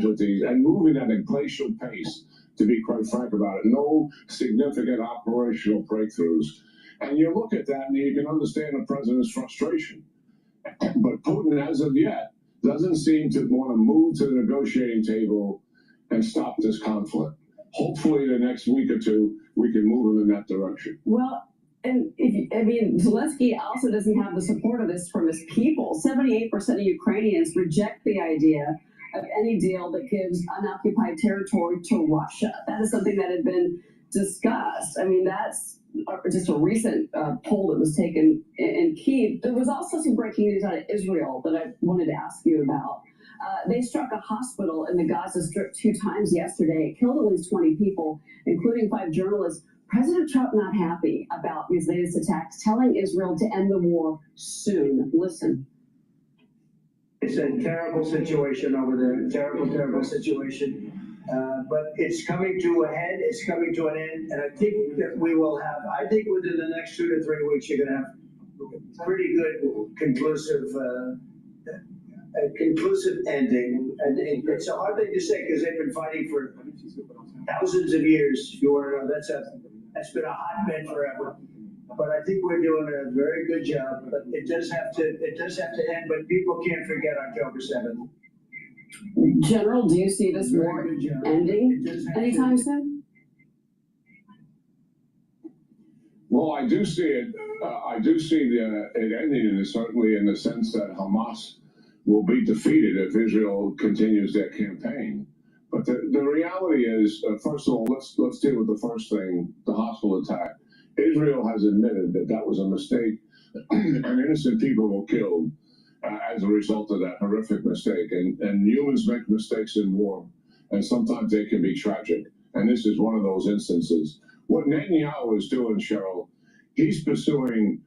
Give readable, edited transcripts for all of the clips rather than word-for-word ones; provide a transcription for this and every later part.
casualties and moving at a glacial pace, to be quite frank about it. No significant operational breakthroughs. And you look at that and you can understand the president's frustration. But Putin, as of yet, doesn't seem to want to move to the negotiating table and stop this conflict. Hopefully, the next week or two, we can move him in that direction. Well, and Zelensky also doesn't have the support of this from his people. 78% of Ukrainians reject the idea of any deal that gives unoccupied territory to Russia. That is something that had been discussed. I mean, that's just a recent poll that was taken in Kyiv. There was also some breaking news out of Israel that I wanted to ask you about. They struck a hospital in the Gaza Strip 2 times yesterday. It killed at least 20 people, including 5 journalists. President Trump not happy about these latest attacks, telling Israel to end the war soon. Listen. It's a terrible situation over there, terrible, terrible situation. But it's coming to a head, it's coming to an end, and I think that we will have, I think within the next 2 to 3 weeks, you're going to have pretty good conclusive ending. And it's a hard thing to say because they've been fighting for thousands of years. You want to know, that's been a hotbed forever. But I think we're doing a very good job. But it does have to end. But people can't forget October 7th. General, do you see this war ending anytime soon? Well, I do see it. I do see it ending, certainly in the sense that Hamas will be defeated if Israel continues their campaign. But the reality is, first of all, let's deal with the first thing, the hospital attack. Israel has admitted that that was a mistake, and innocent people were killed as a result of that horrific mistake. And humans make mistakes in war, and sometimes they can be tragic. And this is one of those instances. What Netanyahu is doing, Cheryl, he's pursuing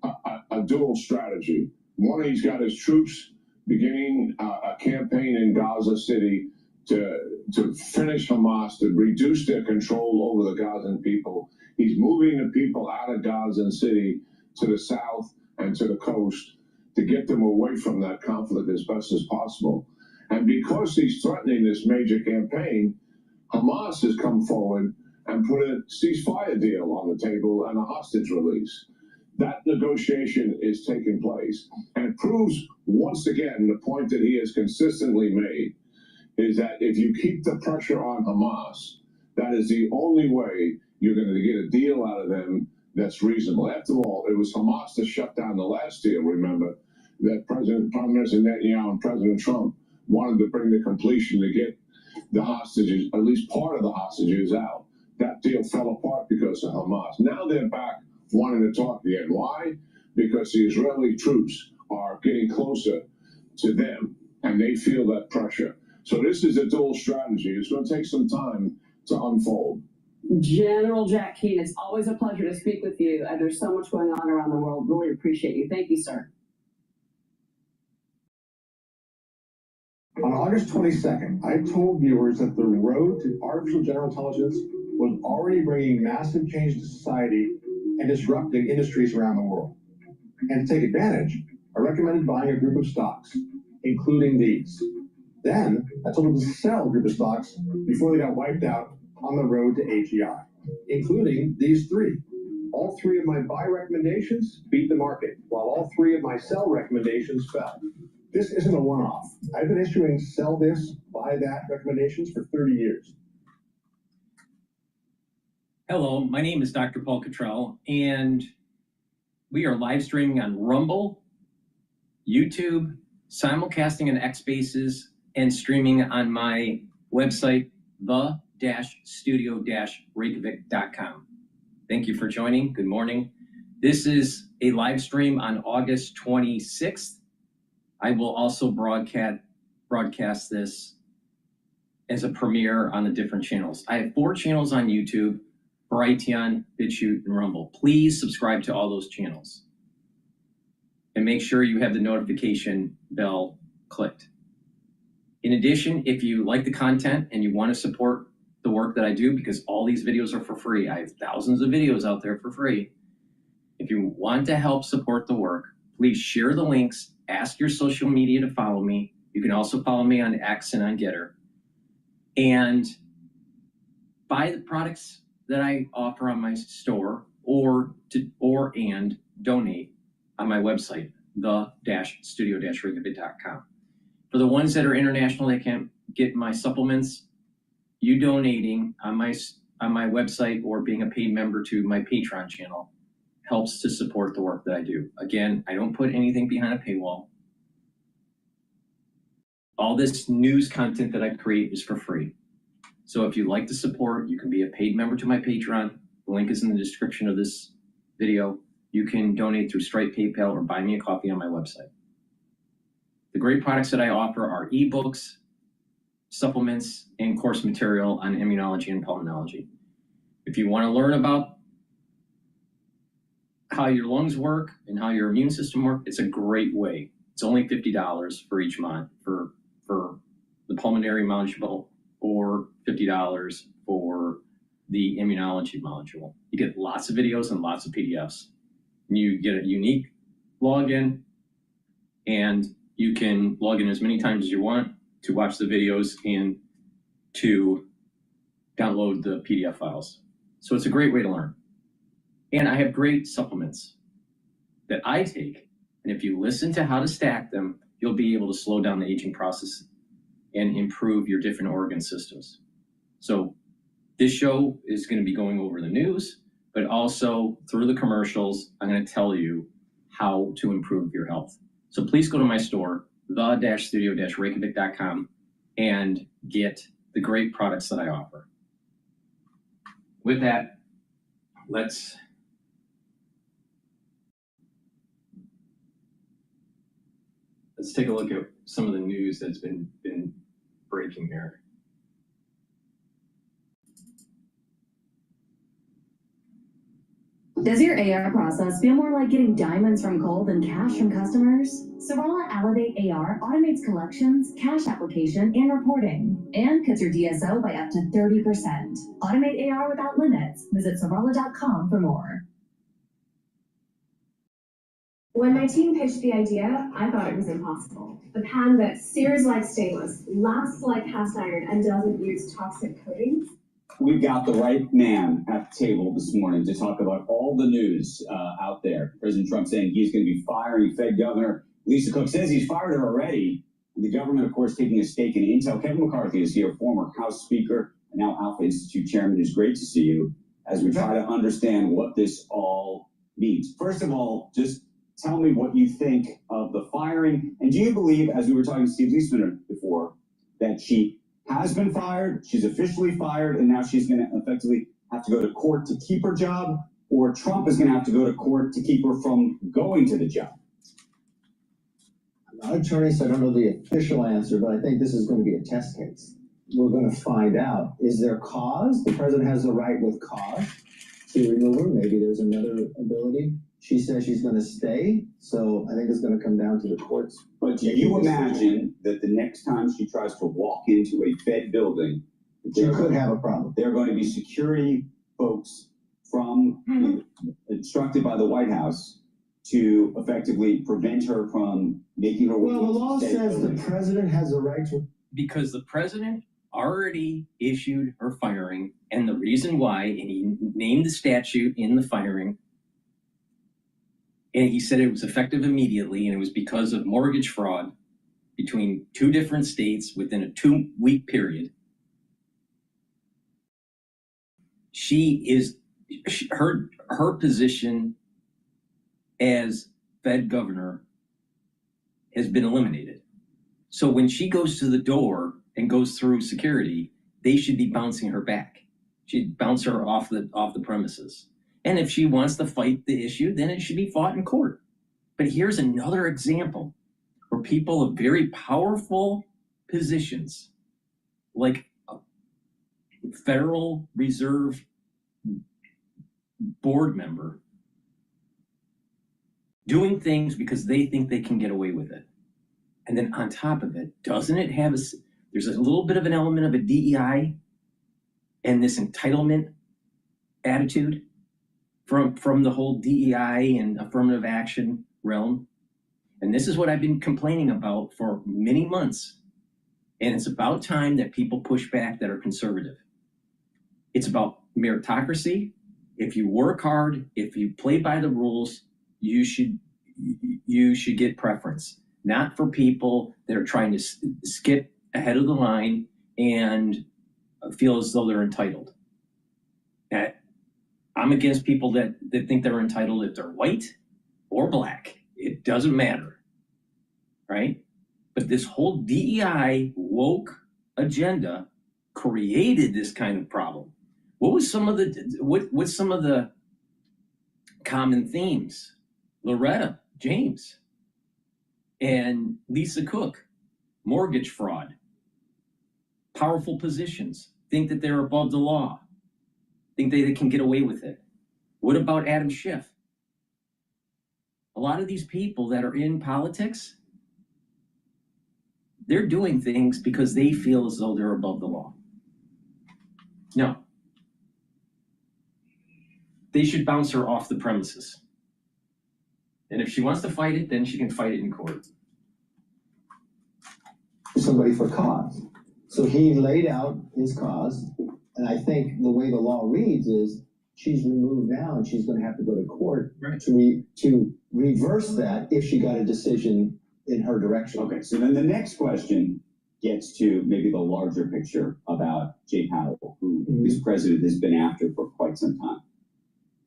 a dual strategy. One, he's got his troops beginning a campaign in Gaza City to finish Hamas, to reduce their control over the Gazan people. He's moving the people out of Gaza City to the south and to the coast to get them away from that conflict as best as possible. And because he's threatening this major campaign, Hamas has come forward and put a ceasefire deal on the table and a hostage release. That negotiation is taking place. And it proves once again the point that he has consistently made, is that if you keep the pressure on Hamas, that is the only way you're going to get a deal out of them that's reasonable. After all, it was Hamas that shut down the last deal, remember, that Prime Minister Netanyahu and President Trump wanted to bring to completion to get the hostages, at least part of the hostages, out. That deal fell apart because of Hamas. Now they're back wanting to talk again. Why? Because the Israeli troops are getting closer to them, and they feel that pressure. So this is a dual strategy. It's going to take some time to unfold. General Jack Keane, it's always a pleasure to speak with you. There's so much going on around the world. Really appreciate you. Thank you, sir. On August 22nd, I told viewers that the road to artificial general intelligence was already bringing massive change to society and disrupting industries around the world. And to take advantage, I recommended buying a group of stocks, including these. Then, I told them to sell a group of stocks before they got wiped out on the road to AGI, including these 3. All 3 of my buy recommendations beat the market, while all 3 of my sell recommendations fell. This isn't a one-off. I've been issuing sell this, buy that recommendations for 30 years. Hello, my name is DrPaulCottrell, and we are live streaming on Rumble, YouTube, simulcasting on X-Spaces, and streaming on my website, the-studio-reykjavik.com. Thank you for joining. Good morning. This is a live stream on August 26th. I will also broadcast this as a premiere on the different channels. I have 4 channels on YouTube: Brighteon, Bitchute, and Rumble. Please subscribe to all those channels. And make sure you have the notification bell clicked. In addition, if you like the content and you want to support the work that I do, because all these videos are for free, I have thousands of videos out there for free. If you want to help support the work, please share the links, ask your social media to follow me. You can also follow me on X and on GETTR. and buy the products that I offer on my store, or donate on my website, the-studio-reykjavik.com. For the ones that are international, they can't get my supplements. You donating on my website or being a paid member to my Patreon channel helps to support the work that I do. Again, I don't put anything behind a paywall. All this news content that I create is for free. So if you'd like to support, you can be a paid member to my Patreon. The link is in the description of this video. You can donate through Stripe, PayPal, or buy me a coffee on my website. The great products that I offer are ebooks, supplements, and course material on immunology and pulmonology. If you want to learn about how your lungs work and how your immune system works, it's a great way. It's only $50 for each month for the pulmonary module, or $50 for the immunology module. You get lots of videos and lots of PDFs. And you get a unique login, and you can log in as many times as you want to watch the videos and to download the PDF files. So it's a great way to learn. And I have great supplements that I take. And if you listen to how to stack them, you'll be able to slow down the aging process and improve your different organ systems. So this show is going to be going over the news, but also through the commercials, I'm going to tell you how to improve your health. So please go to my store, the-studio-reykjavik.com, and get the great products that I offer. With that, let's take a look at some of the news that's been breaking here. Does your AR process feel more like getting diamonds from gold than cash from customers? Sorala Elevate AR automates collections, cash application, and reporting, and cuts your DSO by up to 30%. Automate AR without limits. Visit Sorala.com for more. When my team pitched the idea, I thought it was impossible. The pan that sears like stainless, lasts like cast iron, and doesn't use toxic coatings. We've got the right man at the table this morning to talk about all the news out there. President Trump saying he's going to be firing Fed Governor Lisa Cook, says he's fired her already. And the government, of course, taking a stake in Intel. Kevin McCarthy is here, former House Speaker and now Alpha Institute Chairman. It's great to see you as we try to understand what this all means. First of all, just tell me what you think of the firing. And do you believe, as we were talking to Steve Leisman before, that she has been fired, she's officially fired, and now she's going to effectively have to go to court to keep her job, or Trump is going to have to go to court to keep her from going to the job? I'm not an attorney, so I don't know the official answer, but I think this is going to be a test case. We're going to find out. Is there cause? The president has the right with cause to remove her. Maybe there's another ability. She says she's going to stay, so I think it's going to come down to the courts. But do you imagine that the next time she tries to walk into a Fed building, She could have a problem. there are going to be security folks from instructed by the White House to effectively prevent her from making her way? Well, the law into the Fed says building? the president has the right to. Because the president already issued her firing, and the reason why, and he named the statute in the firing, and he said it was effective immediately, and it was because of mortgage fraud between two different states within a 2-week period. Her position as Fed governor has been eliminated. So when she goes to the door and goes through security, they should be bouncing her back. She'd bounce her off the premises. And if she wants to fight the issue, then it should be fought in court. But here's another example where people of very powerful positions, like a Federal Reserve board member, doing things because they think they can get away with it. And then on top of it, doesn't it have there's a little bit of an element of a DEI and this entitlement attitude from the whole DEI and affirmative action realm. And this is what I've been complaining about for many months. And it's about time that people push back that are conservative. It's about meritocracy. If you work hard, if you play by the rules, you should get preference, not for people that are trying to skip ahead of the line and feel as though they're entitled. I'm against people that think they're entitled if they're white or black. It doesn't matter, right? But this whole DEI woke agenda created this kind of problem. What's some of the common themes? Loretta James and Lisa Cook, mortgage fraud, powerful positions, think that they're above the law, think they can get away with it. What about Adam Schiff? A lot of these people that are in politics, they're doing things because they feel as though they're above the law. No. They should bounce her off the premises. And if she wants to fight it, then she can fight it in court. Somebody for cause. So he laid out his cause, and I think the way the law reads is she's removed now and she's going to have to go to court to reverse that if she got a decision in her direction. Okay, so then the next question gets to maybe the larger picture about Jay Powell, who this president has been after for quite some time.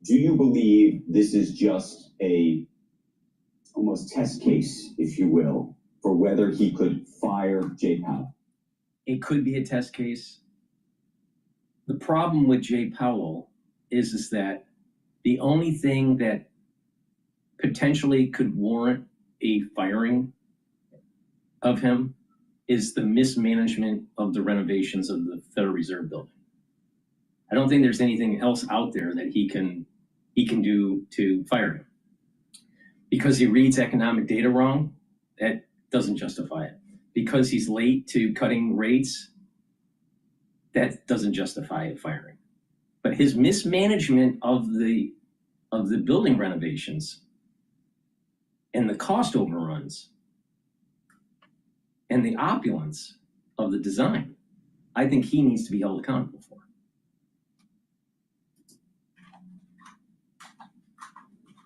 Do you believe this is just a almost test case, if you will, for whether he could fire Jay Powell? It could be a test case. The problem with Jay Powell is that the only thing that potentially could warrant a firing of him is the mismanagement of the renovations of the Federal Reserve building. I don't think there's anything else out there that he can do to fire him. Because he reads economic data wrong, that doesn't justify it. Because he's late to cutting rates, that doesn't justify a firing. But his mismanagement of the building renovations and the cost overruns and the opulence of the design, I think he needs to be held accountable for.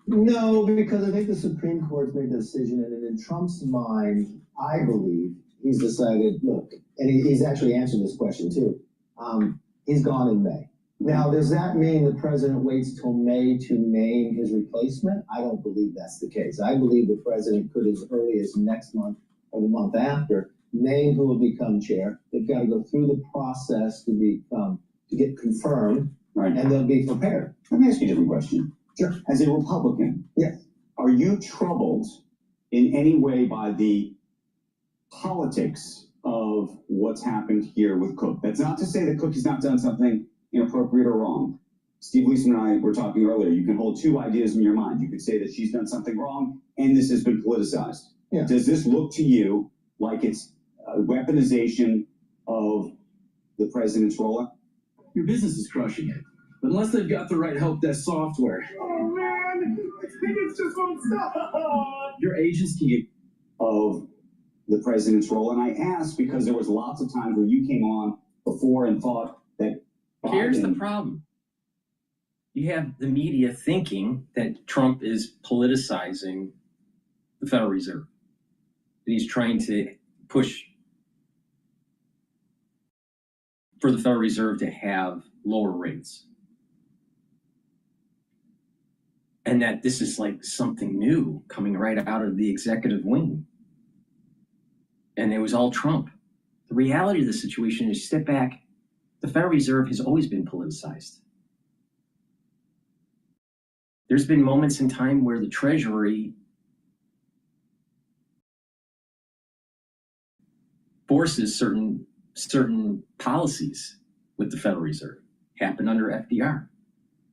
No, because I think the Supreme Court's made the decision, and in Trump's mind, I believe he's decided, look, and he's actually answered this question too. He's gone in May. Now, does that mean the president waits till May to name his replacement? I don't believe that's the case. I believe the president could, as early as next month or the month after, name who will become chair. They've got to go through the process to get confirmed, Right. And they'll be prepared. Let me ask you a different question. Sure. As a Republican, Yes. are you troubled in any way by the politics of what's happened here with Cook? That's not to say that Cook has not done something inappropriate or wrong. Steve Leeson and I were talking earlier. You can hold two ideas in your mind. You could say that she's done something wrong and this has been politicized. Yeah. Does this look to you like it's a weaponization of the president's role? Your business is crushing it. But unless they've got the right help desk software. Oh man, tickets just won't stop. Your agents can get Of the president's role. And I asked because there was lots of times where you came on before and thought that Here's the Biden- problem. You have the media thinking that Trump is politicizing the Federal Reserve. And he's trying to push for the Federal Reserve to have lower rates. And that this is like something new coming right out of the executive wing. And it was all Trump. The reality of the situation is, step back, the Federal Reserve has always been politicized. There's been moments in time where the Treasury forces certain policies with the Federal Reserve. Happened under FDR.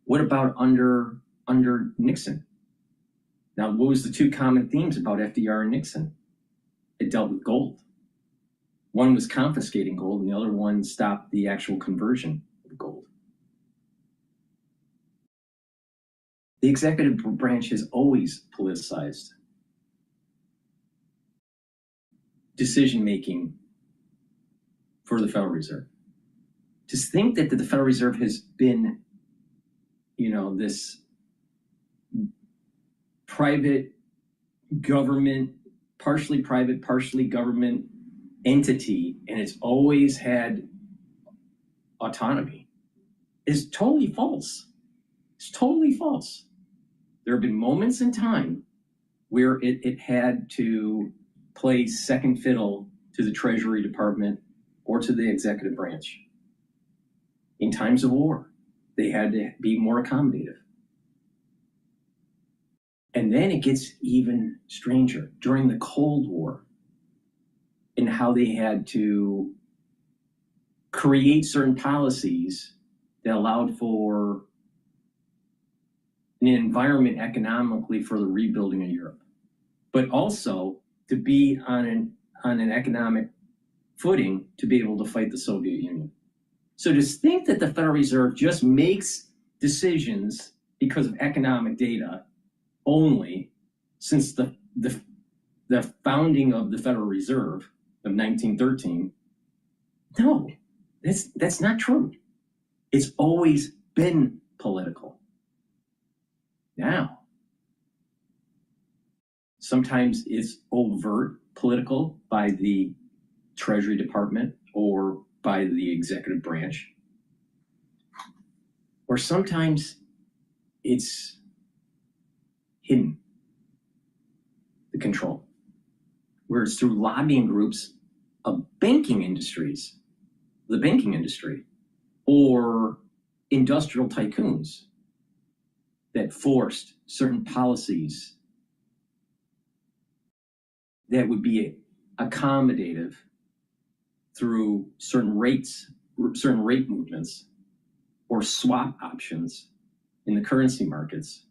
What about under Nixon? Now, what was the two common themes about FDR and Nixon? It dealt with gold. One was confiscating gold, and the other one stopped the actual conversion of gold. The executive branch has always politicized decision-making for the Federal Reserve. To think that the Federal Reserve has been, this private government, partially private, partially government entity, and it's always had autonomy, is totally false. It's totally false. There have been moments in time where it had to play second fiddle to the Treasury Department or to the executive branch. In times of war, they had to be more accommodative. And then it gets even stranger during the Cold War, in how they had to create certain policies that allowed for an environment economically for the rebuilding of Europe, but also to be on an economic footing to be able to fight the Soviet Union. So to think that the Federal Reserve just makes decisions because of economic data only, since the founding of the Federal Reserve of 1913, no, that's not true. It's always been political. Now, sometimes it's overt political by the Treasury Department or by the executive branch, or sometimes it's hidden, the control, where it's through lobbying groups of banking industries, the banking industry, or industrial tycoons that forced certain policies that would be accommodative through certain rate movements or swap options in the currency markets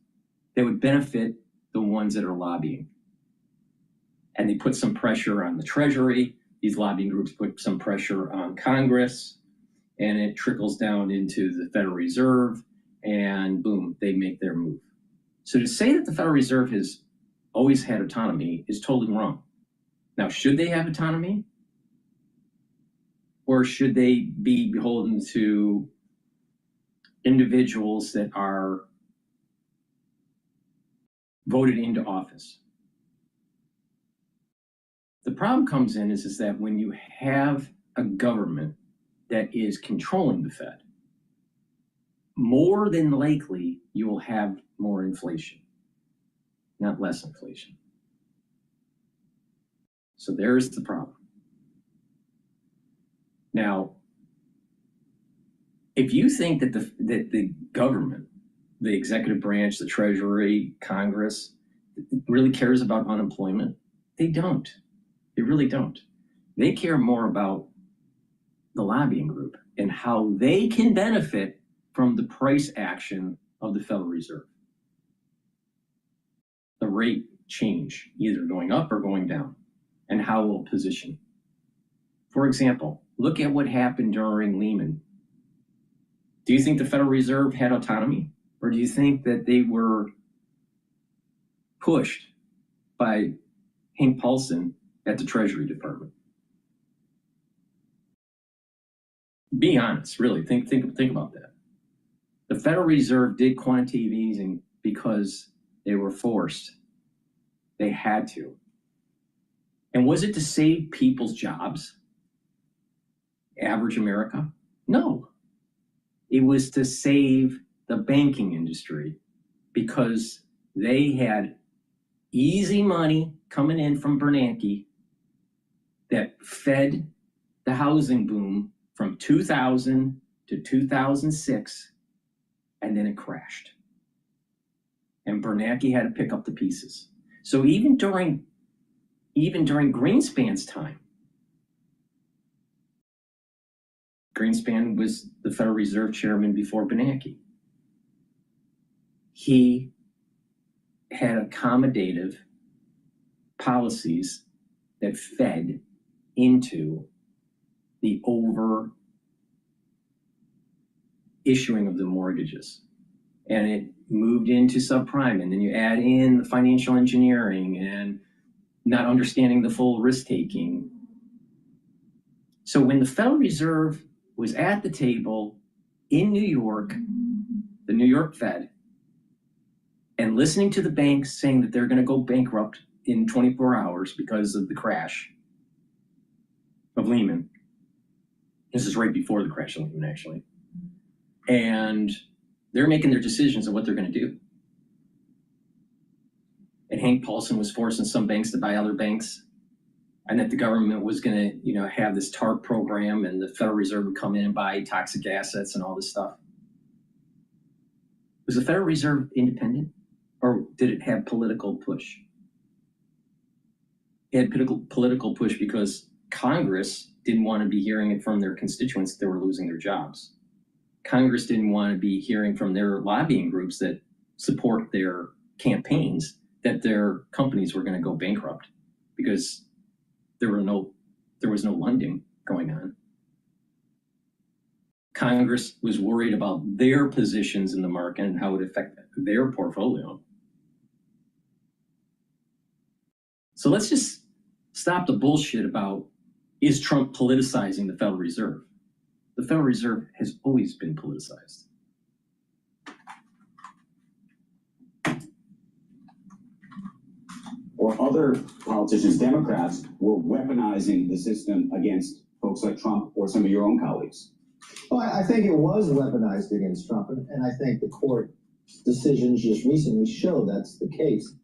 that would benefit the ones that are lobbying. And they put some pressure on the Treasury. These lobbying groups put some pressure on Congress, and it trickles down into the Federal Reserve, and boom, they make their move. So to say that the Federal Reserve has always had autonomy is totally wrong. Now, should they have autonomy? Or should they be beholden to individuals that are voted into office? The problem comes in is that when you have a government that is controlling the Fed, more than likely you will have more inflation, not less inflation. So there's the problem. Now, if you think that the government, the executive branch, the Treasury, Congress, really cares about unemployment, they don't. They really don't. They care more about the lobbying group and how they can benefit from the price action of the Federal Reserve. The rate change, either going up or going down, and how it will position. For example, look at what happened during Lehman. Do you think the Federal Reserve had autonomy? Or do you think that they were pushed by Hank Paulson at the Treasury Department? Be honest, really, think about that. The Federal Reserve did quantitative easing because they were forced. They had to. And was it to save people's jobs? Average America? No. It was to save the banking industry because they had easy money coming in from Bernanke that fed the housing boom from 2000 to 2006, and then it crashed. And Bernanke had to pick up the pieces. So even during Greenspan's time, Greenspan was the Federal Reserve chairman before Bernanke. He had accommodative policies that fed into the over issuing of the mortgages. And it moved into subprime. And then you add in the financial engineering and not understanding the full risk taking. So when the Federal Reserve was at the table in New York, the New York Fed, and listening to the banks saying that they're going to go bankrupt in 24 hours because of the crash of Lehman. This is right before the crash of Lehman, actually. And they're making their decisions on what they're going to do. And Hank Paulson was forcing some banks to buy other banks, and that the government was going to, have this TARP program, and the Federal Reserve would come in and buy toxic assets and all this stuff. Was the Federal Reserve independent, or did it have political push? It had political push because Congress didn't want to be hearing it from their constituents that they were losing their jobs. Congress didn't want to be hearing from their lobbying groups that support their campaigns that their companies were going to go bankrupt because there was no lending going on. Congress was worried about their positions in the market and how it would affect their portfolio. So let's just stop the bullshit about, is Trump politicizing the Federal Reserve? The Federal Reserve has always been politicized. Or other politicians, Democrats, were weaponizing the system against folks like Trump or some of your own colleagues. Well, I think it was weaponized against Trump, and I think the court decisions just recently show that's the case.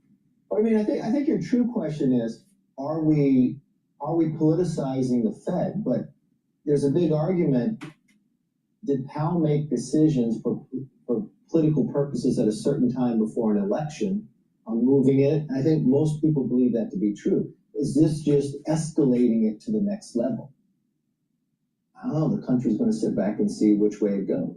I mean, I think your true question is, are we politicizing the Fed? But there's a big argument. Did Powell make decisions for political purposes at a certain time before an election on moving it? I think most people believe that to be true. Is this just escalating it to the next level? I don't know. The country's going to sit back and see which way it goes.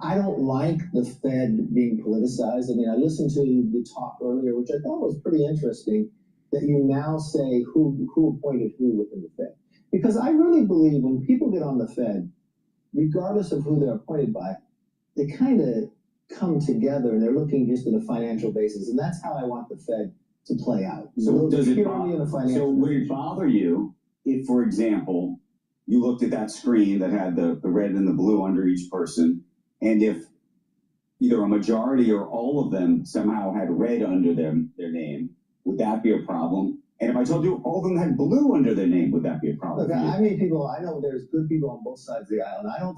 I don't like the Fed being politicized. I mean, I listened to the talk earlier, which I thought was pretty interesting, that you now say who appointed who within the Fed. Because I really believe when people get on the Fed, regardless of who they're appointed by, they kind of come together and they're looking just at a financial basis. And that's how I want the Fed to play out. So would it bother you if, for example, you looked at that screen that had the red and the blue under each person, and if either a majority or all of them somehow had red under their name, would that be a problem? And if I told you all of them had blue under their name, would that be a problem? Look, I mean, I know there's good people on both sides of the aisle, and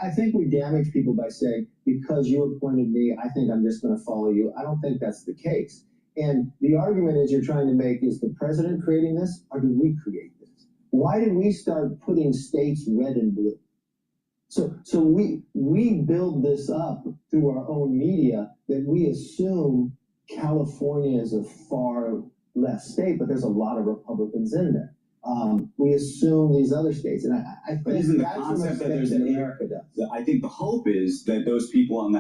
I think we damage people by saying, because you appointed me, I think I'm just going to follow you. I don't think that's the case. And the argument is you're trying to make, is the president creating this, or did we create this? Why did we start putting states red and blue? So we build this up through our own media that we assume California is a far left state, but there's a lot of Republicans in there. We assume these other states, and I think but isn't the concept that there's an America does? I think the hope is that those people on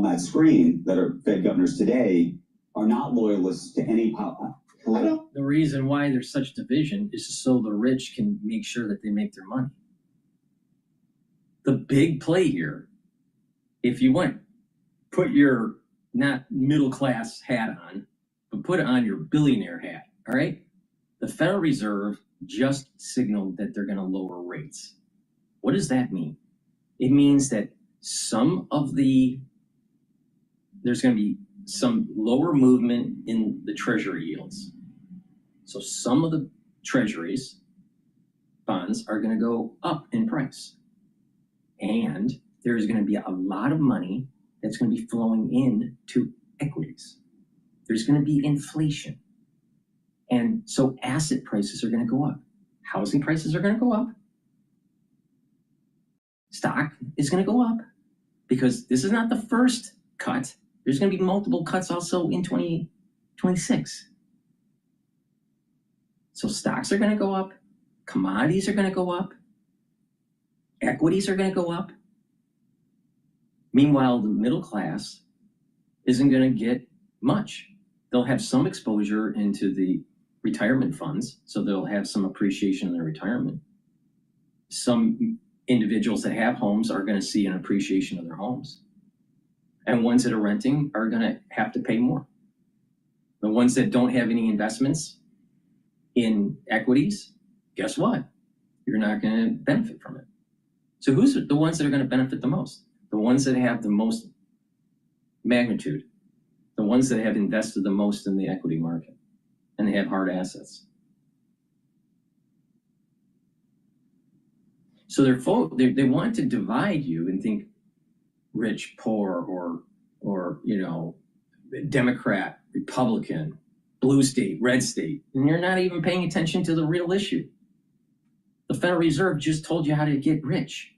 that screen that are Fed governors today are not loyalists to any The reason why there's such division is so the rich can make sure that they make their money. The big play here, if you put your not middle class hat on, but put on your billionaire hat, all right? The Federal Reserve just signaled that they're going to lower rates. What does that mean? It means that there's going to be some lower movement in the treasury yields. So some of the treasuries bonds are going to go up in price. And there's going to be a lot of money that's going to be flowing in to equities. There's going to be inflation. And so asset prices are going to go up. Housing prices are going to go up. Stock is going to go up because this is not the first cut. There's going to be multiple cuts also in 2026. So stocks are going to go up. Commodities are going to go up. Equities are going to go up. Meanwhile, the middle class isn't going to get much. They'll have some exposure into the retirement funds, so they'll have some appreciation in their retirement. Some individuals that have homes are going to see an appreciation of their homes. And ones that are renting are going to have to pay more. The ones that don't have any investments in equities guess what? You're not going to benefit from it. So who's the ones that are going to benefit the most? The ones that have the most magnitude, the ones that have invested the most in the equity market and they have hard assets. So they want to divide you and think rich, poor, or you know, Democrat, Republican, blue state, red state, and you're not even paying attention to the real issue. The Federal Reserve just told you how to get rich.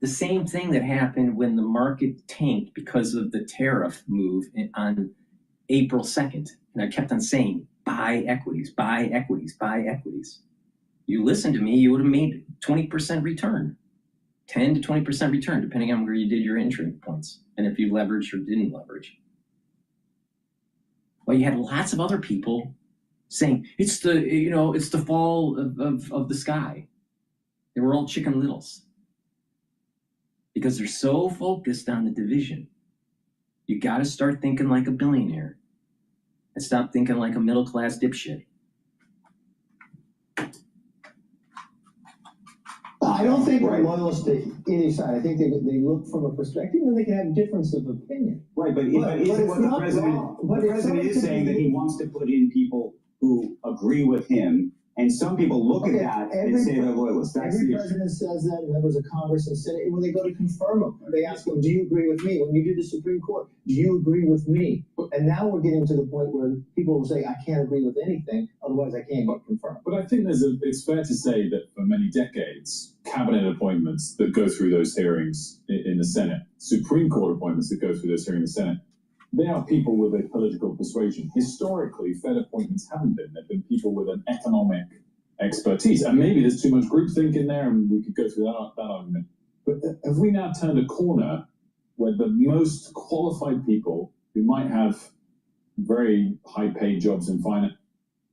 The same thing that happened when the market tanked because of the tariff move on April 2nd. And I kept on saying, buy equities, buy equities, buy equities. You listened to me, you would have made 20% return, 10 to 20% return, depending on where you did your entry points and if you leveraged or didn't leverage. Well, you had lots of other people saying, it's the fall of the sky. They were all Chicken Littles. Because they're so focused on the division. You got to start thinking like a billionaire and stop thinking like a middle-class dipshit. I don't think we're loyalists to any side. I think they look from a perspective and they can have difference of opinion. Right, but isn't what the president is saying that he wants to put in people who agree with him, and some people look at that and say they're loyalists. That's every president says that, and members of Congress and Senate, and when they go to confirm them, they ask them, do you agree with me? When you do the Supreme Court, do you agree with me? And now we're getting to the point where people will say, I can't agree with anything, otherwise I can't get confirmed. But I think it's fair to say that for many decades, cabinet appointments that go through those hearings in the Senate, Supreme Court appointments that go through those hearings in the Senate, they are people with a political persuasion. Historically, Fed appointments haven't been. They've been people with an economic expertise. And maybe there's too much groupthink in there, and we could go through that argument. But have we now turned a corner where the most qualified people who might have very high-paid jobs in finance?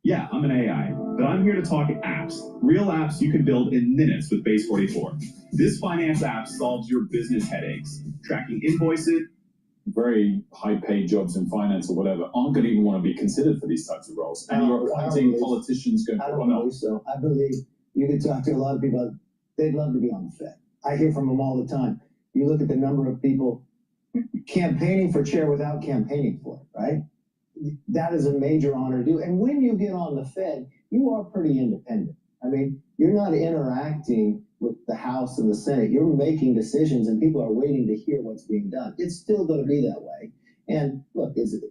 Yeah, I'm an AI, but I'm here to talk apps. Real apps you can build in minutes with Base 44. This finance app solves your business headaches, tracking invoices. Very high-paid jobs in finance or whatever aren't going to even want to be considered for these types of roles. And you're appointing politicians going I don't believe so. I believe you can talk to a lot of people, they'd love to be on the Fed. I hear from them all the time. You look at the number of people campaigning for chair without campaigning for it, right? That is a major honor to do. And when you get on the Fed, you are pretty independent. I mean, you're not interacting with the House and the Senate. You're making decisions and people are waiting to hear what's being done. It's still going to be that way. And look, the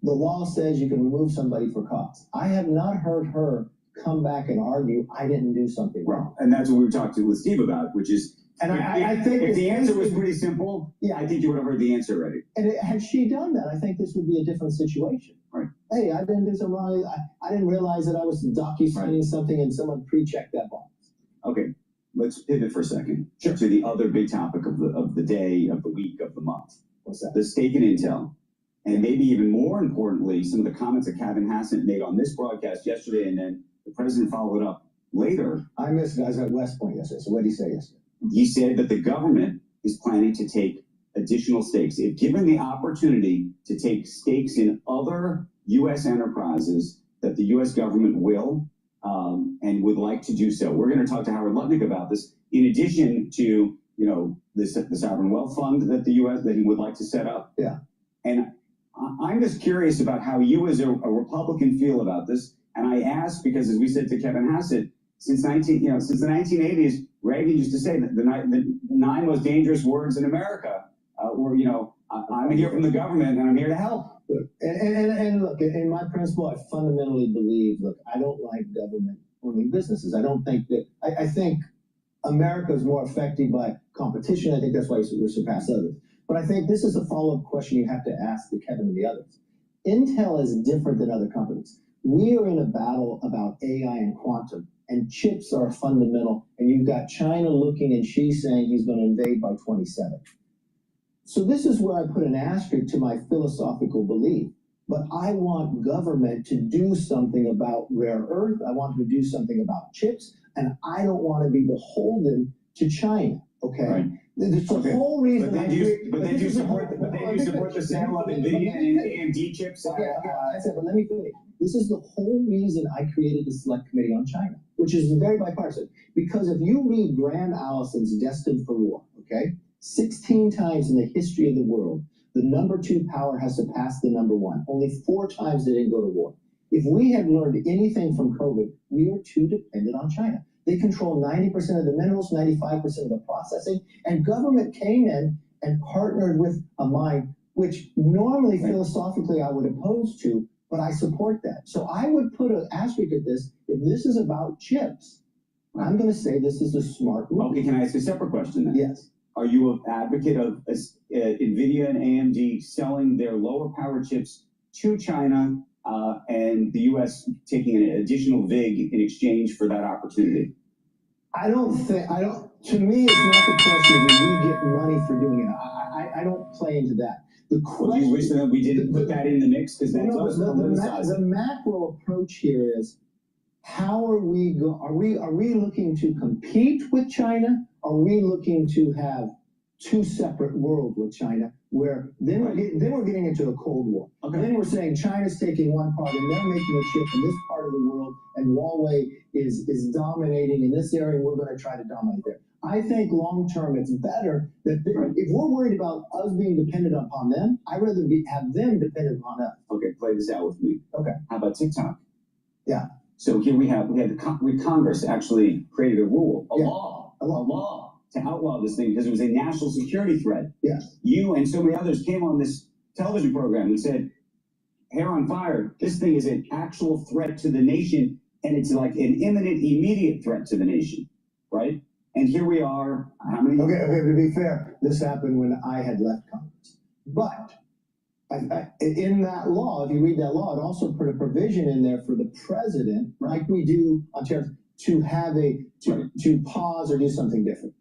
law says you can remove somebody for cause. I have not heard her come back and argue I didn't do something wrong. And that's what we were talking with Steve about, which is, and I think if the answer was pretty simple, yeah, I think you would have heard the answer already. And had she done that, I think this would be a different situation. Right. Hey, I didn't do something wrong. I didn't realize that I was docu-signing something and someone pre-checked that box. Okay, let's pivot for a second Sure. to the other big topic of the day, of the week, of the month. What's that? The stake in Intel. And maybe even more importantly, some of the comments that Kevin Hassett made on this broadcast yesterday, and then the president followed up later. I missed it. I was at West Point yesterday. So what did he say yesterday? He said that the government is planning to take additional stakes. If given the opportunity to take stakes in other U.S. enterprises, that the U.S. government will and would like to do so. We're going to talk to Howard Lutnick about this, in addition to, the sovereign wealth fund that the U.S. that he would like to set up. Yeah. And I'm just curious about how you as a Republican feel about this. And I ask because, as we said to Kevin Hassett, since the 1980s, Reagan used to say that the 9 most dangerous words in America were, I'm here from the government and I'm here to help. And look, in my principle, I fundamentally believe, I don't like government owning businesses. I don't think that, I think America is more affected by competition. I think that's why we surpass others. But I think this is a follow-up question you have to ask to Kevin and the others. Intel is different than other companies. We are in a battle about AI and quantum, and chips are fundamental. And you've got China looking and Xi saying he's going to invade by 27. So this is where I put an asterisk to my philosophical belief. But I want government to do something about rare earth. I want to do something about chips. And I don't want to be beholden to China. Okay? Right. It's the whole reason. But then you support the sale of NVIDIA and AMD chips. Okay, I said, but let me finish. This is the whole reason I created the Select Committee on China, which is very bipartisan. Because if you read Graham Allison's Destined for War, okay, 16 times in the history of the world, the number 2 power has surpassed the number 1. Only 4 times they didn't go to war. If we had learned anything from COVID, we are too dependent on China. They control 90% of the minerals, 95% of the processing, and government came in and partnered with a mine, which normally philosophically I would oppose to, but I support that. So I would put an asterisk at this. If this is about chips, I'm going to say this is a smart move. Okay, can I ask a separate question then? Yes. Are you an advocate of NVIDIA and AMD selling their lower power chips to China and the U.S. taking an additional VIG in exchange for that opportunity? To me, it's not the question that we get money for doing it. I don't play into that. The question, well, you wish that we didn't put that in the mix because that does politicize it. The macro approach here is, how are we looking to compete with China? Are we looking to have 2 separate worlds with China, where then we're getting into a Cold War. Okay. Then we're saying China's taking one part and they're making a chip in this part of the world, and Huawei is dominating in this area, and we're going to try to dominate there. I think long term it's better that if we're worried about us being dependent upon them, I'd rather have them dependent upon us. Okay, play this out with me. Okay. How about TikTok? Yeah. So here we had Congress actually created a rule, a law to outlaw this thing because it was a national security threat. Yes. You and so many others came on this television program and said, hair on fire, this thing is an actual threat to the nation, and it's like an imminent, immediate threat to the nation, right? And here we are, how many? Okay, to be fair, this happened when I had left Congress. But in that law, if you read that law, it also put a provision in there for the president, like we do on tariffs, to have to pause or do something different.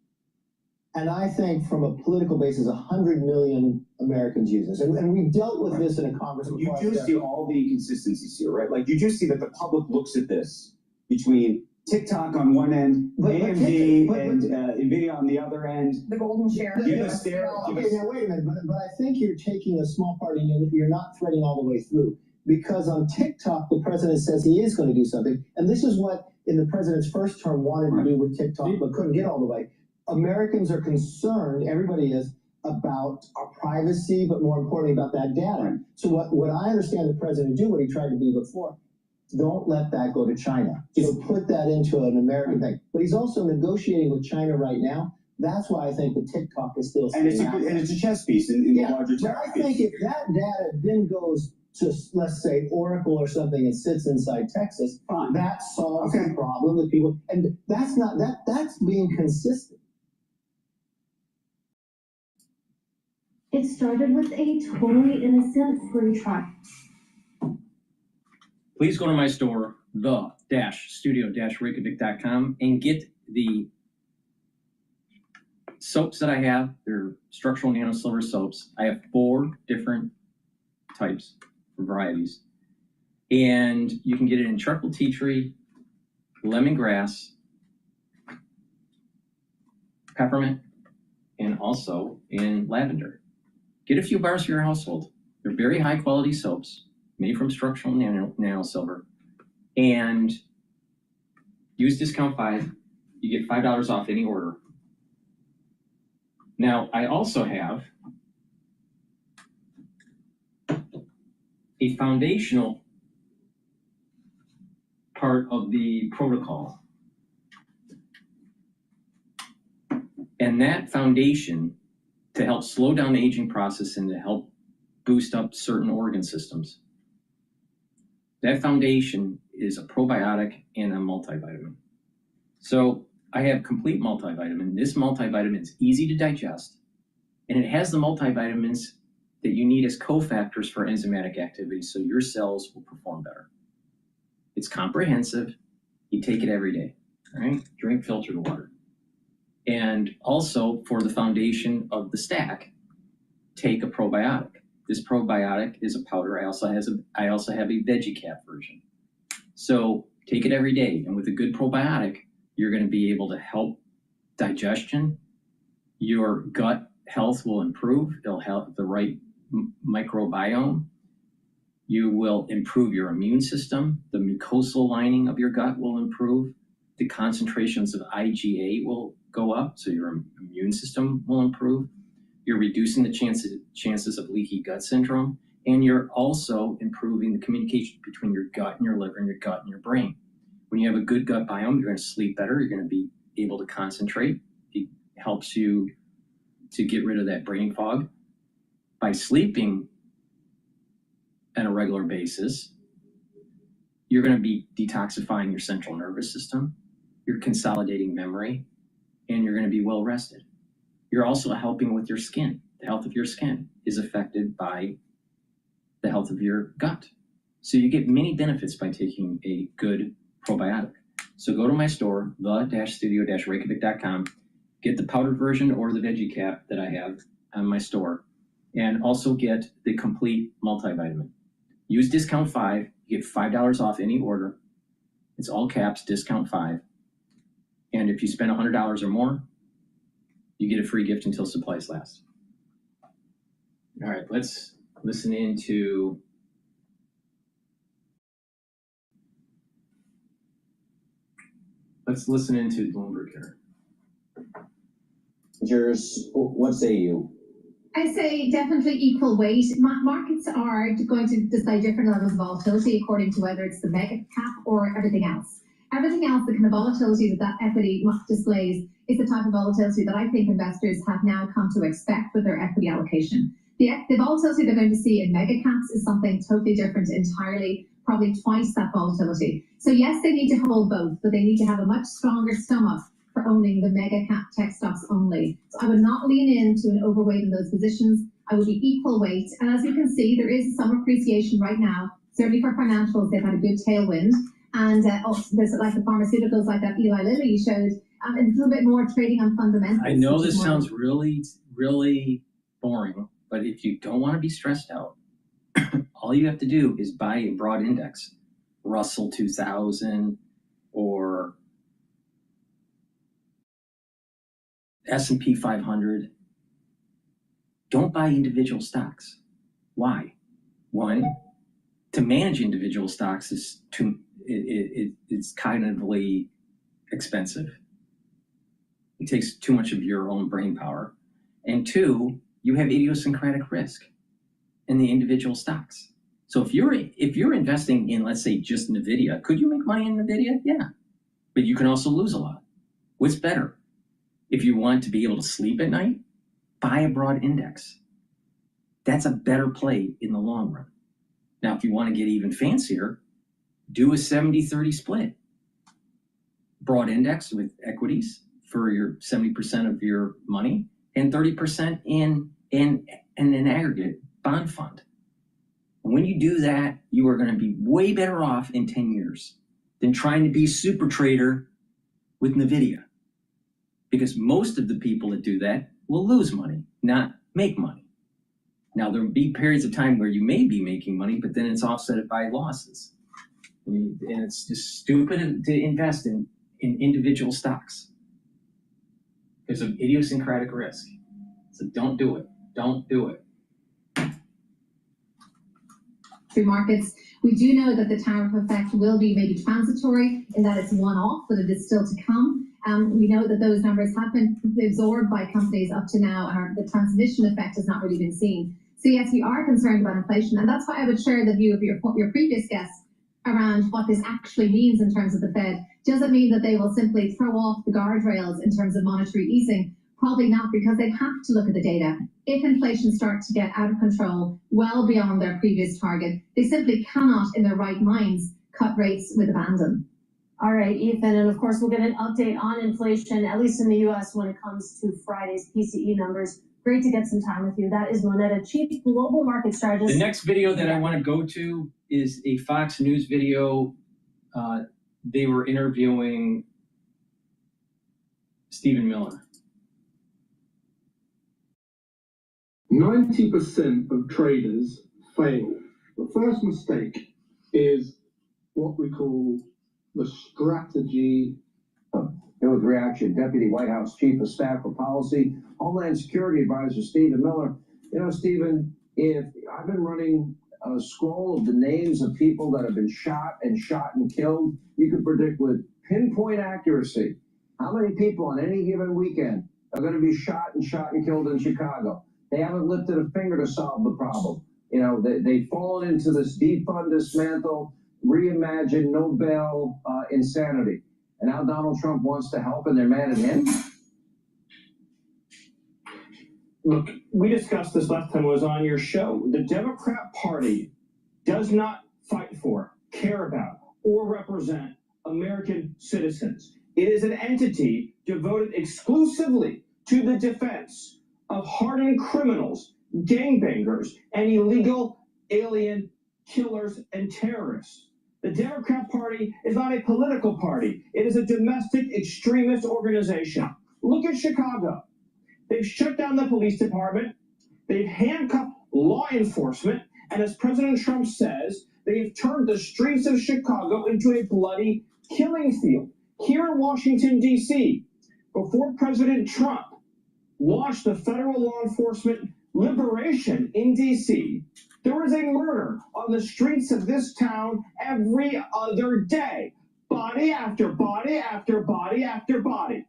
And I think from a political basis, 100 million Americans use this. And we dealt with this in a Congress. You do see all the inconsistencies here, right? Like you do see that the public looks at this between TikTok on one end, AMD and NVIDIA on the other end. The golden share. Okay, now wait a minute, but I think you're taking a small part and you're not threading all the way through. Because on TikTok, the president says he is going to do something. And this is what in the president's first term wanted to do with TikTok, but couldn't get all the way. Americans are concerned, everybody is, about our privacy, but more importantly about that data. So what I understand the president do, what he tried to do before, don't let that go to China. So put that into an American thing. But he's also negotiating with China right now. That's why I think the TikTok is still and it's a chess piece in the larger but I think if that data then goes to, let's say, Oracle or something and sits inside Texas, fine. That solves the problem that people, and that's being consistent. It started with a totally innocent free trial. Please go to my store, the-studio-reykjavik.com, and get the soaps that I have. They're structural nano silver soaps. I have 4 different types or varieties. And you can get it in charcoal tea tree, lemongrass, peppermint, and also in lavender. Get a few bars for your household. They're very high quality soaps made from structural nano silver, and use discount 5. You get $5 off any order. Now, I also have a foundational part of the protocol. And that foundation, to help slow down the aging process and to help boost up certain organ systems, that foundation is a probiotic and a multivitamin. So I have complete multivitamin. This multivitamin is easy to digest, and it has the multivitamins that you need as cofactors for enzymatic activity, so your cells will perform better. It's comprehensive. You take it every day, all right? Drink filtered water. And also for the foundation of the stack, take a probiotic. This probiotic is a powder. I also have a VeggieCap version. So take it every day, and with a good probiotic, you're going to be able to help digestion. Your gut health will improve. It'll help the right microbiome. You will improve your immune system. The mucosal lining of your gut will improve. The concentrations of IgA will go up, so your immune system will improve. You're reducing the chances of leaky gut syndrome, and you're also improving the communication between your gut and your liver and your gut and your brain. When you have a good gut biome, you're going to sleep better. You're going to be able to concentrate. It helps you to get rid of that brain fog. By sleeping on a regular basis, you're going to be detoxifying your central nervous system. You're consolidating memory, and you're going to be well rested. You're also helping with your skin. The health of your skin is affected by the health of your gut. So you get many benefits by taking a good probiotic. So go to my store, the-studio-reykjavik.com, get the powdered version or the veggie cap that I have on my store, and also get the complete multivitamin. Use discount 5, you get $5 off any order. It's all caps, discount 5. And if you spend $100 or more, you get a free gift until supplies last. All right, let's listen into Bloomberg here. What say you? I say definitely equal weight. Markets are going to display different levels of volatility according to whether it's the mega cap or everything else. Everything else, the kind of volatility that equity displays is the type of volatility that I think investors have now come to expect with their equity allocation. The volatility they're going to see in mega caps is something totally different entirely, probably twice that volatility. So yes, they need to hold both, but they need to have a much stronger stomach for owning the mega cap tech stocks only. So I would not lean into an overweight in those positions. I would be equal weight. And as you can see, there is some appreciation right now. Certainly for financials, they've had a good tailwind. And there's like the pharmaceuticals, like that Eli Lilly you showed, and a little bit more trading on fundamentals. I know this sounds really, really boring, but if you don't want to be stressed out, all you have to do is buy a broad index, Russell 2000 or S&P 500. Don't buy individual stocks. Why? One, to manage individual stocks is it's cognitively expensive. It takes too much of your own brain power. And two, you have idiosyncratic risk in the individual stocks. So if you're investing in, let's say, just NVIDIA, could you make money in NVIDIA? Yeah, but you can also lose a lot. What's better? If you want to be able to sleep at night, buy a broad index. That's a better play in the long run. Now, if you want to get even fancier, do a 70-30 split. Broad index with equities for your 70% of your money and 30% in an aggregate bond fund. And when you do that, you are going to be way better off in 10 years than trying to be a super trader with NVIDIA. Because most of the people that do that will lose money, not make money. Now, there will be periods of time where you may be making money, but then it's offset by losses. And it's just stupid to invest in individual stocks because of idiosyncratic risk. So don't do it. Don't do it. Through markets, we do know that the tariff effect will be maybe transitory in that it's one-off, but it is still to come. We know that those numbers have been absorbed by companies up to now, and the transmission effect has not really been seen. So yes, we are concerned about inflation, and that's why I would share the view of your previous guests around what this actually means in terms of the Fed. Does it mean that they will simply throw off the guardrails in terms of monetary easing? Probably not, because they have to look at the data. If inflation starts to get out of control, well beyond their previous target, they simply cannot, in their right minds, cut rates with abandon. All right, Ethan, and of course we'll get an update on inflation, at least in the U.S. when it comes to Friday's PCE numbers. Great to get some time with you. That is Moneta, Chief Global Market Strategist. The next video that I want to go to is a Fox News video. They were interviewing Stephen Miller. 90% of traders fail. The first mistake is what we call the strategy. With reaction, Deputy White House Chief of Staff for Policy, Homeland Security Advisor Stephen Miller. You know, Stephen, if I've been running a scroll of the names of people that have been shot and killed, you could predict with pinpoint accuracy how many people on any given weekend are going to be shot and killed in Chicago. They haven't lifted a finger to solve the problem. You know, they've fallen into this defund, dismantle, reimagine, no bail insanity. And now Donald Trump wants to help and they're mad at him? Look, we discussed this last time I was on your show. The Democrat Party does not fight for, care about, or represent American citizens. It is an entity devoted exclusively to the defense of hardened criminals, gangbangers, and illegal alien killers and terrorists. The Democrat Party is not a political party. It is a domestic extremist organization. Look at Chicago. They've shut down the police department. They've handcuffed law enforcement. And as President Trump says, they've turned the streets of Chicago into a bloody killing field. Here in Washington, D.C., before President Trump launched the federal law enforcement liberation in D.C., there was a murder on the streets of this town every other day. Body after body after body after body.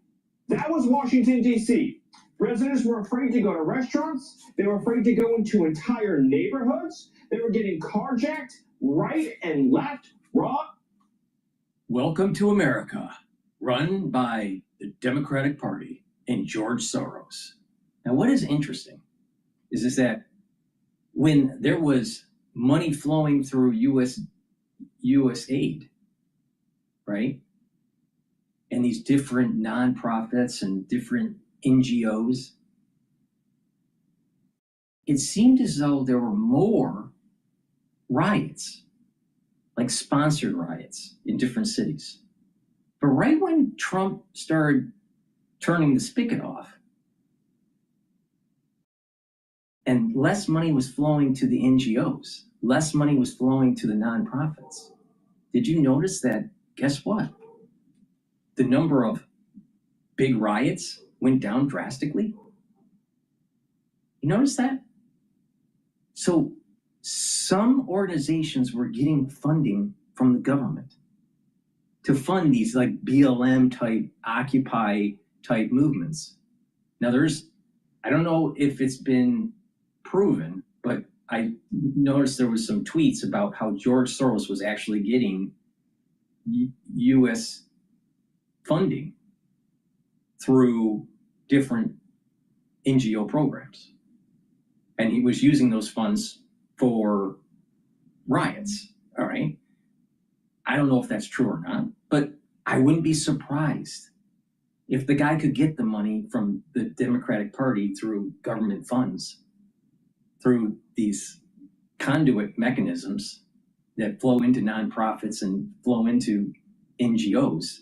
That was Washington, D.C. Residents were afraid to go to restaurants. They were afraid to go into entire neighborhoods. They were getting carjacked right and left, raw. Welcome to America, run by the Democratic Party and George Soros. Now, what is interesting is that when there was money flowing through U.S. aid, right? And these different nonprofits and different NGOs, it seemed as though there were more riots, like sponsored riots in different cities. But right when Trump started turning the spigot off, and less money was flowing to the NGOs, less money was flowing to the nonprofits. Did you notice that, guess what? The number of big riots went down drastically? You notice that? So some organizations were getting funding from the government to fund these like BLM type, Occupy type movements. Now I don't know if it's been proven, but I noticed there was some tweets about how George Soros was actually getting U.S. funding through different NGO programs. And he was using those funds for riots, all right? I don't know if that's true or not, but I wouldn't be surprised if the guy could get the money from the Democratic Party through government funds, through these conduit mechanisms that flow into nonprofits and flow into NGOs,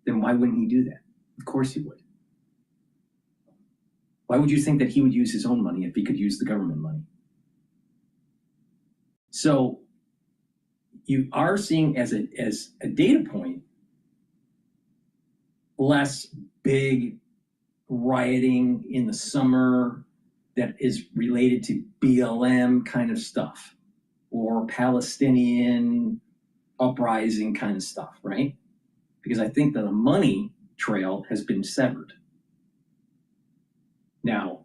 then why wouldn't he do that? Of course he would. Why would you think that he would use his own money if he could use the government money? So you are seeing as a data point, less big rioting in the summer that is related to BLM kind of stuff or Palestinian uprising kind of stuff, right? Because I think that the money trail has been severed. Now,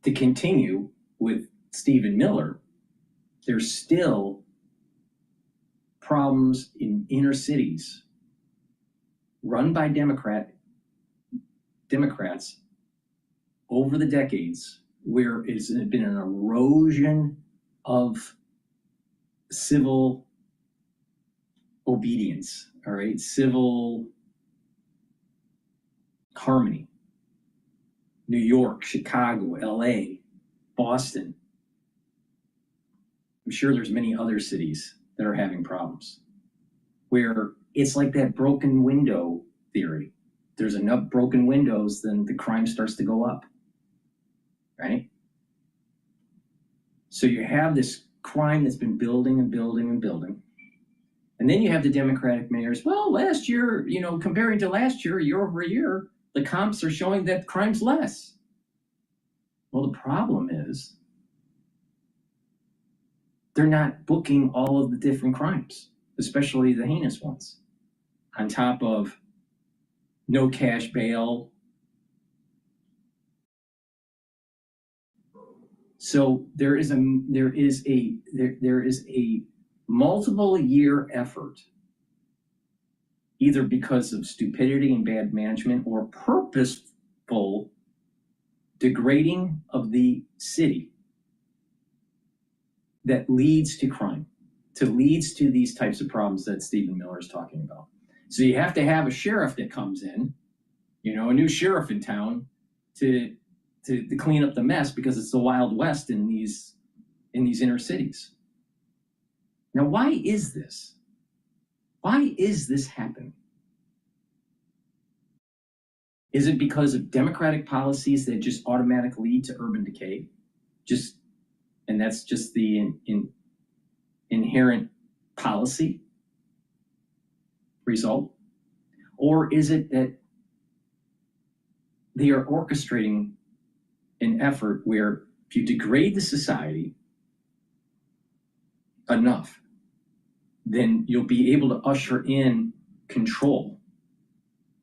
to continue with Stephen Miller, there's still problems in inner cities run by Democrats over the decades where it's been an erosion of civil obedience, all right, civil harmony. New York, Chicago, LA, Boston. I'm sure there's many other cities that are having problems where it's like that broken window theory. There's enough broken windows, then the crime starts to go up, right? So you have this crime that's been building and building and building. And then you have the Democratic mayors. Well, last year, comparing to last year, year over year, the comps are showing that crime's less. Well, the problem is they're not booking all of the different crimes, especially the heinous ones, on top of no cash bail. So there is a multiple year effort, either because of stupidity and bad management or purposeful degrading of the city, that leads to crime, leads to these types of problems that Stephen Miller is talking about. So you have to have a sheriff that comes in, a new sheriff in town to clean up the mess, because it's the Wild West in these inner cities. Now, why is this? Why is this happening? Is it because of democratic policies that just automatically lead to urban decay? And that's just the inherent policy result? Or is it that they are orchestrating an effort where if you degrade the society enough, then you'll be able to usher in control,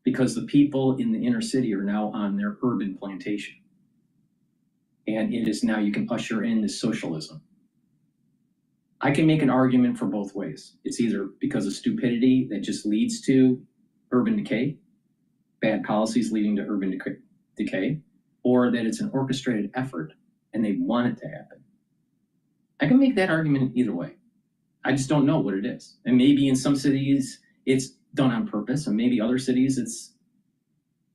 because the people in the inner city are now on their urban plantation. And it is now you can usher in this socialism. I can make an argument for both ways. It's either because of stupidity that just leads to urban decay, bad policies leading to urban decay, or that it's an orchestrated effort and they want it to happen. I can make that argument either way. I just don't know what it is. And maybe in some cities it's done on purpose, and maybe other cities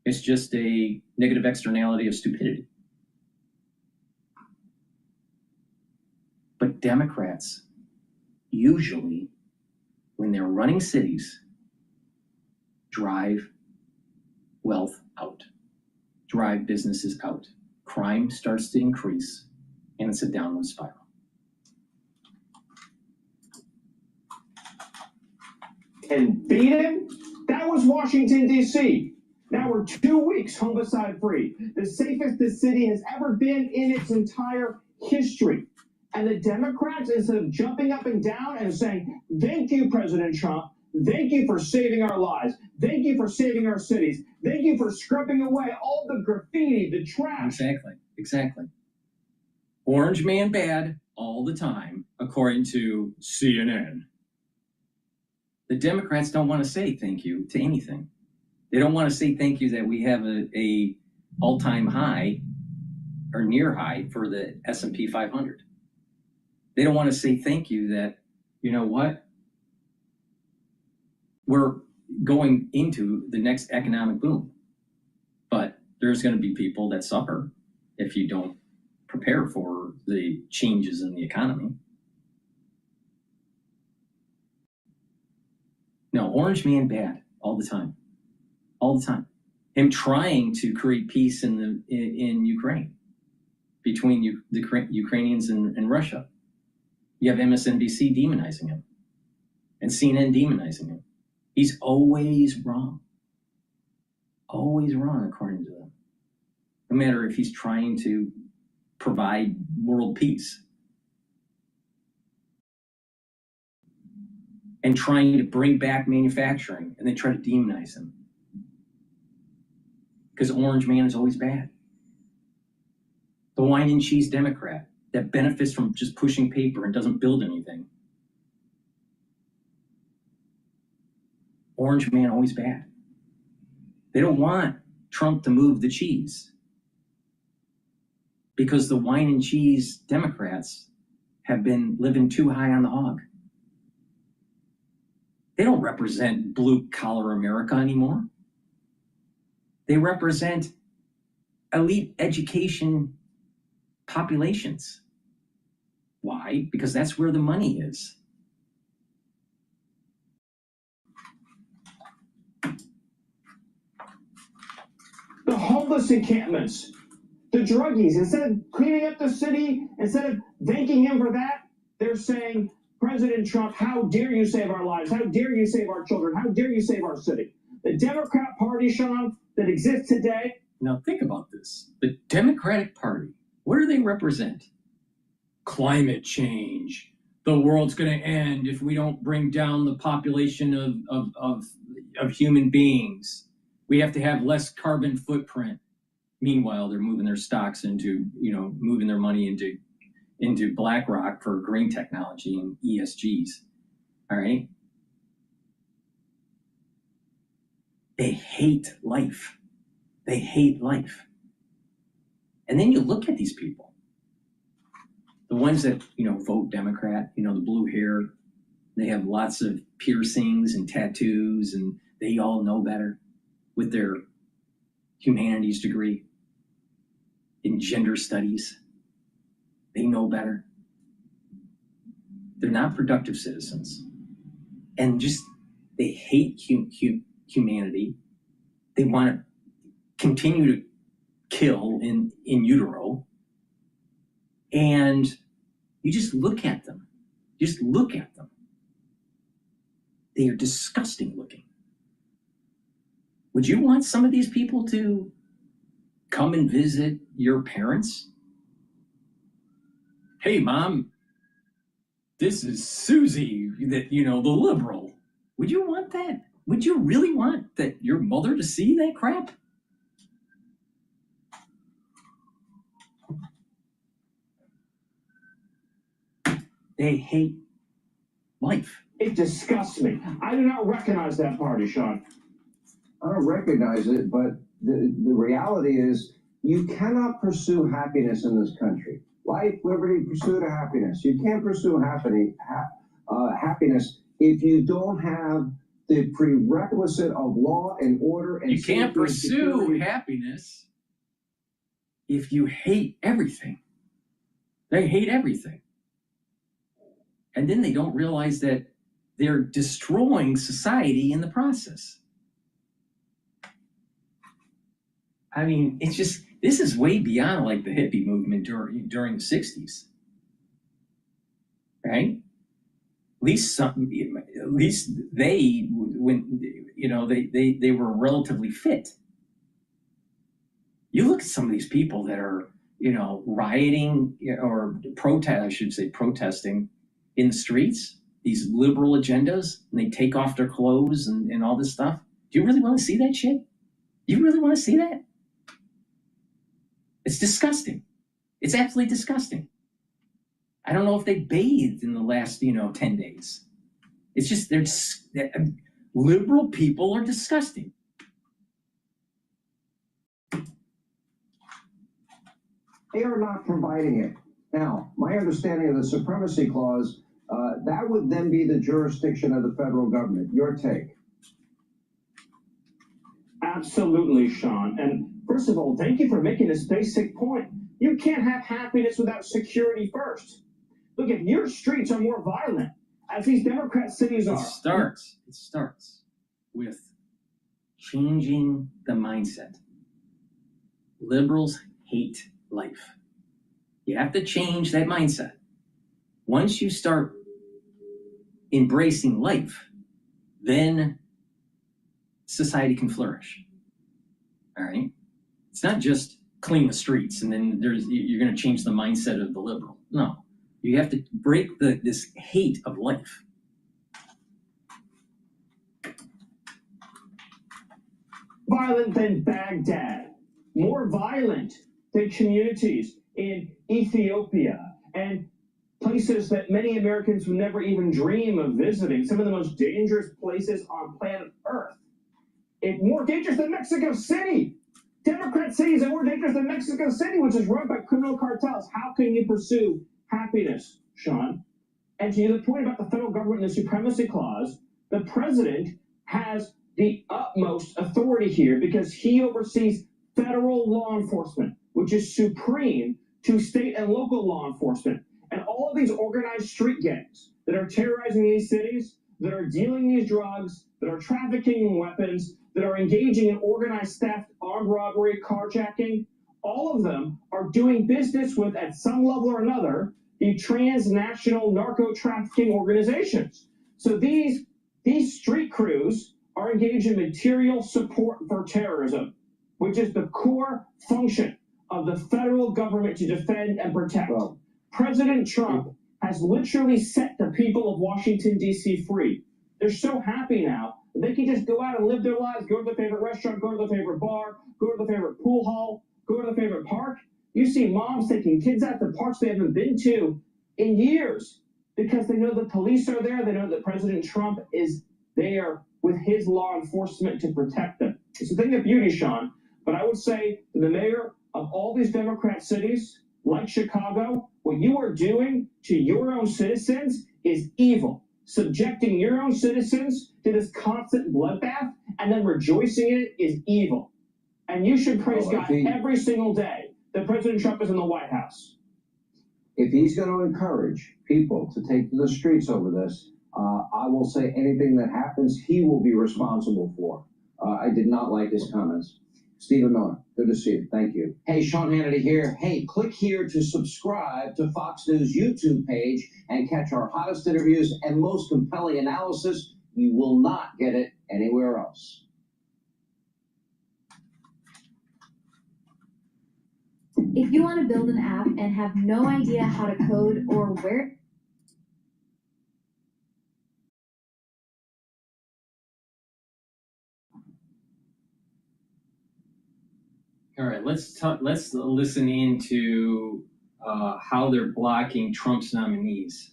it's just a negative externality of stupidity. But Democrats, usually, when they're running cities, drive wealth out, drive businesses out. Crime starts to increase, and it's a downward spiral. And beat him? That was Washington, D.C. Now we're 2 weeks homicide free, the safest the city has ever been in its entire history. And the Democrats, instead of jumping up and down and saying, thank you, President Trump, thank you for saving our lives, thank you for saving our cities, thank you for scrubbing away all the graffiti, the trash. Exactly. Orange man bad all the time, according to CNN. The Democrats don't want to say thank you to anything. They don't want to say thank you that we have a all-time high or near high for the S&P 500. They don't want to say thank you that, you know what, we're going into the next economic boom. But there's going to be people that suffer if you don't prepare for the changes in the economy. No, orange man bad all the time. All the time. Him trying to create peace in Ukraine, between the Ukrainians and Russia. You have MSNBC demonizing him and CNN demonizing him. He's always wrong. Always wrong, according to them. No matter if he's trying to provide world peace and trying to bring back manufacturing, and they try to demonize him. Because orange man is always bad. The wine and cheese Democrat that benefits from just pushing paper and doesn't build anything. Orange man always bad. They don't want Trump to move the cheese, because the wine and cheese Democrats have been living too high on the hog. They don't represent blue-collar America anymore. They represent elite education populations. Why? Because that's where the money is. The homeless encampments, the druggies, instead of cleaning up the city, instead of thanking him for that, they're saying, President Trump, how dare you save our lives? How dare you save our children? How dare you save our city? The Democrat Party, Sean, that exists today. Now think about this. The Democratic Party, what do they represent? Climate change, the world's going to end if we don't bring down the population of human beings. We have to have less carbon footprint. Meanwhile, they're moving their stocks into, moving their money into BlackRock for green technology and ESGs. All right. They hate life. They hate life. And then you look at these people, the ones that, vote Democrat, the blue hair, they have lots of piercings and tattoos, and they all know better with their humanities degree in gender studies. They know better. They're not productive citizens. And they hate humanity. They want to continue to kill in utero. And you just look at them. Just look at them. They are disgusting looking. Would you want some of these people to come and visit your parents? Hey, Mom, this is Susie, the liberal. Would you want that? Would you really want that your mother to see that crap? They hate life. It disgusts me. I do not recognize that party, Sean. I don't recognize it, but the reality is you cannot pursue happiness in this country. Life, liberty, pursuit of happiness. You can't pursue happiness if you don't have the prerequisite of law and order and you can't pursue happiness if you hate everything. They hate everything. And then they don't realize that they're destroying society in the process. I mean, this is way beyond like the hippie movement during the 60s. Right? At least they, when they were relatively fit. You look at some of these people that are, rioting or protesting in the streets, these liberal agendas, and they take off their clothes and all this stuff. Do you really want to see that shit? Do you really want to see that? It's disgusting. It's absolutely disgusting. I don't know if they bathed in the last, 10 days. It's just, liberal people are disgusting. They are not providing it. Now, my understanding of the Supremacy Clause, that would then be the jurisdiction of the federal government. Your take? Absolutely, Sean. And first of all, thank you for making this basic point. You can't have happiness without security first. Look, if your streets are more violent, as these Democrat cities are. It starts with changing the mindset. Liberals hate life. You have to change that mindset. Once you start embracing life, then society can flourish. All right? It's not just clean the streets and then you're going to change the mindset of the liberal. No. You have to break this hate of life. Violent than Baghdad. More violent than communities in Ethiopia and places that many Americans would never even dream of visiting. Some of the most dangerous places on planet Earth. It's more dangerous than Mexico City. Democrat cities are more dangerous than Mexico City, which is run by criminal cartels. How can you pursue happiness, Sean? And to the point about the federal government and the Supremacy Clause, the president has the utmost authority here because he oversees federal law enforcement, which is supreme to state and local law enforcement. And all of these organized street gangs that are terrorizing these cities, that are dealing these drugs, that are trafficking in weapons, that are engaging in organized theft, armed robbery, carjacking, all of them are doing business with, at some level or another, the transnational narco-trafficking organizations. So these street crews are engaged in material support for terrorism, which is the core function of the federal government to defend and protect. Well, President Trump has literally set the people of Washington, D.C. free. They're so happy now that they can just go out and live their lives, go to their favorite restaurant, go to their favorite bar, go to their favorite pool hall, go to their favorite park. You see moms taking kids out to parks they haven't been to in years because they know the police are there. They know that President Trump is there with his law enforcement to protect them. It's a thing of beauty, Sean. But I would say to the mayor of all these Democrat cities, like Chicago, what you are doing to your own citizens is evil. Subjecting your own citizens to this constant bloodbath and then rejoicing in it is evil. And you should praise God every single day that President Trump is in the White House. If he's going to encourage people to take to the streets over this, I will say anything that happens, he will be responsible for. I did not like his comments. Stephen Miller, good to see you. Thank you. Hey, Sean Hannity here. Hey, click here to subscribe to Fox News YouTube page and catch our hottest interviews and most compelling analysis. You will not get it anywhere else. If you want to build an app and have no idea how to code or where All right, let's listen into how they're blocking Trump's nominees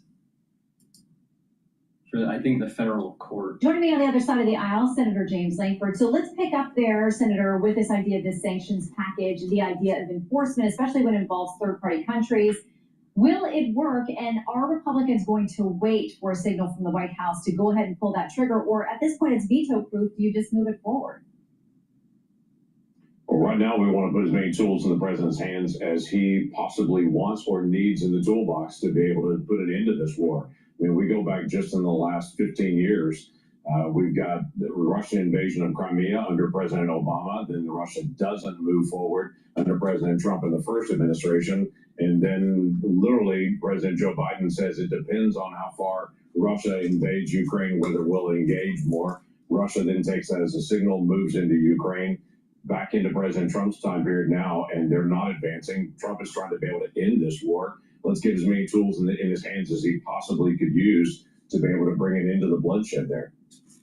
for, I think, the federal court. Joining me on the other side of the aisle, Senator James Lankford. So let's pick up there, Senator, with this idea of this sanctions package, the idea of enforcement, especially when it involves third-party countries. Will it work, and are Republicans going to wait for a signal from the White House to go ahead and pull that trigger, or at this point it's veto-proof, do you just move it forward? Well, right now, we want to put as many tools in the president's hands as he possibly wants or needs in the toolbox to be able to put an end to this war. I mean, we go back just in the last 15 years, we've got the Russian invasion of Crimea under President Obama. Then Russia doesn't move forward under President Trump in the first administration. And then literally President Joe Biden says it depends on how far Russia invades Ukraine, whether we'll engage more. Russia then takes that as a signal, moves into Ukraine, back into President Trump's time period now, and they're not advancing. Trump is trying to be able to end this war. Let's get as many tools in his hands as he possibly could use to be able to bring it into the bloodshed there.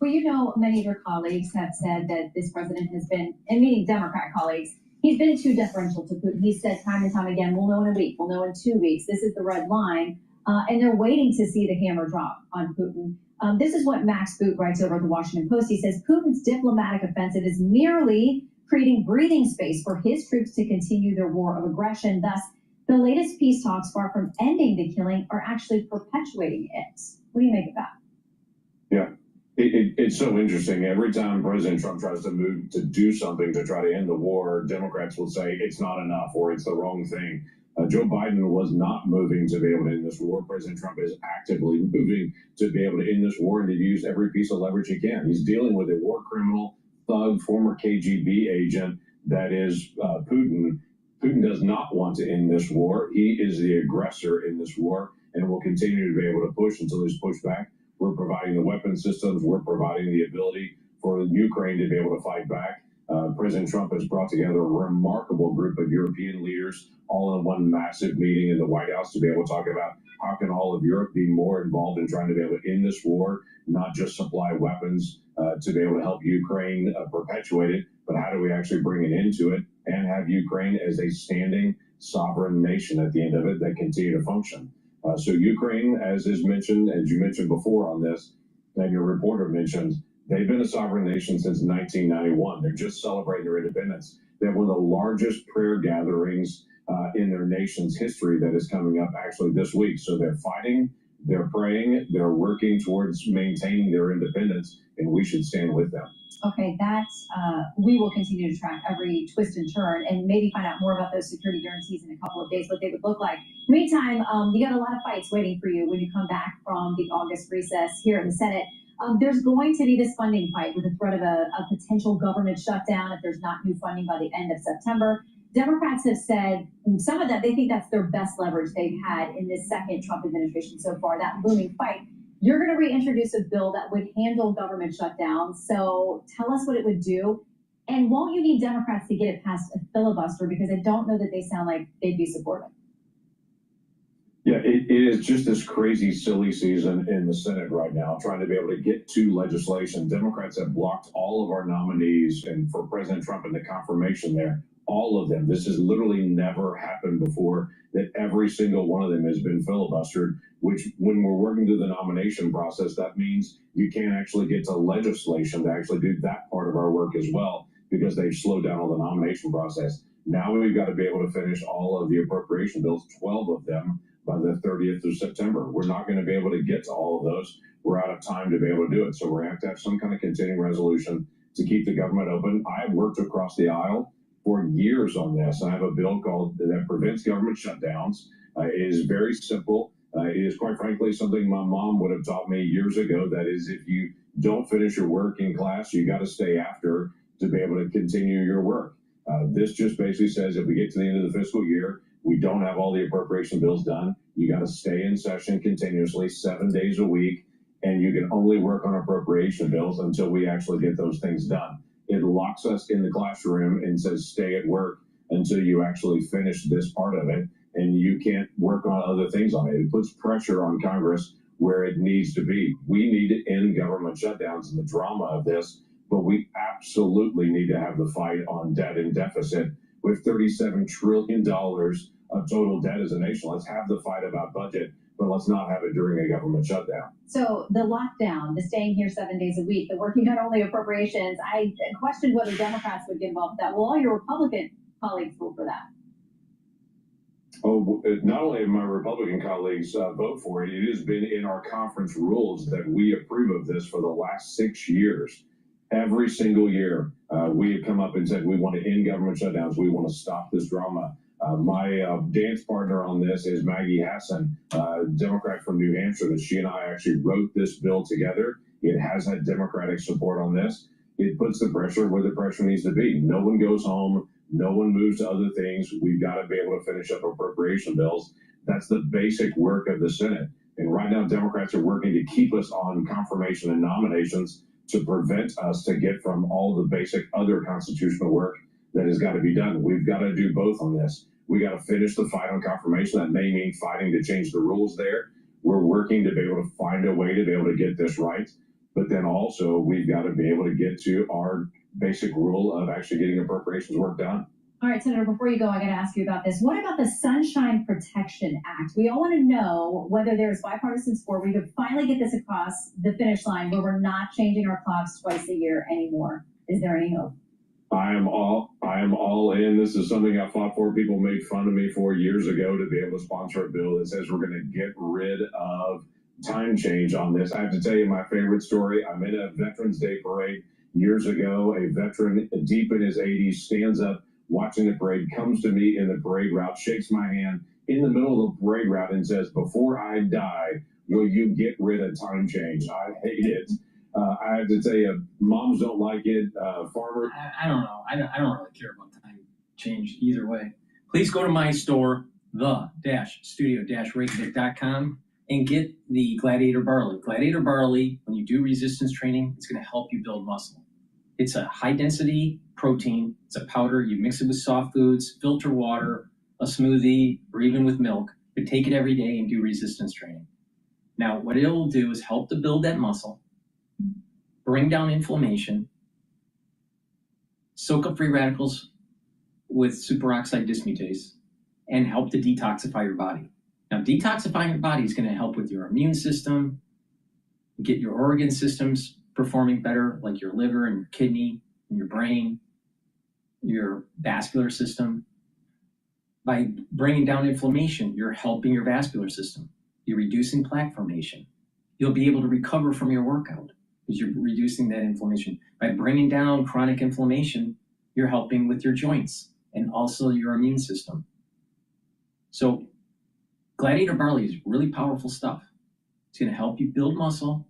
Well, you know, many of your colleagues have said that this president has been, and meaning Democrat colleagues, he's been too deferential to Putin. He said time and time again, we'll know in a week, we'll know in 2 weeks. This is the red line. And they're waiting to see the hammer drop on Putin. This is what Max Boot writes over at the Washington Post. He says, Putin's diplomatic offensive is merely creating breathing space for his troops to continue their war of aggression. Thus, the latest peace talks, far from ending the killing, are actually perpetuating it. What do you make of that? Yeah, it's so interesting. Every time President Trump tries to move to do something to try to end the war, Democrats will say it's not enough or it's the wrong thing. Joe Biden was not moving to be able to end this war. President Trump is actively moving to be able to end this war and to use every piece of leverage he can. He's dealing with a war criminal, thug, former KGB agent that is Putin. Putin does not want to end this war. He is the aggressor in this war and will continue to be able to push until he's pushed back. We're providing the weapon systems. We're providing the ability for Ukraine to be able to fight back. President Trump has brought together a remarkable group of European leaders all in one massive meeting in the White House to be able to talk about how can all of Europe be more involved in trying to be able to end this war, not just supply weapons to be able to help Ukraine perpetuate it, but how do we actually bring an end to it and have Ukraine as a standing sovereign nation at the end of it that continue to function. So Ukraine, as is mentioned, as you mentioned before on this, and your reporter mentioned, they've been a sovereign nation since 1991. They're just celebrating their independence. They have one of the largest prayer gatherings in their nation's history that is coming up actually this week. So they're fighting, they're praying, they're working towards maintaining their independence, and we should stand with them. Okay, that's, we will continue to track every twist and turn and maybe find out more about those security guarantees in a couple of days, what they would look like. Meantime, you got a lot of fights waiting for you when you come back from the August recess here in the Senate. There's going to be this funding fight with the threat of a potential government shutdown if there's not new funding by the end of September. Democrats have said some of that, they think that's their best leverage they've had in this second Trump administration so far, that looming fight. You're going to reintroduce a bill that would handle government shutdown. So tell us what it would do. And won't you need Democrats to get it past a filibuster? Because I don't know that they sound like they'd be supportive. Yeah, it is just this crazy, silly season in the Senate right now, trying to be able to get to legislation. Democrats have blocked all of our nominees and for President Trump and the confirmation there, all of them. This has literally never happened before, that every single one of them has been filibustered, which when we're working through the nomination process, that means you can't actually get to legislation to actually do that part of our work as well, because they've slowed down all the nomination process. Now we've got to be able to finish all of the appropriation bills, 12 of them, by the 30th of September. We're not going to be able to get to all of those. We're out of time to be able to do it. So we're going to have some kind of continuing resolution to keep the government open. I've worked across the aisle for years on this. I have a bill called that prevents government shutdowns. It is very simple. It is quite frankly something my mom would have taught me years ago. That is, if you don't finish your work in class, you got to stay after to be able to continue your work. This just basically says if we get to the end of the fiscal year, we don't have all the appropriation bills done, you got to stay in session continuously 7 days a week, and you can only work on appropriation bills until we actually get those things done. It locks us in the classroom and says stay at work until you actually finish this part of it, and you can't work on other things on it. It puts pressure on Congress where it needs to be. We need to end government shutdowns and the drama of this, but we absolutely need to have the fight on debt and deficit. With $37 trillion of total debt as a nation, let's have the fight about budget, but let's not have it during a government shutdown. So the lockdown, the staying here 7 days a week, the working on only appropriations, I questioned whether Democrats would get involved with that. Will all your Republican colleagues vote for that? Oh, not only have my Republican colleagues vote for it, it has been in our conference rules that we approve of this for the last 6 years. Every single year, we have come up and said we want to end government shutdowns. We want to stop this drama. My dance partner on this is Maggie Hassan, Democrat from New Hampshire, that she and I actually wrote this bill together. It has had Democratic support on this. It puts the pressure where the pressure needs to be. No one goes home. No one moves to other things. We've got to be able to finish up appropriation bills. That's the basic work of the Senate. And right now, Democrats are working to keep us on confirmation and nominations to prevent us to get from all the basic other constitutional work that has got to be done. We've got to do both on this. We got to finish the fight on confirmation. That may mean fighting to change the rules there. We're working to be able to find a way to be able to get this right. But then also, we've got to be able to get to our basic rule of actually getting appropriations work done. All right, Senator, before you go, I got to ask you about this. What about the Sunshine Protection Act? We all want to know whether there's bipartisan support. We could finally get this across the finish line where we're not changing our clocks twice a year anymore. Is there any hope? I am all in. This is something I fought for. People made fun of me 4 years ago to be able to sponsor a bill that says we're going to get rid of time change on this. I have to tell you my favorite story. I'm in a Veterans Day parade years ago. A veteran deep in his 80s stands up watching the parade, comes to me in the parade route, shakes my hand in the middle of the parade route and says, "Before I die, will you get rid of time change?" I hate it. I have to tell you, moms don't like it. Farmers. I don't know. I don't really care about time change either way. Please go to my store, the-studio-reykjavik.com, and get the Gladiator Barley. Gladiator Barley, when you do resistance training, it's going to help you build muscle. It's a high-density protein. It's a powder. You mix it with soft foods, filter water, a smoothie, or even with milk. You take it every day and do resistance training. Now, what it'll do is help to build that muscle, bring down inflammation, soak up free radicals with superoxide dismutase, and help to detoxify your body. Now, detoxifying your body is going to help with your immune system, get your organ systems performing better, like your liver and your kidney and your brain, your vascular system. By bringing down inflammation, you're helping your vascular system. You're reducing plaque formation. You'll be able to recover from your workout because you're reducing that inflammation. By bringing down chronic inflammation, you're helping with your joints and also your immune system. So Gladiator Barley is really powerful stuff. It's going to help you build muscle,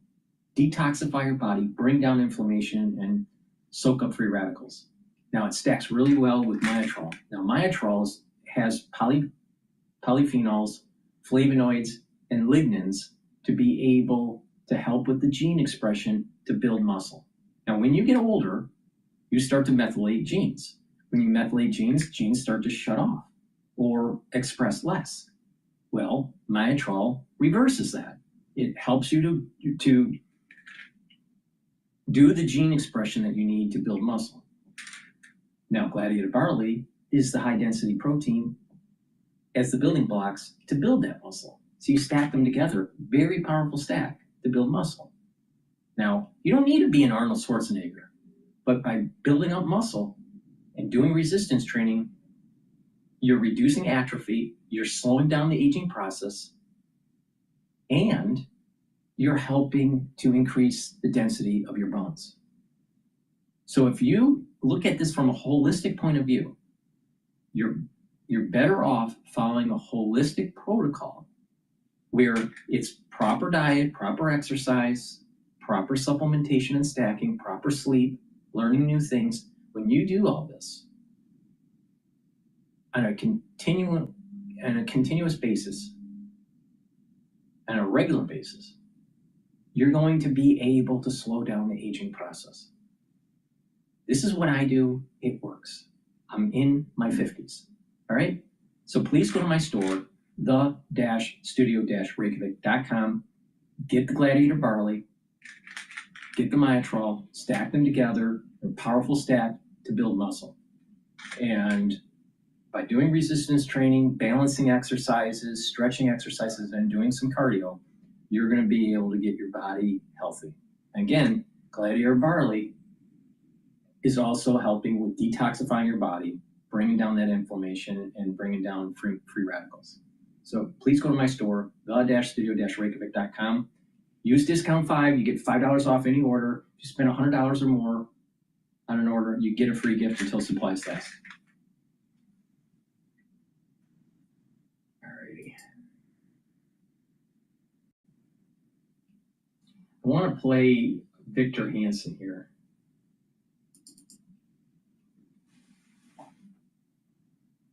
detoxify your body, bring down inflammation, and soak up free radicals. Now, it stacks really well with Myotrol. Now, Myotrol has polyphenols, flavonoids, and lignans to be able to help with the gene expression to build muscle. Now, when you get older, you start to methylate genes. When you methylate genes, genes start to shut off or express less. Well, Cottrell reverses that. It helps you to do the gene expression that you need to build muscle. Now, gladiator barley is the high density protein as the building blocks to build that muscle. So you stack them together, very powerful stack to build muscle. Now, you don't need to be an Arnold Schwarzenegger, but by building up muscle and doing resistance training, you're reducing atrophy, you're slowing down the aging process, and you're helping to increase the density of your bones. So if you look at this from a holistic point of view, you're better off following a holistic protocol where it's proper diet, proper exercise, proper supplementation and stacking, proper sleep, learning new things. When you do all this on a continuous basis, on a regular basis, you're going to be able to slow down the aging process. This is what I do. It works. I'm in my 50s. All right? So please go to my store, the-studio-reykjavik.com, get the Gladiator Barley, get the Cottrell, stack them together, a powerful stack to build muscle. And by doing resistance training, balancing exercises, stretching exercises, and doing some cardio, you're going to be able to get your body healthy. Again, Gladiator Barley is also helping with detoxifying your body, bringing down that inflammation, and bringing down free radicals. So please go to my store, the-studio-reykjavik.com. Use discount 5, you get $5 off any order. If you spend $100 or more on an order, you get a free gift until supplies last. Alrighty. I want to play Victor Hansen here.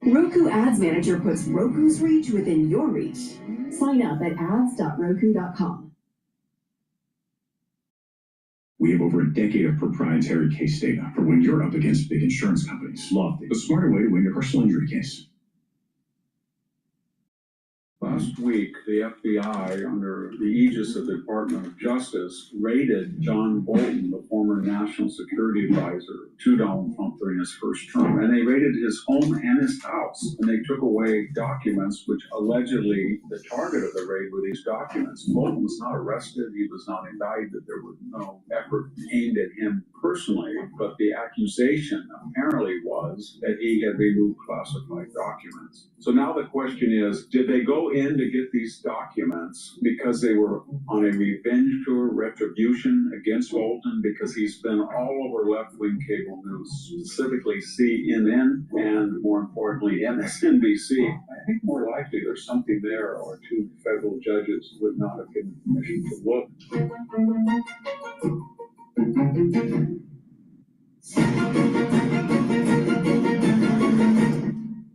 Roku Ads Manager puts Roku's reach within your reach. Sign up at ads.roku.com. We have over a decade of proprietary case data for when you're up against big insurance companies. Lofty, the smarter way to win your personal injury case. Last week, the FBI, under the aegis of the Department of Justice, raided John Bolton, the former national security advisor to Donald Trump during his first term. And they raided his home and his house. And they took away documents which allegedly the target of the raid were these documents. Bolton was not arrested. He was not indicted. There was no effort aimed at him personally. But the accusation apparently was that he had removed classified documents. So now the question is, did they go in to get these documents because they were on a revenge tour, retribution against Bolton, because he's been all over left-wing cable news, specifically CNN and, more importantly, MSNBC. I think more likely there's something there, or two federal judges would not have given permission to look.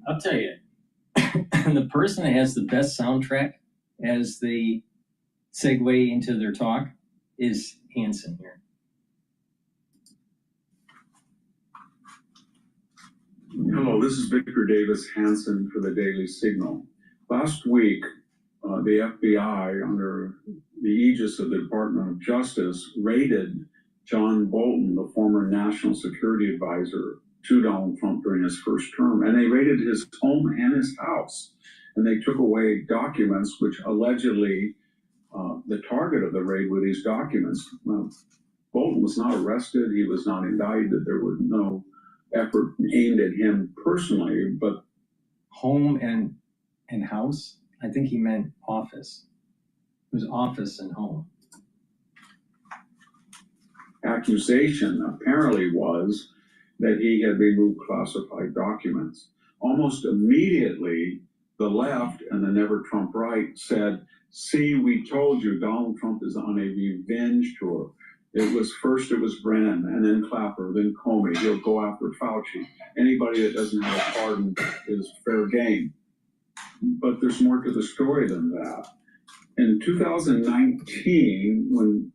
I'll tell you, the person that has the best soundtrack as they segue into their talk is Hansen here. Hello, this is Victor Davis Hansen for the Daily Signal. Last week, the FBI, under the aegis of the Department of Justice, raided John Bolton, the former national security advisor to Donald Trump during his first term. And they raided his home and his house. And they took away documents which allegedly the target of the raid were these documents. Bolton was not arrested. He was not indicted. There was no effort aimed at him personally, but home and house? I think he meant office. It was office and home. Accusation apparently was that he had removed classified documents. Almost immediately, the left and the Never Trump right said, see, we told you Donald Trump is on a revenge tour. It was Brennan, and then Clapper, then Comey. He'll go after Fauci. Anybody that doesn't have a pardon is fair game. But there's more to the story than that. In 2019, when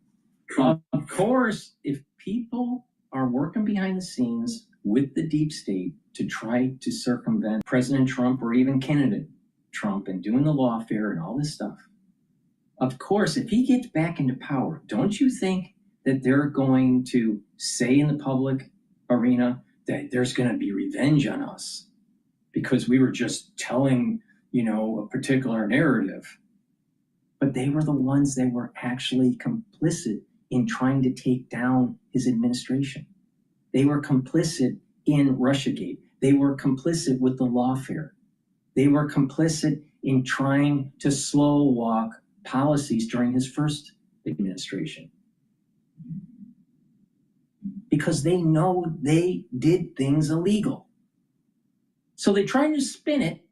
Trump... Of course, if people are working behind the scenes with the deep state to try to circumvent President Trump or even candidate Trump and doing the lawfare and all this stuff. Of course, if he gets back into power, don't you think that they're going to say in the public arena that there's going to be revenge on us because we were just telling, a particular narrative? But they were the ones that were actually complicit in trying to take down his administration. They were complicit in Russiagate. They were complicit with the lawfare. They were complicit in trying to slow walk policies during his first administration. Because they know they did things illegal. So they try to spin it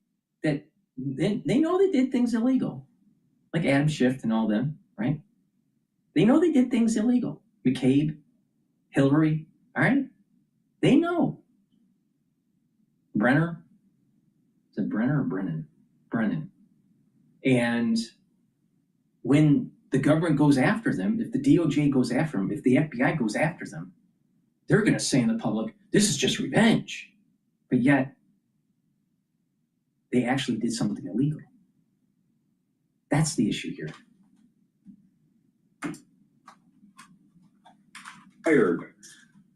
that they know they did things illegal. Like Adam Schiff and all them, right? They know they did things illegal. McCabe, Hillary, all right? They know. Brenner, is it Brenner or Brennan? Brennan. And when the government goes after them, if the DOJ goes after them, if the FBI goes after them, they're going to say in the public, this is just revenge. But yet, they actually did something illegal. That's the issue here. Hired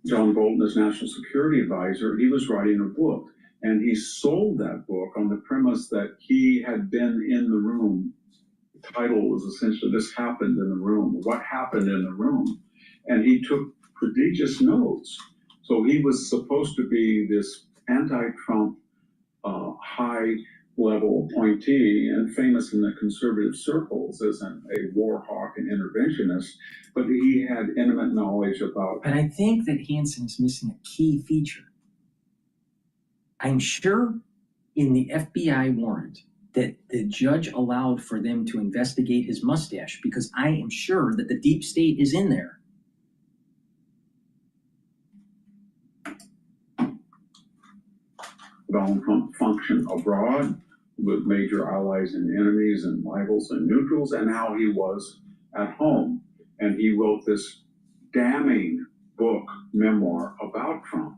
John Bolton as National Security Advisor. He was writing a book, and he sold that book on the premise that he had been in the room. The title was essentially "This Happened in the Room." What happened in the room? And he took prodigious notes. So he was supposed to be this anti-Trump high-level appointee and famous in the conservative circles as a war hawk and interventionist, but he had intimate knowledge about... But I think that Hansen is missing a key feature. I'm sure in the FBI warrant that the judge allowed for them to investigate his mustache because I am sure that the deep state is in there. Donald Trump function abroad with major allies and enemies and rivals and neutrals, and how he was at home. And he wrote this damning book, memoir about Trump.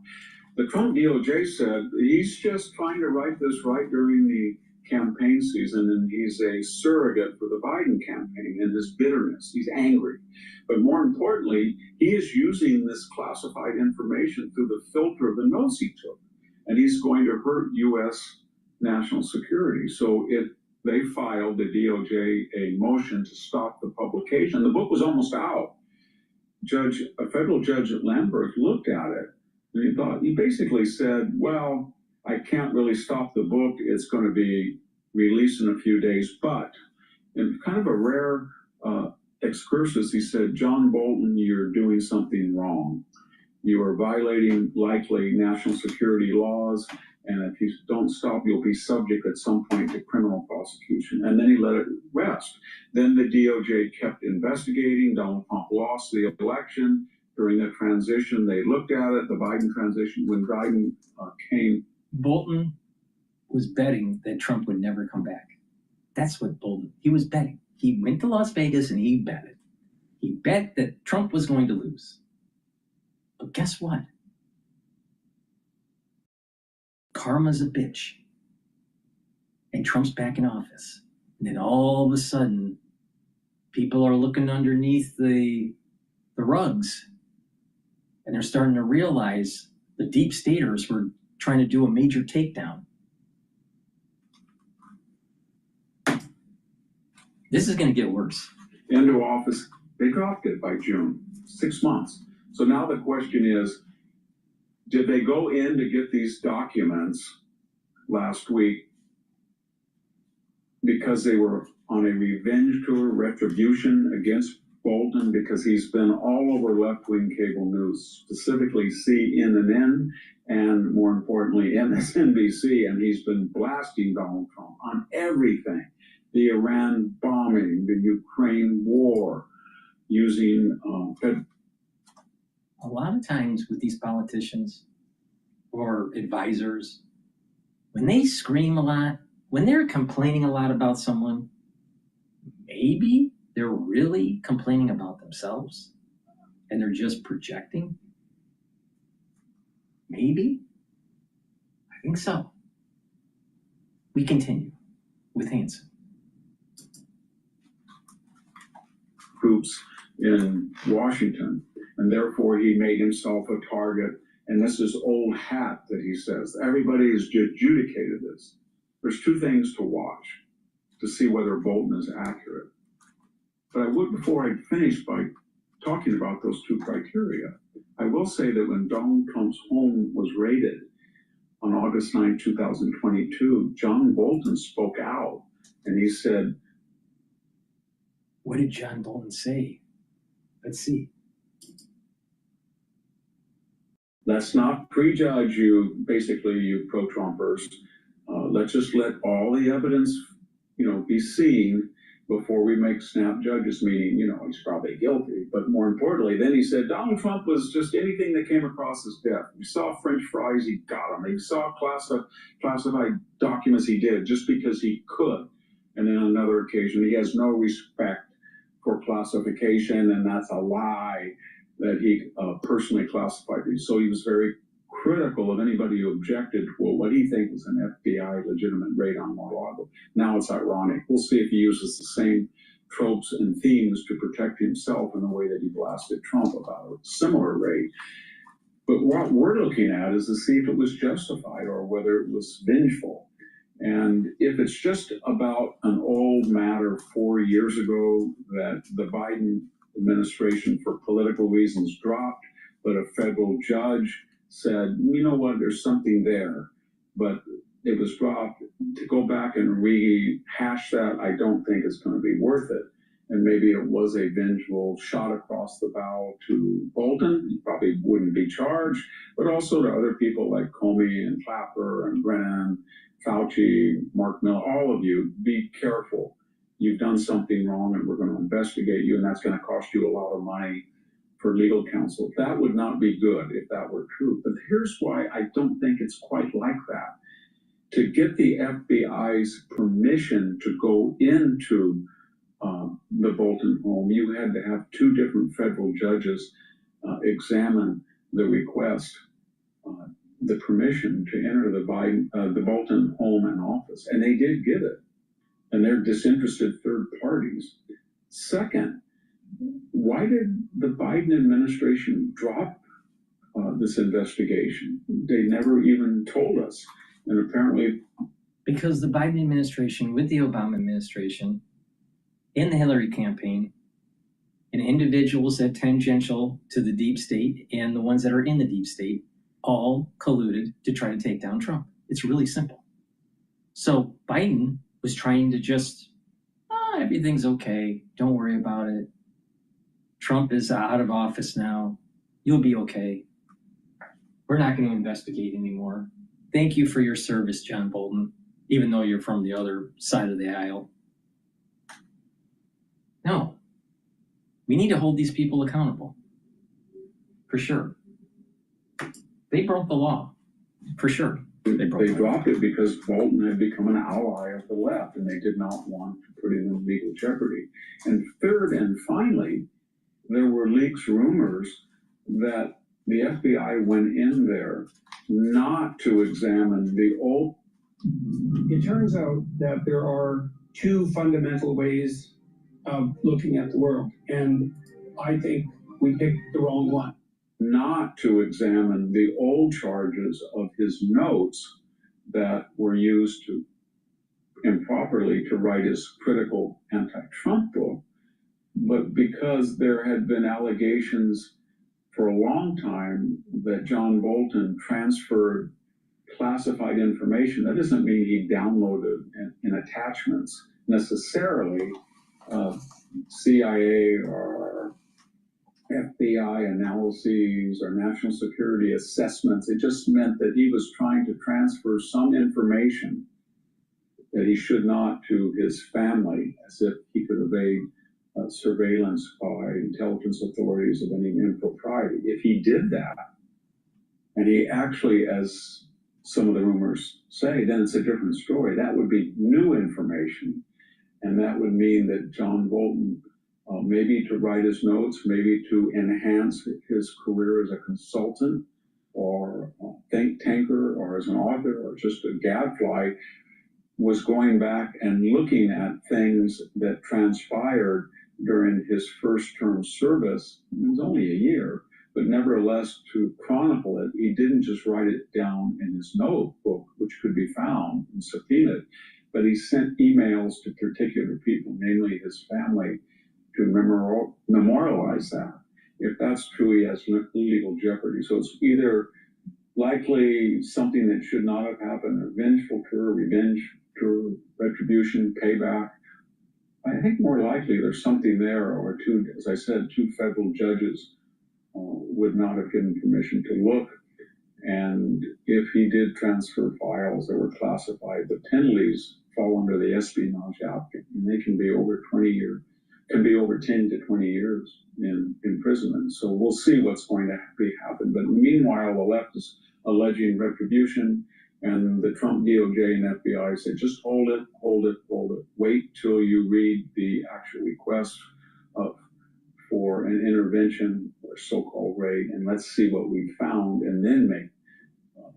The Trump DOJ said he's just trying to write this right during the campaign season, and he's a surrogate for the Biden campaign and his bitterness. He's angry. But more importantly, he is using this classified information through the filter of the notes he took. And he's going to hurt U.S. national security. So they filed, the DOJ, a motion to stop the publication. The book was almost out. A federal judge at Lamberth looked at it, and he basically said, well, I can't really stop the book. It's going to be released in a few days. But in kind of a rare excursus, he said, John Bolton, you're doing something wrong. You are violating likely national security laws, and if you don't stop, you'll be subject at some point to criminal prosecution. And then he let it rest. Then the DOJ kept investigating. Donald Trump lost the election. During the transition, they looked at it, the Biden transition, when Biden came. Bolton was betting that Trump would never come back. That's what Bolton, he was betting. He went to Las Vegas and he bet it. He bet that Trump was going to lose. But guess what? Karma's a bitch. And Trump's back in office. And then all of a sudden, people are looking underneath the rugs. And they're starting to realize the deep staters were trying to do a major takedown. This is going to get worse. Into office, they dropped it by June, 6 months. So now the question is, did they go in to get these documents last week because they were on a revenge tour, retribution against Bolton, because he's been all over left-wing cable news, specifically CNN and, more importantly, MSNBC, and he's been blasting Donald Trump on everything. The Iran bombing, the Ukraine war, using... A lot of times with these politicians or advisors, when they scream a lot, when they're complaining a lot about someone, maybe they're really complaining about themselves and they're just projecting. Maybe. I think so. We continue. with Haynes. Groups in Washington, and therefore he made himself a target. And this is old hat that he says. Everybody has adjudicated this. There's two things to watch to see whether Bolton is accurate. But I would, before I finish by talking about those two criteria, I will say that when Donald Trump's home was raided on August 9, 2022, John Bolton spoke out and he said, what did John Bolton say? Let's see. Let's not prejudge you, basically, you pro-Trumpers. Let's just let all the evidence, be seen before we make snap judges, meaning, he's probably guilty. But more importantly, then he said, Donald Trump was just anything that came across his desk. You saw French fries, he got them. You saw classified documents, he did, just because he could. And then on another occasion, he has no respect for classification, and that's a lie that he personally classified these. So he was very critical of anybody who objected to what he thinks was an FBI legitimate raid on Mar-a-Lago. Now it's ironic. We'll see if he uses the same tropes and themes to protect himself in the way that he blasted Trump about a similar raid. But what we're looking at is to see if it was justified or whether it was vengeful. And if it's just about an old matter 4 years ago that the Biden administration, for political reasons, dropped, but a federal judge said, you know what, there's something there, but it was dropped, to go back and rehash that, I don't think it's going to be worth it. And maybe it was a vengeful shot across the bow to Bolton. He probably wouldn't be charged, but also to other people like Comey and Clapper and Brennan, Fauci, Mark Miller, all of you, be careful. You've done something wrong and we're going to investigate you, and that's going to cost you a lot of money for legal counsel. That would not be good if that were true. But here's why I don't think it's quite like that. To get the FBI's permission to go into the Bolton home, you had to have two different federal judges examine the request, the permission to enter the Bolton home and office, and they did get it. And they're disinterested third parties. Second, why did the Biden administration drop this investigation? They never even told us. And apparently, because the Biden administration, with the Obama administration, in the Hillary campaign, and individuals that tangential to the deep state and the ones that are in the deep state, all colluded to try to take down Trump. It's really simple. So Biden was trying to just, everything's okay. Don't worry about it. Trump is out of office now. You'll be okay. We're not going to investigate anymore. Thank you for your service, John Bolton, even though you're from the other side of the aisle. No. We need to hold these people accountable. For sure. They broke the law. For sure. They dropped it because Bolton had become an ally of the left, and they did not want to put it in legal jeopardy. And third and finally, there were leaks, rumors that the FBI went in there not to examine the old. It turns out that there are two fundamental ways of looking at the world, and I think we picked the wrong one. Not to examine the old charges of his notes that were used to improperly to write his critical anti-Trump book, but because there had been allegations for a long time that John Bolton transferred classified information. That doesn't mean he downloaded in attachments necessarily CIA or FBI analyses or national security assessments. It just meant that he was trying to transfer some information that he should not to his family, as if he could evade surveillance by intelligence authorities of any impropriety. If he did that, and he actually, as some of the rumors say, then it's a different story. That would be new information, and that would mean that John Bolton, maybe to write his notes, maybe to enhance his career as a consultant or a think tanker or as an author or just a gadfly, was going back and looking at things that transpired during his first term service. It was only a year, but nevertheless, to chronicle it, he didn't just write it down in his notebook, which could be found and subpoenaed, but he sent emails to particular people, namely his family, to memorialize that. If that's true, he has legal jeopardy. So it's either likely something that should not have happened, a vengeful tour, revenge tour, retribution, payback. I think more likely there's something there, or two, as I said, two federal judges would not have given permission to look. And if he did transfer files that were classified, the penalties fall under the Espionage Act, and they can be over 20 years, can be over 10 to 20 years in imprisonment. So we'll see what's going to happen. But meanwhile, the left is alleging retribution, and the Trump DOJ and FBI said, just hold it, hold it, hold it. Wait till you read the actual request for an intervention or so-called raid, and let's see what we found, and then make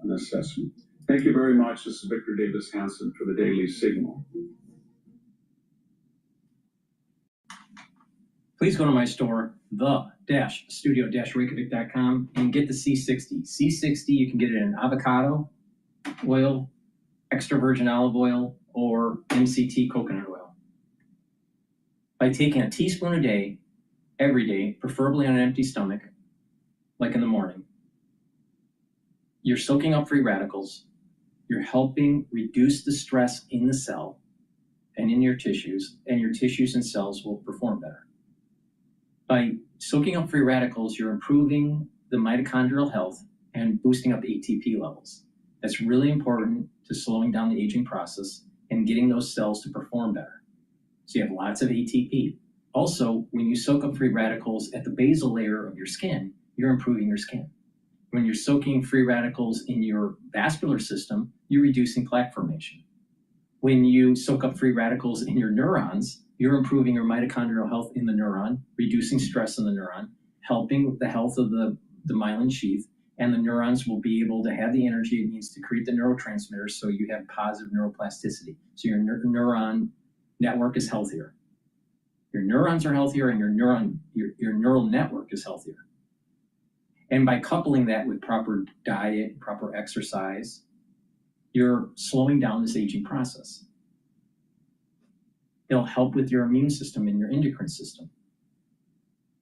an assessment. Thank you very much. This is Victor Davis Hanson for the Daily Signal. Please go to my store, the-studio-reykjavik.com, and get the C60. C60, you can get it in avocado oil, extra virgin olive oil, or MCT coconut oil. By taking a teaspoon a day, every day, preferably on an empty stomach, like in the morning, you're soaking up free radicals, you're helping reduce the stress in the cell and in your tissues, and your tissues and cells will perform better. By soaking up free radicals, you're improving the mitochondrial health and boosting up ATP levels. That's really important to slowing down the aging process and getting those cells to perform better. So you have lots of ATP. Also, when you soak up free radicals at the basal layer of your skin, you're improving your skin. When you're soaking free radicals in your vascular system, you're reducing plaque formation. When you soak up free radicals in your neurons, you're improving your mitochondrial health in the neuron, reducing stress in the neuron, helping the health of the myelin sheath, and the neurons will be able to have the energy it needs to create the neurotransmitters so you have positive neuroplasticity. So your neuron network is healthier. Your neurons are healthier, and your neural network is healthier. And by coupling that with proper diet, proper exercise, you're slowing down this aging process. It'll help with your immune system and your endocrine system.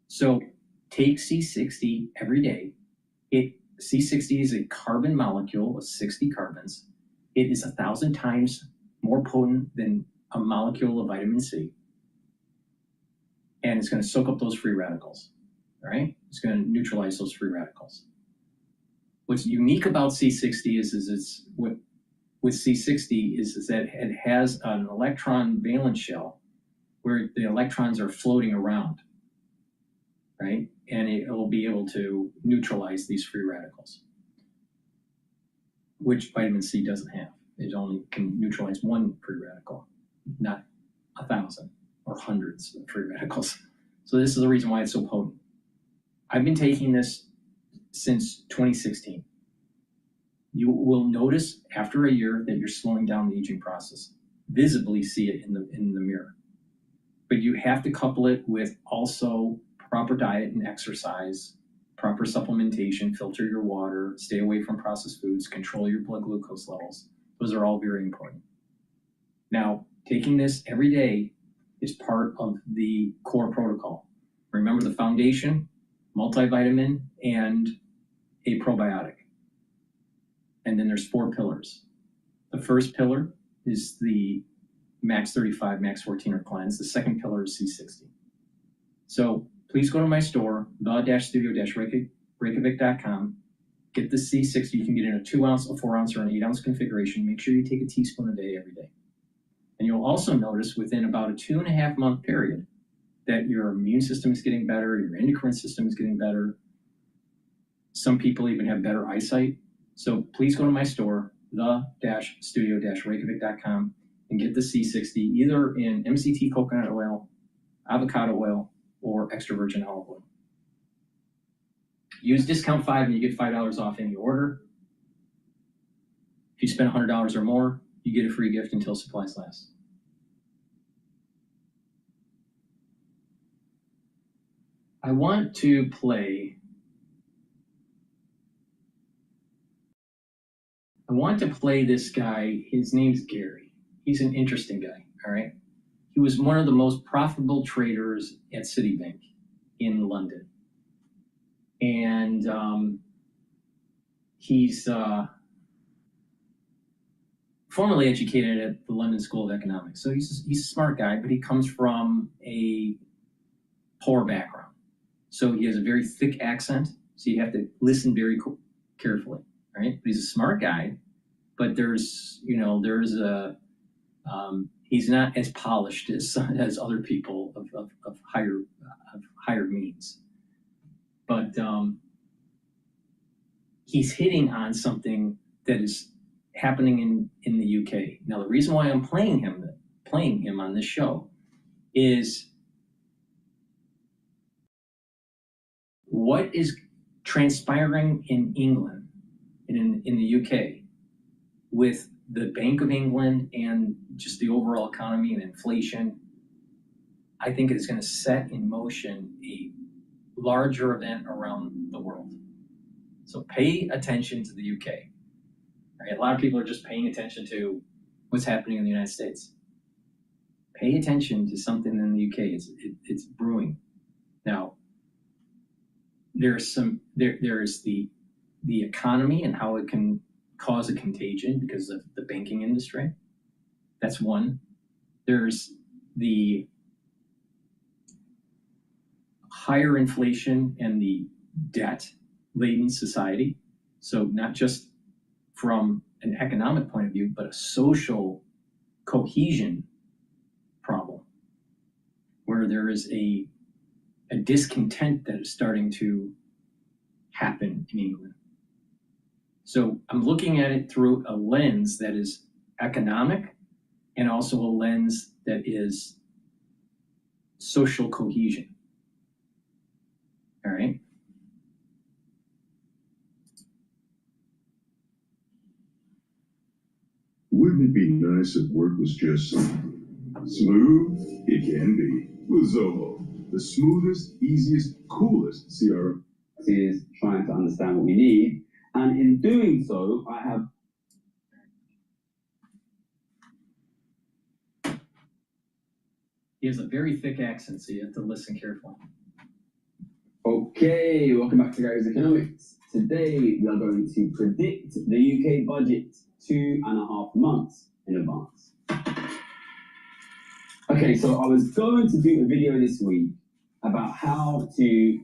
So take C60 every day. C60 is a carbon molecule of 60 carbons. It is 1,000 times more potent than a molecule of vitamin C. And it's going to soak up those free radicals, all right? It's going to neutralize those free radicals. What's unique about C60 is with C60 is that it has an electron valence shell where the electrons are floating around, right? And it will be able to neutralize these free radicals, which vitamin C doesn't have. It only can neutralize one free radical, not 1,000 or hundreds of free radicals. So this is the reason why it's so potent. I've been taking this since 2016. You will notice after a year that you're slowing down the aging process. Visibly see it in the mirror. But you have to couple it with also proper diet and exercise, proper supplementation, filter your water, stay away from processed foods, control your blood glucose levels. Those are all very important. Now, taking this every day is part of the core protocol. Remember the foundation, multivitamin, and a probiotic. And then there's 4 pillars. The first pillar is the Max 35, Max 14 or cleanse. The second pillar is C60. So please go to my store, the-studio-reykjavik.com. Get the C60. You can get it in a 2 ounce, a 4 ounce, or an 8 ounce configuration. Make sure you take a teaspoon a day every day. And you'll also notice within about a 2.5 month period that your immune system is getting better, your endocrine system is getting better. Some people even have better eyesight. So please go to my store, the-studio-reykjavik.com, and get the C60 either in MCT coconut oil, avocado oil, or extra virgin olive oil. Use discount 5 and you get $5 off any order. If you spend $100 or more, use you get a free gift until supplies last. I want to play this guy. His name's Gary. He's an interesting guy, all right? He was one of the most profitable traders at Citibank in London. And he's formally educated at the London School of Economics. So he's a smart guy, but he comes from a poor background. So he has a very thick accent. So you have to listen very carefully, right? But he's a smart guy, but there's he's not as polished as other people of higher means. But he's hitting on something that is happening in the UK. Now, the reason why I'm playing him on this show is what is transpiring in England and in the UK with the Bank of England and just the overall economy and inflation. I think it's going to set in motion a larger event around the world. So pay attention to the UK. Right? A lot of people are just paying attention to what's happening in the United States. Pay attention to something in the UK. It's brewing. Now, there's the economy and how it can cause a contagion because of the banking industry. That's one. There's the higher inflation and the debt-laden society. So not just from an economic point of view, but a social cohesion problem where there is a discontent that is starting to happen in England. So I'm looking at it through a lens that is economic and also a lens that is social cohesion. All right. Wouldn't it be nice if work was just smooth? It can be. With Zoho, the smoothest, easiest, coolest CRM. Is trying to understand what we need. And in doing so, I have He has a very thick accent, so you have to listen carefully. Okay, welcome back to Gary's Economics. Today we are going to predict the UK budget 2.5 months in advance. Okay, so I was going to do a video this week about how to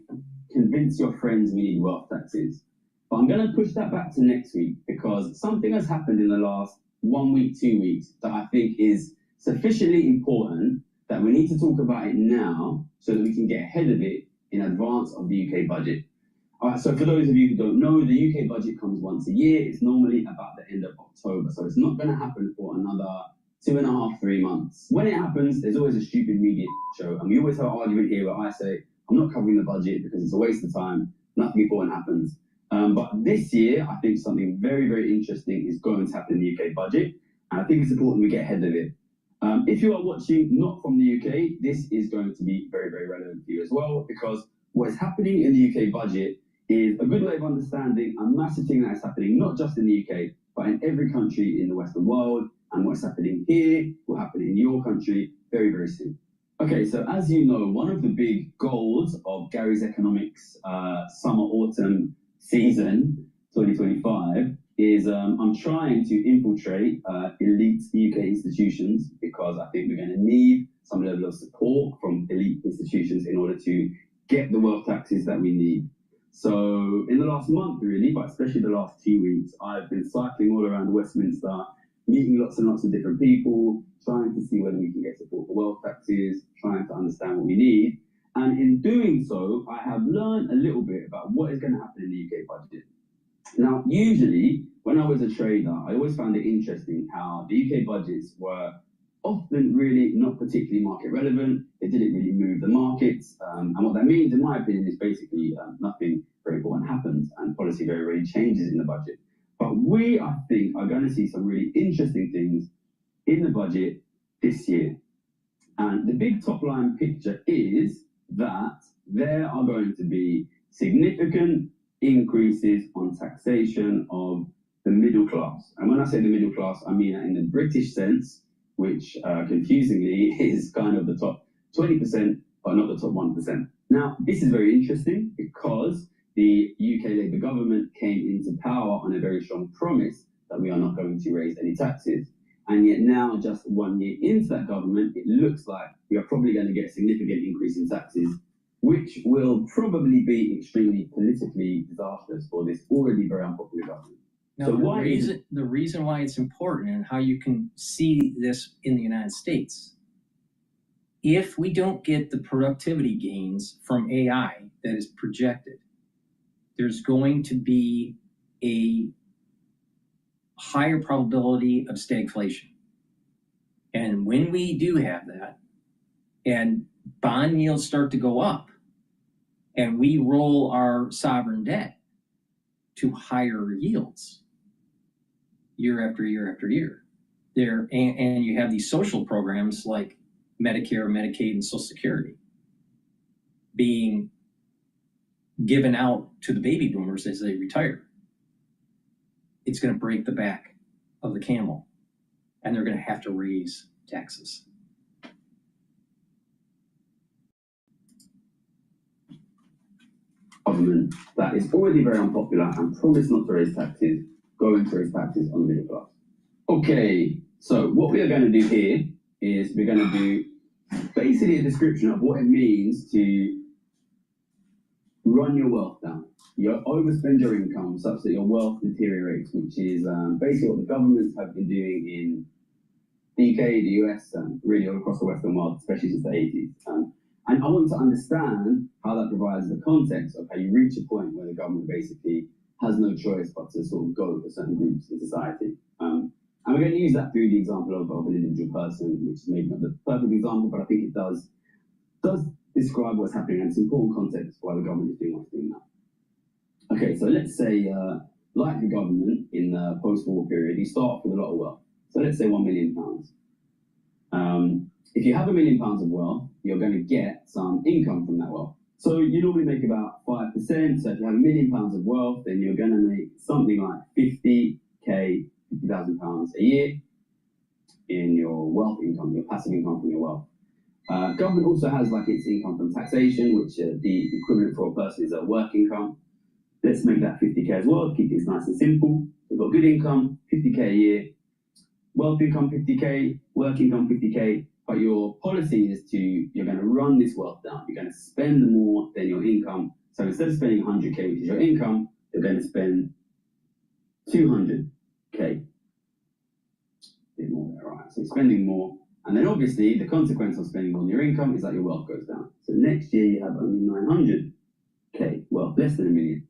convince your friends we need wealth taxes. But I'm going to push that back to next week because something has happened in the last 1 week, 2 weeks that I think is sufficiently important that we need to talk about it now so that we can get ahead of it in advance of the UK budget. All right, so for those of you who don't know, the UK budget comes once a year. It's normally about the end of October, so it's not going to happen for another 2.5, 3 months. When it happens, there's always a stupid media show, and we always have an argument here where I say, I'm not covering the budget because it's a waste of time, nothing important happens. But this year, I think something very, very interesting is going to happen in the UK budget, and I think it's important we get ahead of it. If you are watching not from the UK, this is going to be very, very relevant for you as well, because what is happening in the UK budget is a good way of understanding a massive thing that is happening, not just in the UK, but in every country in the Western world, and what's happening here will happen in your country very, very soon. Okay, so as you know, one of the big goals of Gary's Economics summer-autumn season 2025 is I'm trying to infiltrate elite UK institutions because I think we're going to need some level of support from elite institutions in order to get the wealth taxes that we need. So in the last month, really, but especially the last 2 weeks, I've been cycling all around Westminster, meeting lots and lots of different people, trying to see whether we can get support for wealth taxes, trying to understand what we need. And in doing so, I have learned a little bit about what is going to happen in the UK budget. Now, usually, when I was a trader, I always found it interesting how the UK budgets were often really not particularly market relevant. They didn't really move the markets. And what that means, in my opinion, is basically nothing very important happens and policy very rarely changes in the budget. But But we, I think, are going to see some really interesting things in the budget this year. And the big top line picture is that there are going to be significant increases on taxation of the middle class. And when I say the middle class, I mean in the British sense, which confusingly is kind of the top 20%, but not the top 1%. Now, this is very interesting because the UK Labour government came into power on a very strong promise that we are not going to raise any taxes. And yet now, just 1 year into that government, it looks like we are probably going to get a significant increase in taxes, which will probably be extremely politically disastrous for this already very unpopular government. Now, so the reason why it's important and how you can see this in the United States, if we don't get the productivity gains from AI that is projected, there's going to be a higher probability of stagflation. And when we do have that, and bond yields start to go up, and we roll our sovereign debt to higher yields year after year after year, and you have these social programs like Medicare, Medicaid, and Social Security being given out to the baby boomers as they retire, it's going to break the back of the camel, and they're going to have to raise taxes. Government that is already very unpopular and promised not to raise taxes, going to raise taxes on the middle class. Okay, so what we are going to do here is we're going to do basically a description of what it means to run your wealth down. You overspend your income such that your wealth deteriorates, which is basically what the governments have been doing in the UK, the US, and really all across the Western world, especially since the 80s. And I want to understand how that provides the context of how you reach a point where the government basically has no choice but to sort of go for certain groups in society. And we're going to use that through the example of an individual person, which is maybe not the perfect example, but I think it does describe what's happening, and it's important context why the government is doing what's doing now. Okay, so let's say, like the government in the post-war period, you start off with a lot of wealth. So let's say £1 million. If you have £1 million of wealth, you're going to get some income from that wealth. So you normally make about 5%. So if you have £1 million of wealth, then you're going to make something like £50,000 a year in your wealth income, your passive income from your wealth. Government also has like its income from taxation, which the equivalent for a person is a work income. Let's make that 50k as well, keep it nice and simple. We've got good income, 50k a year, wealth income 50k, work income 50k, but your policy is you're going to run this wealth down. You're going to spend more than your income. So instead of spending 100k, which is your income, you're going to spend 200k. A bit more there, right? So you're spending more. And then obviously the consequence of spending more than your income is that your wealth goes down. So next year you have only 900k, wealth less than $1 million.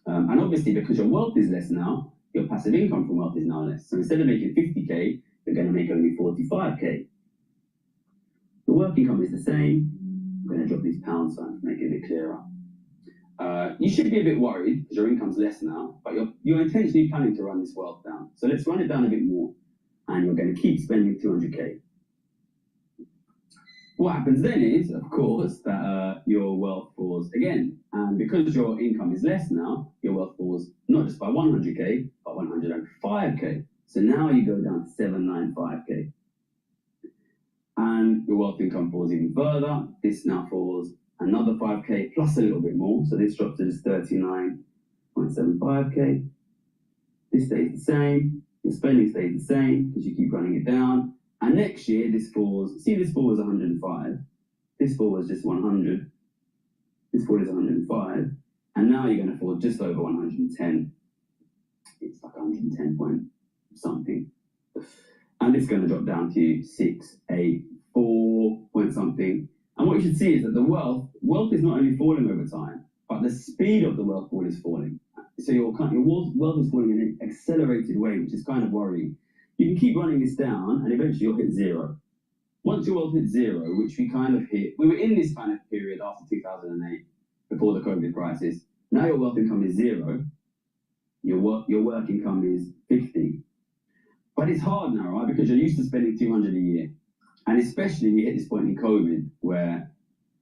And obviously because your wealth is less now, your passive income from wealth is now less. So instead of making 50k, you're going to make only 45k. The work income is the same. I'm going to drop these pound signs to make it a bit clearer. You should be a bit worried because your income's less now, but you're intentionally planning to run this wealth down. So let's run it down a bit more, and you're going to keep spending 200k. What happens then is, of course, that your wealth falls again. And because your income is less now, your wealth falls not just by 100k, but 105k. So now you go down to 795k. And your wealth income falls even further. This now falls another 5k plus a little bit more. So this drops to just 39.75k. This stays the same. Your spending stays the same because you keep running it down. And next year, this falls, see this fall was 105. This fall was just 100. This fall is 105. And now you're going to fall just over 110. It's like 110 point something. And it's going to drop down to 684 point something. And what you should see is that the wealth is not only falling over time, but the speed of the wealth fall is falling. So your wealth is falling in an accelerated way, which is kind of worrying. You can keep running this down and eventually you'll hit zero. Once your wealth hits zero, which we kind of hit, we were in this kind of period after 2008, before the COVID crisis. Now your wealth income is zero. your work income is 50. But it's hard now, right? Because you're used to spending 200 a year. And especially we hit this point in COVID where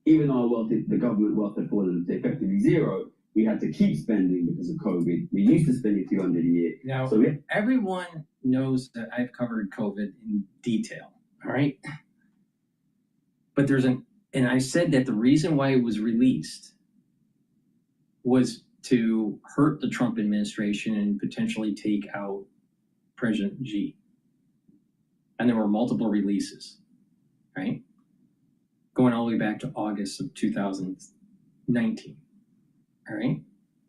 even though our wealth, the government wealth had fallen to effectively zero, we had to keep spending because of COVID. We used to spending 200 a year. Now, so everyone knows that I've covered COVID in detail, all right? But and I said that the reason why it was released was to hurt the Trump administration and potentially take out President Xi. And there were multiple releases, right? Going all the way back to August of 2019, all right?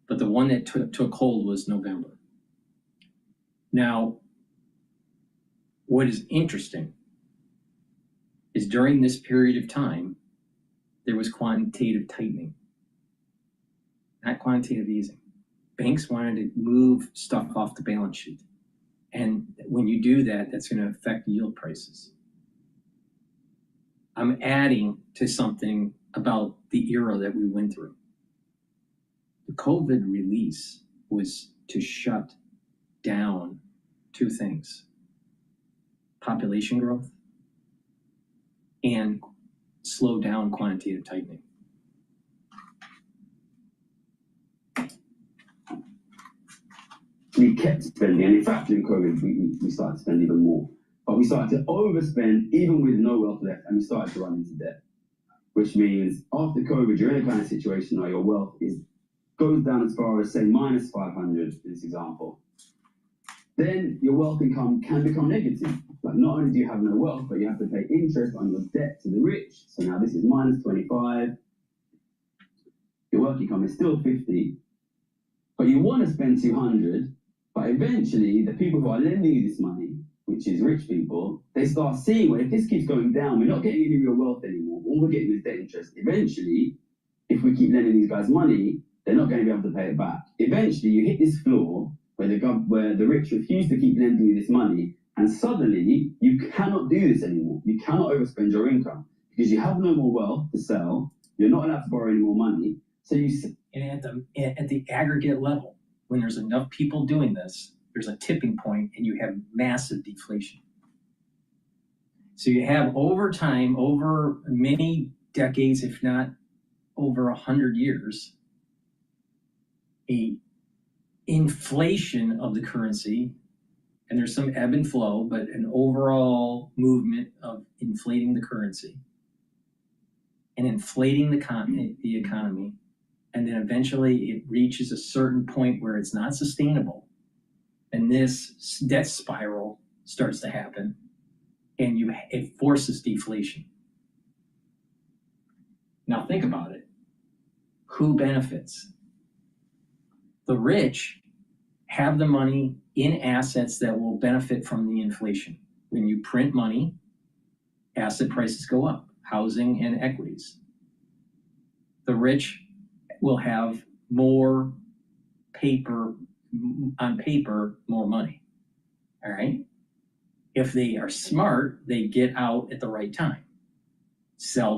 But the one that took hold was November. Now, what is interesting is during this period of time, there was quantitative tightening, not quantitative easing. Banks wanted to move stuff off the balance sheet. And when you do that, that's going to affect yield prices. I'm adding to something about the era that we went through. The COVID release was to shut down two things: population growth and slow down quantitative tightening. We kept spending, and in fact, during COVID, we started to spend even more. But we started to overspend even with no wealth left, and we started to run into debt. Which means after COVID, you're in a kind of situation where your wealth goes down as far as, say, minus 500, in this example. Then your wealth income can become negative. Like, not only do you have no wealth, but you have to pay interest on your debt to the rich. So now this is minus 25. Your wealth income is still 50. But you want to spend 200, but eventually the people who are lending you this money, which is rich people, they start seeing, well, if this keeps going down, we're not getting any real wealth anymore. All we're getting is debt interest. Eventually, if we keep lending these guys money, they're not going to be able to pay it back. Eventually, you hit this floor where the rich refuse to keep lending you this money, and suddenly you cannot do this anymore. You cannot overspend your income because you have no more wealth to sell. You're not allowed to borrow any more money. So and at the aggregate level, when there's enough people doing this, there's a tipping point and you have massive deflation. So you have over time, over many decades, if not over 100 years, a inflation of the currency, and there's some ebb and flow, but an overall movement of inflating the currency and inflating the economy. And then eventually it reaches a certain point where it's not sustainable. And this debt spiral starts to happen, and it forces deflation. Now think about it. Who benefits? The rich have the money in assets that will benefit from the inflation. When you print money, asset prices go up, housing and equities. The rich will have more paper, on paper, more money, all right? If they are smart, they get out at the right time, sell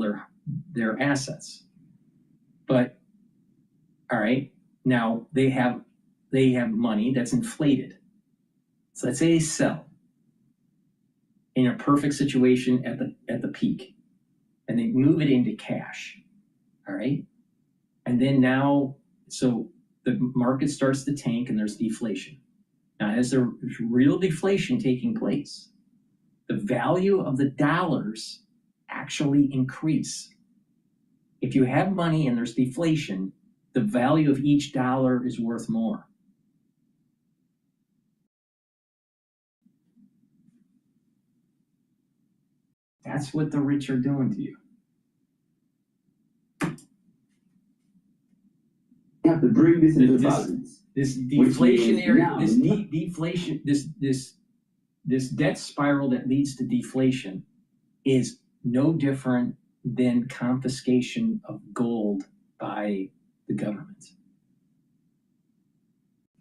their assets. But, all right, now they have money that's inflated. So let's say they sell in a perfect situation at the peak, and they move it into cash, all right? And then now, so the market starts to tank and there's deflation. Now, as there's real deflation taking place, the value of the dollars actually increase. If you have money and there's deflation, the value of each dollar is worth more. That's what the rich are doing to you. You have to bring this into balance. This deflationary, this debt spiral that leads to deflation is no different than confiscation of gold by the government.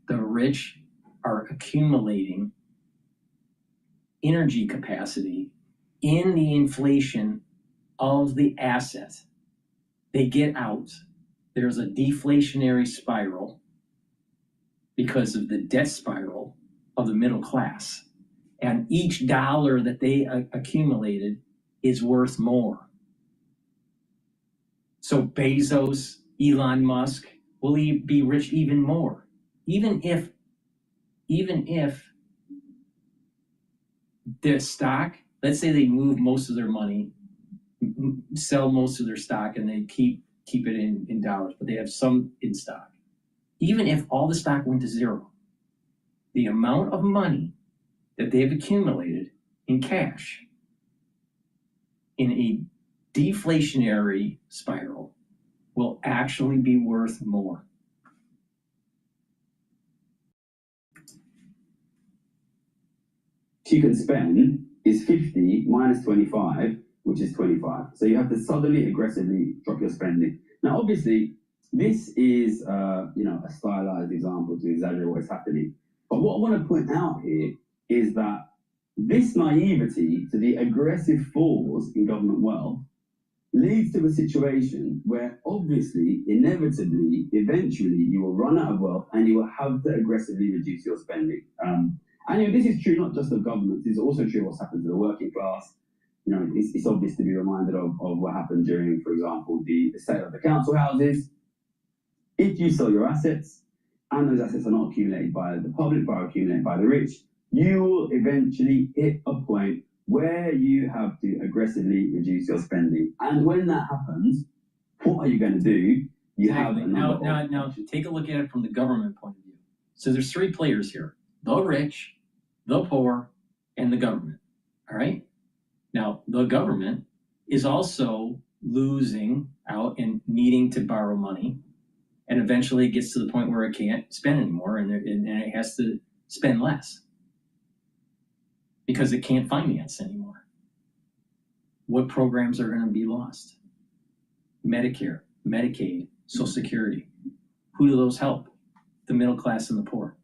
The rich are accumulating energy capacity in the inflation of the asset. They get out. There's a deflationary spiral because of the debt spiral of the middle class. And each dollar that they accumulated is worth more. So Bezos, Elon Musk will be rich even more. Even if their stock, let's say they move most of their money, sell most of their stock, and they keep it in dollars, but they have some in stock. Even if all the stock went to zero, the amount of money that they've accumulated in cash in a deflationary spiral will actually be worth more. You can spend is 50 minus 25, which is 25. So you have to suddenly aggressively drop your spending. Now, obviously, this is a stylized example to exaggerate what's happening. But what I want to point out here is that this naivety to the aggressive falls in government wealth leads to a situation where obviously, inevitably, eventually, you will run out of wealth and you will have to aggressively reduce your spending. And this is true not just of governments, it's also true of what's happened to the working class. It's obvious to be reminded of what happened during, for example, the sale of the council houses. If you sell your assets, and those assets are not accumulated by the public, but are accumulated by the rich, you will eventually hit a point where you have to aggressively reduce your spending. And when that happens, what are you going to do? You have now take a look at it from the government point of view. So there's three players here: the rich, the poor, and the government. All right? Now, the government is also losing out and needing to borrow money, and eventually it gets to the point where it can't spend anymore, and it has to spend less because it can't finance anymore. What programs are going to be lost? Medicare, Medicaid, Social Security. Who do those help? The middle class and the poor.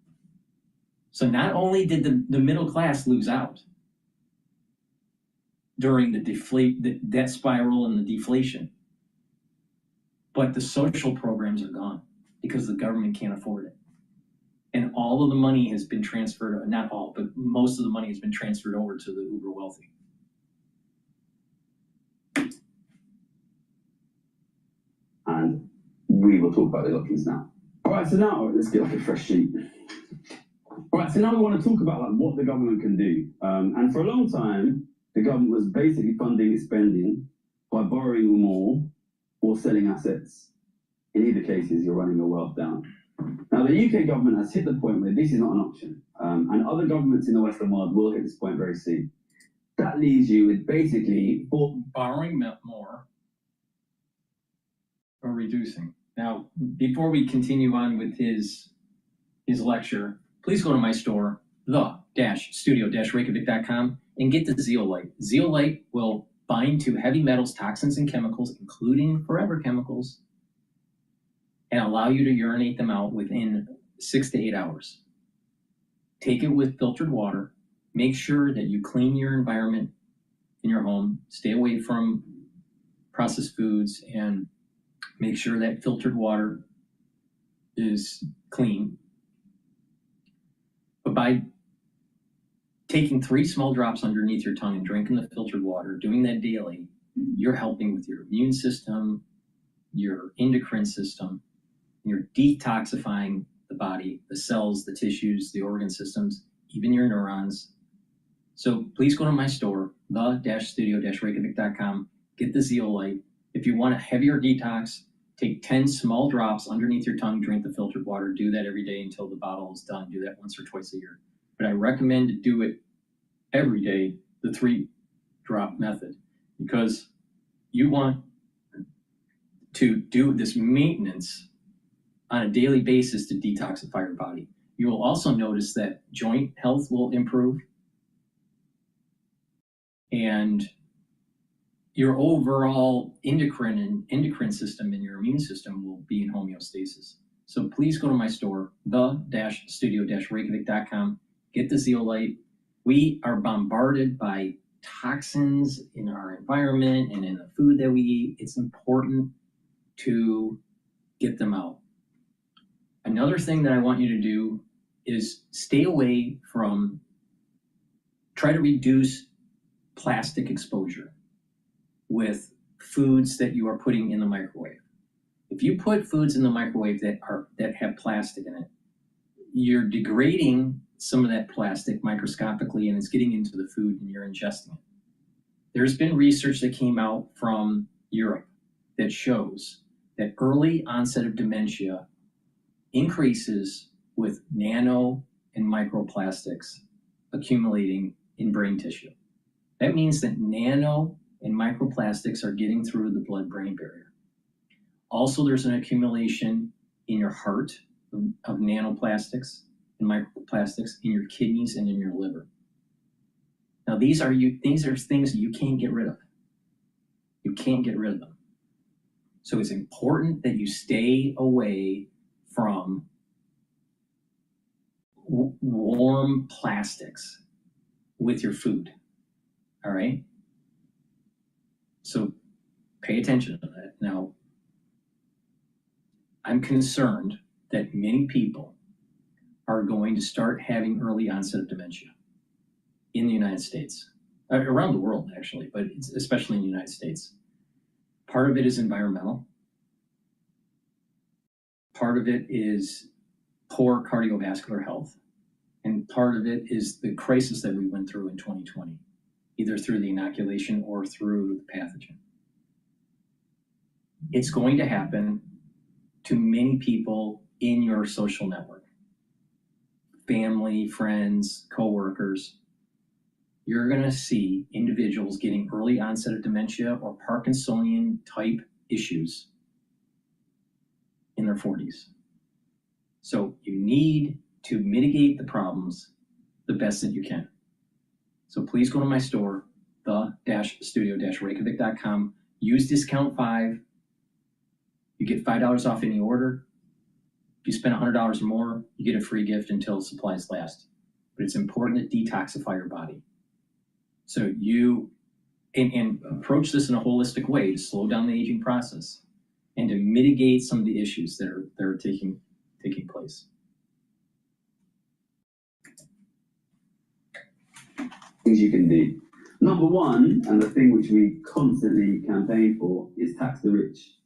So not only did the middle class lose out during the debt spiral and the deflation, but the social programs are gone because the government can't afford it. And all of the money has been transferred, not all, but most of the money has been transferred over to the uber wealthy. And we will talk about those options now. All right, so now let's get like a fresh sheet. All right, so now we want to talk about what the government can do. And for a long time, the government was basically funding its spending by borrowing more or selling assets. In either cases, you're running your wealth down. Now, the UK government has hit the point where this is not an option, and other governments in the Western world will hit this point very soon. That leaves you with basically borrowing more or reducing. Now, before we continue on with his lecture, please go to my store, the-studio-reykjavik.com, and get the zeolite. Zeolite will bind to heavy metals, toxins, and chemicals, including forever chemicals, and allow you to urinate them out within 6 to 8 hours. Take it with filtered water. Make sure that you clean your environment in your home. Stay away from processed foods and make sure that filtered water is clean. But by taking 3 small drops underneath your tongue and drinking the filtered water, doing that daily, you're helping with your immune system, your endocrine system, and you're detoxifying the body, the cells, the tissues, the organ systems, even your neurons. So please go to my store, the-studio-reykjavik.com, get the zeolite. If you want a heavier detox, take 10 small drops underneath your tongue, drink the filtered water, do that every day until the bottle is done. Do that once or twice a year. But I recommend to do it every day, the 3-drop method, because you want to do this maintenance on a daily basis to detoxify your body. You will also notice that joint health will improve and your overall endocrine system and your immune system will be in homeostasis. So please go to my store, the-studio-reykjavik.com, get the zeolite. We are bombarded by toxins in our environment and in the food that we eat. It's important to get them out. Another thing that I want you to do is stay away from, try to reduce plastic exposure with foods that you are putting in the microwave. If you put foods in the microwave that have plastic in it, you're degrading some of that plastic microscopically, and it's getting into the food and you're ingesting it. There's been research that came out from Europe that shows that early onset of dementia increases with nano and microplastics accumulating in brain tissue. That means that nano and microplastics are getting through the blood-brain barrier. Also, there's an accumulation in your heart of nanoplastics and microplastics in your kidneys and in your liver. Now, these are things that you can't get rid of. You can't get rid of them. So it's important that you stay away from warm plastics with your food. All right? So pay attention to that. Now, I'm concerned that many people are going to start having early onset of dementia in the United States, around the world actually, but it's especially in the United States. Part of it is environmental. Part of it is poor cardiovascular health. And part of it is the crisis that we went through in 2020, either through the inoculation or through the pathogen. It's going to happen to many people in your social network. Family, friends, coworkers. You're gonna see individuals getting early onset of dementia or Parkinsonian type issues in their 40s. So you need to mitigate the problems the best that you can. So please go to my store, the-studio-reykjavik.com, use discount 5. You get $5 off any order. If you spend $100 or more, you get a free gift until supplies last. But it's important to detoxify your body. So you and approach this in a holistic way to slow down the aging process and to mitigate some of the issues that are taking place. Things you can do. Number one, and the thing which we constantly campaign for, is tax the rich.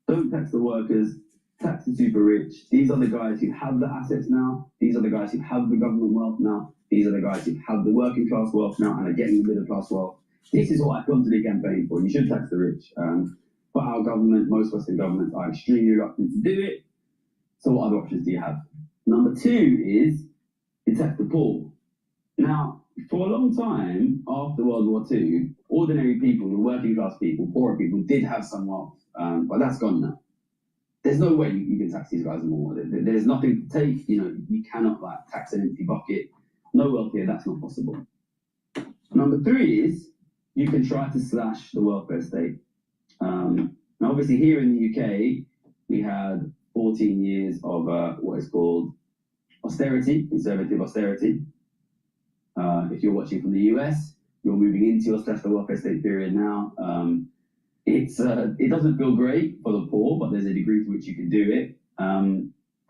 Don't tax the workers, tax the super rich. These are the guys who have the assets now. These are the guys who have the government wealth now. These are the guys who have the working class wealth now and are getting the middle class wealth. This is what I constantly campaign for. You should tax the rich. But our government, most Western governments, are extremely reluctant to do it. So what other options do you have? Number two is you tax the poor. Now, for a long time after World War II, ordinary people, the working class people, poorer people, did have some wealth, but that's gone now. There's no way you can tax these guys more. There's nothing to take. You cannot tax an empty bucket. No wealth here, that's not possible. Number three is you can try to slash the welfare state. Now, obviously, here in the UK, we had 14 years of what is called austerity, conservative austerity. If you're watching from the US, you're moving into your slash the welfare state period now. It doesn't feel great for the poor, but there's a degree to which you can do it.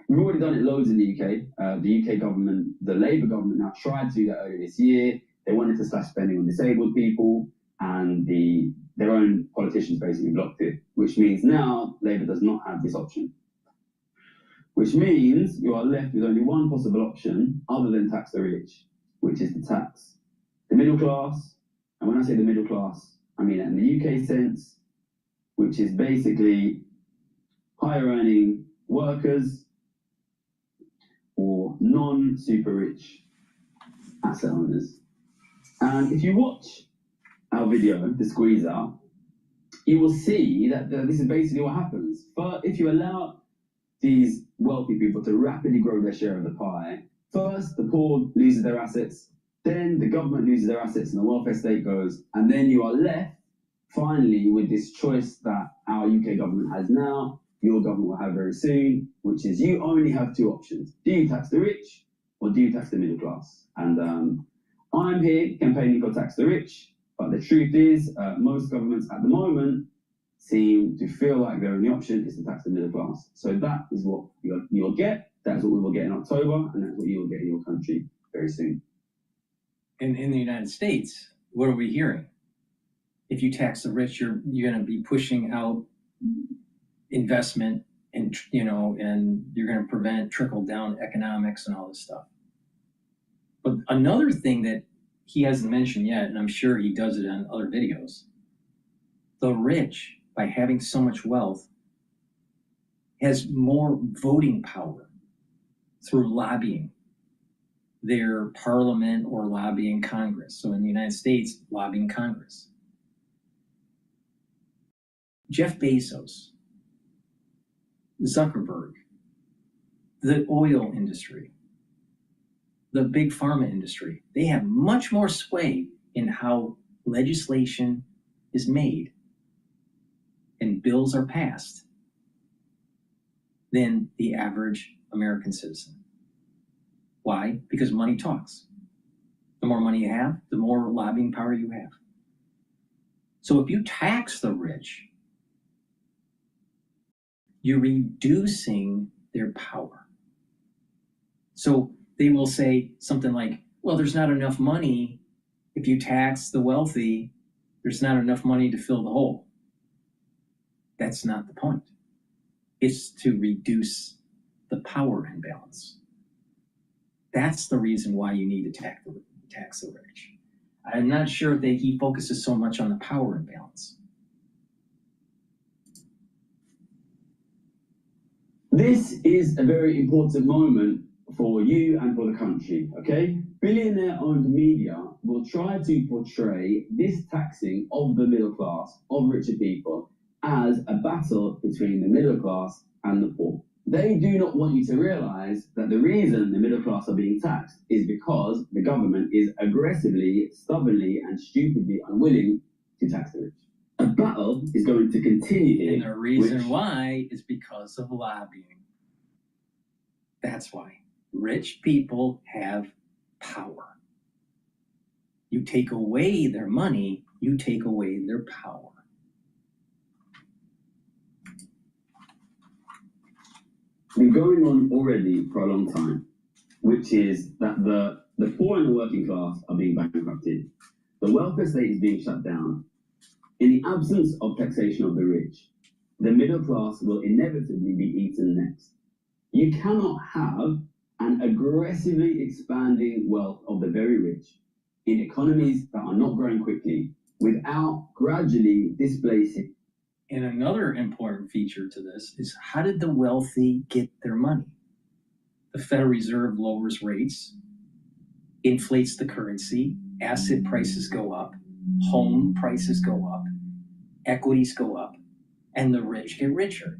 We've already done it loads in the UK. The UK government, the Labour government now tried to do that earlier this year. They wanted to slash spending on disabled people, and their own politicians basically blocked it, which means now Labour does not have this option. Which means you are left with only one possible option other than tax the rich, which is to tax the middle class. And when I say the middle class, I mean that in the UK sense, which is basically higher earning workers or non-super rich asset owners. And if you watch our video, the squeeze out, you will see that this is basically what happens. But if you allow these wealthy people to rapidly grow their share of the pie, first the poor loses their assets, then the government loses their assets and the welfare state goes, and then you are left finally with this choice that our UK government has now, your government will have very soon, which is you only have two options. Do you tax the rich or do you tax the middle class? And I'm here campaigning for tax the rich, but the truth is most governments at the moment seem to feel like their only option is to tax the middle class. So that is what you'll get. That's what we will get in October, and that's what you will get in your country very soon. And in the United States, what are we hearing? If you tax the rich, you're going to be pushing out investment, and and you're going to prevent trickle down economics and all this stuff. But another thing that he hasn't mentioned yet, and I'm sure he does it on other videos, the rich, by having so much wealth, has more voting power through lobbying their parliament or lobbying Congress. So in the United States, lobbying Congress. Jeff Bezos, Zuckerberg, the oil industry, the big pharma industry, they have much more sway in how legislation is made and bills are passed than the average American citizen. Why? Because money talks. The more money you have, the more lobbying power you have. So if you tax the rich, you're reducing their power. So they will say something like, well, there's not enough money. If you tax the wealthy, there's not enough money to fill the hole. That's not the point. It's to reduce the power imbalance. That's the reason why you need to tax the rich. I'm not sure that he focuses so much on the power imbalance. This is a very important moment for you and for the country, okay? Billionaire-owned media will try to portray this taxing of the middle class, of richer people, as a battle between the middle class and the poor. They do not want you to realize that the reason the middle class are being taxed is because the government is aggressively, stubbornly, and stupidly unwilling to tax the rich. A battle is going to continue here. And the reason why is because of lobbying. That's why. Rich people have power. You take away their money, you take away their power. Been going on already for a long time, which is that the poor and the working class are being bankrupted. The welfare state is being shut down. In the absence of taxation of the rich, the middle class will inevitably be eaten next. You cannot have an aggressively expanding wealth of the very rich in economies that are not growing quickly without gradually displacing. And another important feature to this is, how did the wealthy get their money? The Federal Reserve lowers rates, inflates the currency, asset prices go up, home prices go up, equities go up, and the rich get richer.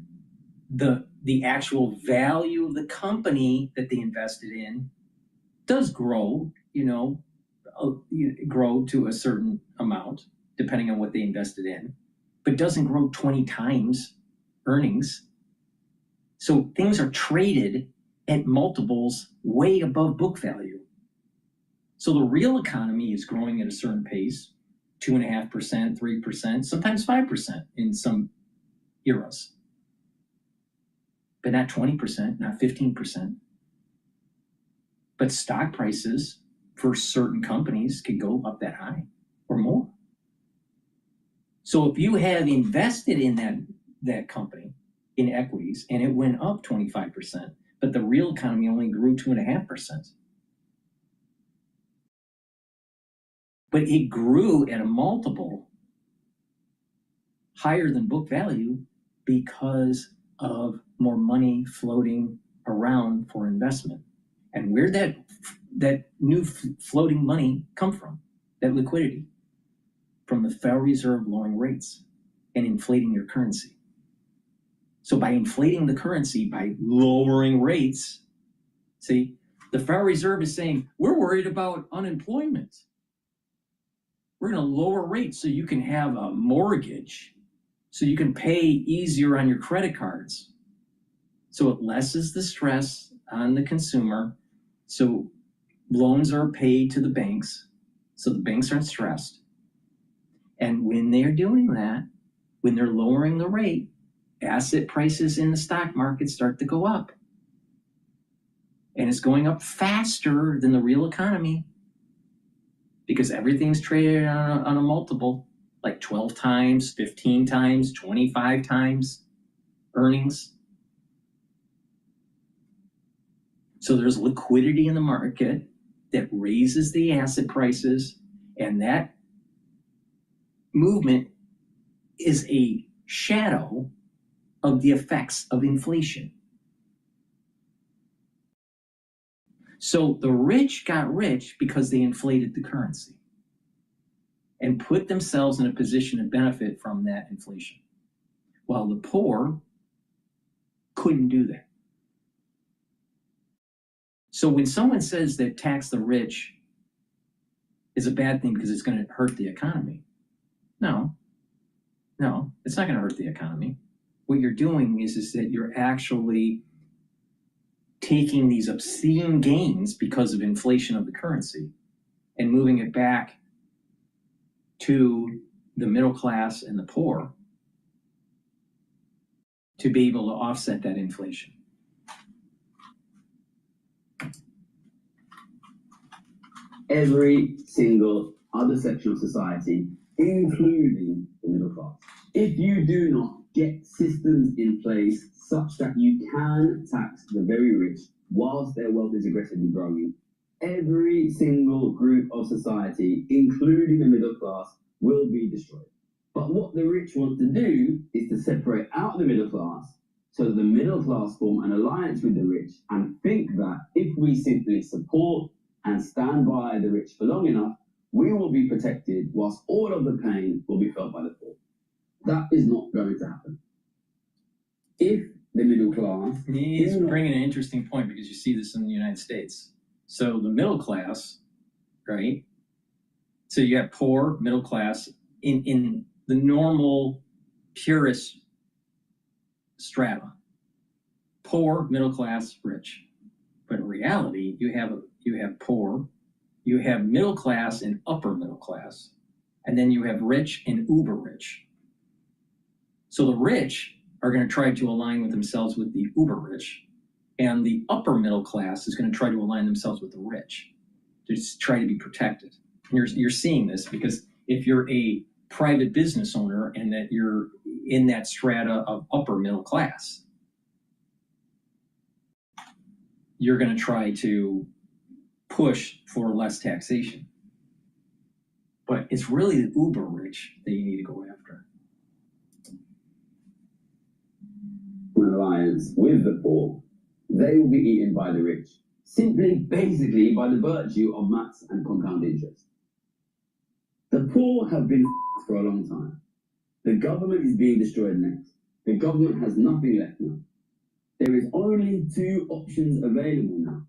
The actual value of the company that they invested in does grow, grow to a certain amount, depending on what they invested in, but doesn't grow 20 times earnings. So things are traded at multiples way above book value. So the real economy is growing at a certain pace, 2.5%, 3%, sometimes 5% in some eras, but not 20%, not 15%. But stock prices for certain companies could go up that high or more. So if you have invested in that company in equities and it went up 25%, but the real economy only grew 2.5%, but it grew at a multiple higher than book value because of more money floating around for investment. And where'd that new floating money come from? That liquidity? From the Federal Reserve lowering rates and inflating your currency. So by inflating the currency, by lowering rates, see, the Federal Reserve is saying, we're worried about unemployment. We're going to lower rates so you can have a mortgage, so you can pay easier on your credit cards. So it lessens the stress on the consumer. So loans are paid to the banks, so the banks aren't stressed. And when they're doing that, when they're lowering the rate, asset prices in the stock market start to go up. And it's going up faster than the real economy because everything's traded on a multiple, like 12 times, 15 times, 25 times earnings. So there's liquidity in the market that raises the asset prices, and that movement is a shadow of the effects of inflation. So the rich got rich because they inflated the currency and put themselves in a position to benefit from that inflation, while the poor couldn't do that. So when someone says that tax the rich is a bad thing because it's going to hurt the economy, no, it's not going to hurt the economy. What you're doing is that you're actually taking these obscene gains because of inflation of the currency and moving it back to the middle class and the poor to be able to offset that inflation. Every single other section of society, including the middle class. If you do not get systems in place such that you can tax the very rich whilst their wealth is aggressively growing, every single group of society, including the middle class, will be destroyed. But what the rich want to do is to separate out the middle class so that the middle class form an alliance with the rich and think that if we simply support and stand by the rich for long enough, we will be protected whilst all of the pain will be felt by the poor. That is not going to happen. If the middle class... He's bringing an interesting point because you see this in the United States. So the middle class, right? So you have poor, middle class in the normal purist strata. Poor, middle class, rich. But in reality, you have poor, you have middle class and upper middle class, and then you have rich and uber rich. So the rich are going to try to align with themselves with the uber rich, and the upper middle class is going to try to align themselves with the rich to just try to be protected. And you're seeing this because if you're a private business owner and that you're in that strata of upper middle class, you're going to try to push for less taxation. But it's really the uber rich that you need to go after. Alliance with the poor, they will be eaten by the rich, simply, basically, by the virtue of maths and compound interest. The poor have been for a long time. The government is being destroyed next. The government has nothing left now. There is only two options available now.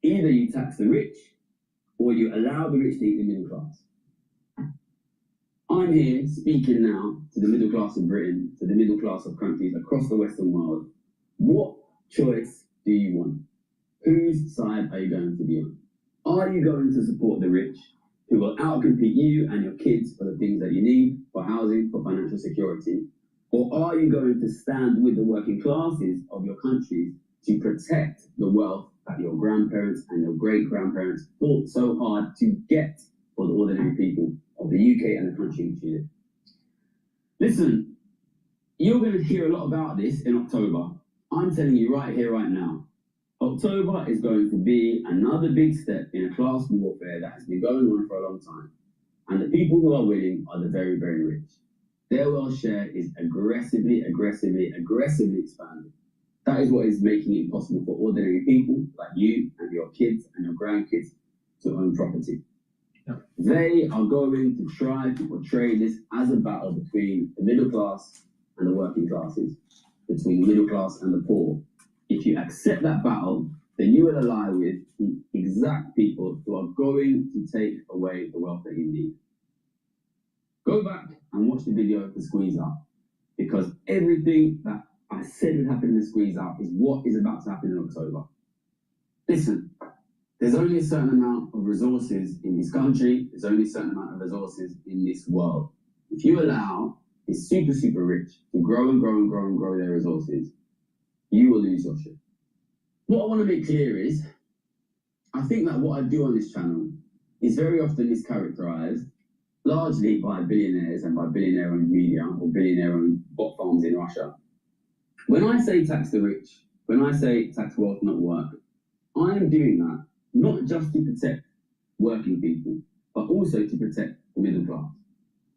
Either you tax the rich, or you allow the rich to eat the middle class. I'm here speaking now to the middle class of Britain, to the middle class of countries across the Western world. What choice do you want? Whose side are you going to be on? Are you going to support the rich, who will outcompete you and your kids for the things that you need, for housing, for financial security? Or are you going to stand with the working classes of your countries to protect the wealth that your grandparents and your great-grandparents fought so hard to get for the ordinary people of the UK and the country in which you live? Listen, you're going to hear a lot about this in October. I'm telling you right here, right now, October is going to be another big step in a class warfare that has been going on for a long time. And the people who are winning are the very, very rich. Their wealth share is aggressively expanding. That is what is making it possible for ordinary people like you and your kids and your grandkids to own property. They are going to try to portray this as a battle between the middle class and the working classes, between the middle class and the poor. If you accept that battle, then you will ally with the exact people who are going to take away the wealth that you need. Go back and watch the video of the squeeze out, because everything that I said would happen in the squeeze out is what is about to happen in October. Listen, there's only a certain amount of resources in this country, there's only a certain amount of resources in this world. If you allow this super rich to grow their resources, you will lose your shit. What I want to make clear is, I think that what I do on this channel is very often mischaracterized, largely by billionaires and by billionaire-owned media or billionaire-owned bot farms in Russia. When I say tax the rich, when I say tax wealth, not work, I am doing that not just to protect working people, but also to protect the middle class.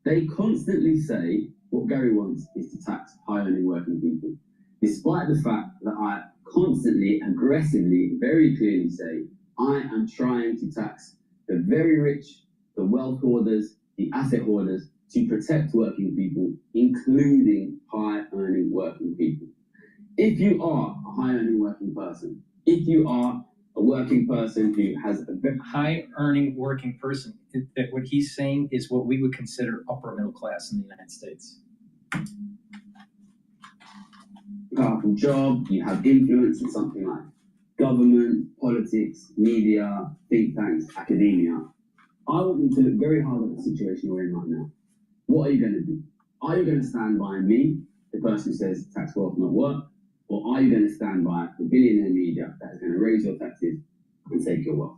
They constantly say what Gary wants is to tax high-earning working people, despite the fact that I constantly, aggressively, very clearly say I am trying to tax the very rich, the wealth hoarders, the asset hoarders, to protect working people, including high-earning working people. If you are a high-earning working person, if you are a working person who has a very high-earning working person, that what he's saying is what we would consider upper middle class in the United States. powerful job, you have influence in something like government, politics, media, think tanks, academia. I want you to look very hard at the situation we're in right now. What are you going to do? Are you going to stand by me, the person who says tax wealth not work, or are you going to stand by the billionaire media that is going to raise your taxes and take your wealth?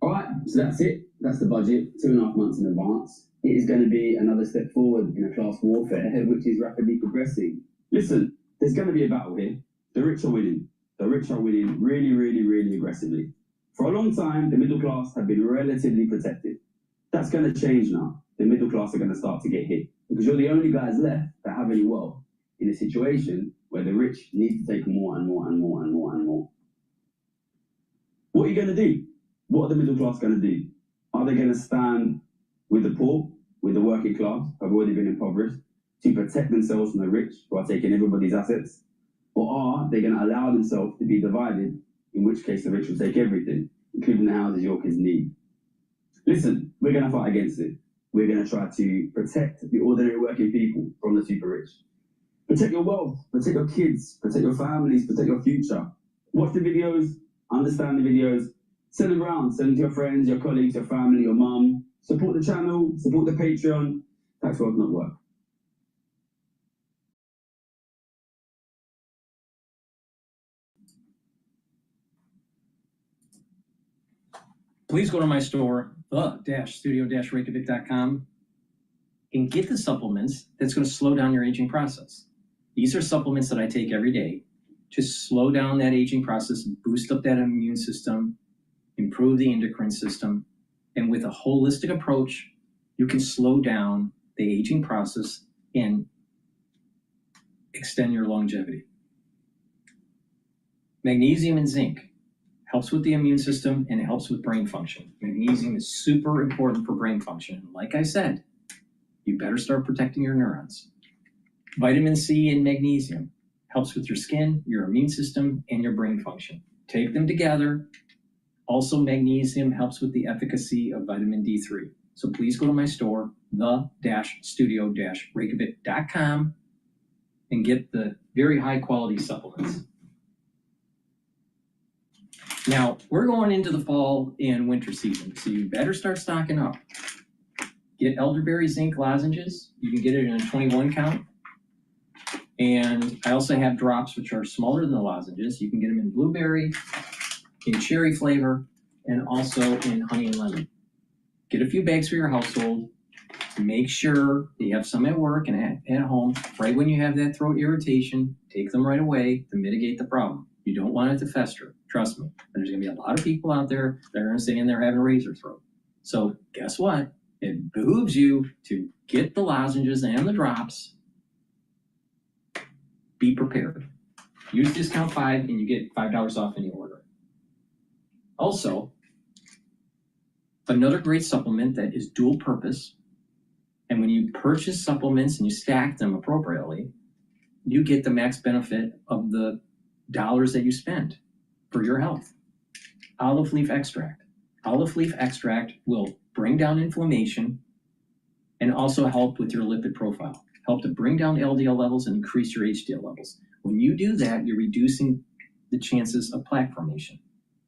All right, so that's it. That's the budget, 2.5 months in advance. It is going to be another step forward in a class warfare, which is rapidly progressing. Listen, there's going to be a battle here. The rich are winning. The rich are winning really, really, really aggressively. For a long time, the middle class have been relatively protected. That's going to change now. The middle class are going to start to get hit because you're the only guys left that have any wealth in a situation where the rich need to take more and more and more and more and more. What are you going to do? What are the middle class going to do? Are they going to stand with the poor, with the working class, who have already been impoverished, to protect themselves from the rich who are taking everybody's assets? Or are they going to allow themselves to be divided, in which case the rich will take everything, including the houses your kids need? Listen, we're going to fight against it. We're going to try to protect the ordinary working people from the super rich. Protect your wealth, protect your kids, protect your families, protect your future. Watch the videos, understand the videos, send them around, send them to your friends, your colleagues, your family, your mum. Support the channel, support the Patreon. Tax wealth not work. Please go to my store, the-studio-reykjavik.com, and get the supplements that's going to slow down your aging process. These are supplements that I take every day to slow down that aging process, boost up that immune system, improve the endocrine system, and with a holistic approach, you can slow down the aging process and extend your longevity. Magnesium and zinc helps with the immune system and it helps with brain function. Magnesium is super important for brain function. Like I said, you better start protecting your neurons. Vitamin C and magnesium helps with your skin, your immune system, and your brain function. Take them together. Also, magnesium helps with the efficacy of vitamin D3. So please go to my store, the-studio-reykjavik.com, and get the very high quality supplements. Now, we're going into the fall and winter season, so you better start stocking up. Get elderberry zinc lozenges. You can get it in a 21 count. And I also have drops, which are smaller than the lozenges. You can get them in blueberry, in cherry flavor, and also in honey and lemon. Get a few bags for your household. Make sure that you have some at work and at home. Right when you have that throat irritation, take them right away to mitigate the problem. You don't want it to fester. Trust me. There's going to be a lot of people out there that are going to stay in there having a razor throat. So guess what? It behooves you to get the lozenges and the drops. Be prepared. Use discount 5 and you get $5 off any order. Also, another great supplement that is dual purpose, and when you purchase supplements and you stack them appropriately, you get the max benefit of the dollars that you spend for your health. Olive leaf extract. Olive leaf extract will bring down inflammation and also help with your lipid profile. Help to bring down LDL levels and increase your HDL levels. When you do that, you're reducing the chances of plaque formation.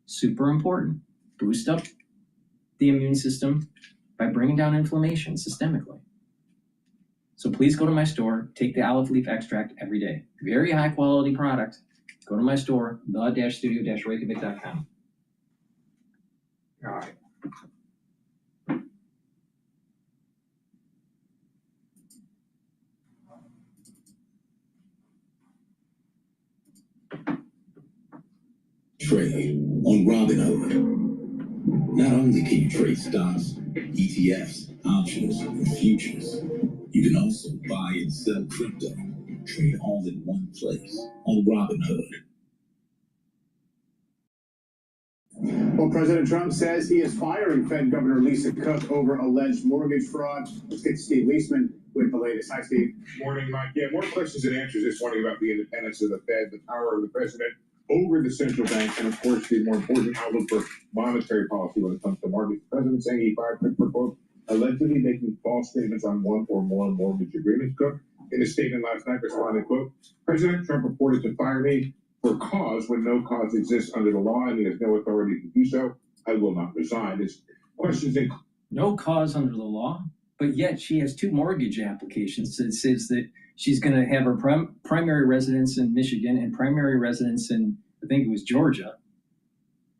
Super important. Boost up the immune system by bringing down inflammation systemically. So please go to my store, take the olive leaf extract every day. Very high quality product. Go to my store, the-studio-reykjavik.com. Aye. Trade on Robinhood. Not only can you trade stocks, ETFs, options, and futures, you can also buy and sell crypto. Trade all in one place on Robinhood. Well, President Trump says he is firing Fed Governor Lisa Cook over alleged mortgage fraud. Let's get to Steve Leisman with the latest. Hi, Steve. Morning, Mike. Yeah, more questions and answers this morning about the independence of the Fed, the power of the president over the central bank, and of course, the more important outlook for monetary policy when it comes to markets. The president saying he fired Cook for, quote, allegedly making false statements on one or more mortgage agreements. Cook, in a statement last night, responded, quote, President Trump reported to fire me for cause when no cause exists under the law and he has no authority to do so. I will not resign. His questions in No cause under the law, but yet she has two mortgage applications that says that she's going to have her primary residence in Michigan and primary residence in, I think it was Georgia.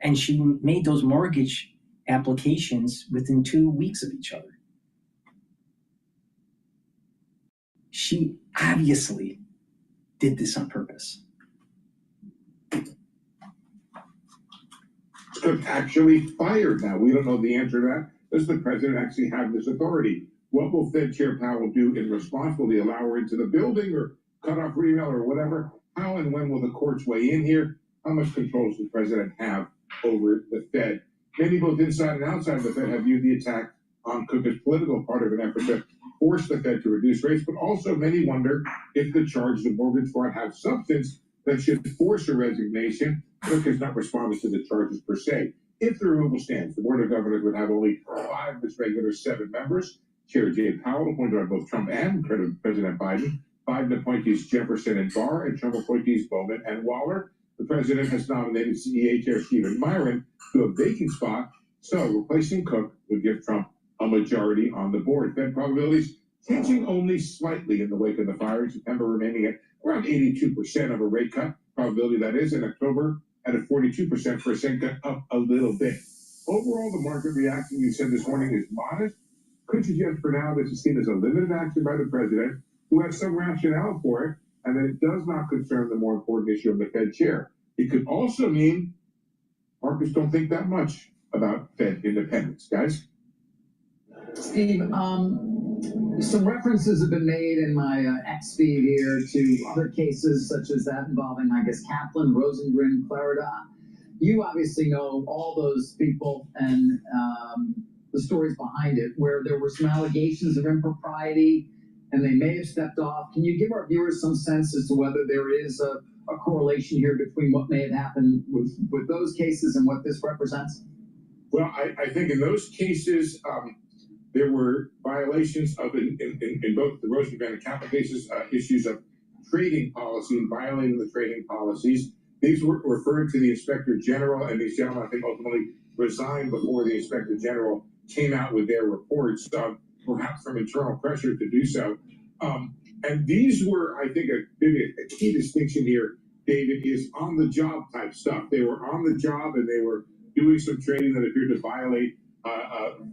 And she made those mortgage applications within 2 weeks of each other. She obviously did this on purpose. Cook actually fired now. We don't know the answer to that. Does the president actually have this authority? What will Fed Chair Powell do in response? Will he allow her into the building or cut off her email or whatever? How and when will the courts weigh in here? How much control does the president have over the Fed? Many both inside and outside of the Fed have viewed the attack on Cook as political, part of an effort to force the Fed to reduce rates, but also many wonder if the charges of mortgage fraud have substance that should force a resignation. Cook has not responded to the charges per se. If the removal stands, the Board of Governors would have only 5 of its regular 7 members. Chair Jay Powell, appointed by both Trump and President Biden. Biden appointees Jefferson and Barr, and Trump appointees Bowman and Waller. The president has nominated CEA Chair Stephen Myron to a vacant spot, so replacing Cook would give Trump a majority on the board. Fed probabilities changing only slightly in the wake of the fire. September remaining at around 82% of a rate cut probability, that is, in October at a 42% for a cent cut, up a little bit. Overall, the market reaction you said this morning is modest. Could suggest for now this is seen as a limited action by the president, who has some rationale for it, and that it does not concern the more important issue of the Fed chair. It could also mean markets don't think that much about Fed independence. Guys? Steve, some references have been made in my X feed here to other cases such as that involving, I guess, Kaplan, Rosengren, Clarida. You obviously know all those people and the stories behind it, where there were some allegations of impropriety and they may have stepped off. Can you give our viewers some sense as to whether there is a correlation here between what may have happened with those cases and what this represents? Well, I think in those cases, there were violations of, in both the Rosengren and Kaplan cases, issues of trading policy and violating the trading policies. These were referred to the Inspector General, and these gentlemen, I think, ultimately resigned before the Inspector General came out with their reports, perhaps from internal pressure to do so. And these were, I think, a key distinction here, David, is on-the-job type stuff. They were on the job and they were doing some trading that appeared to violate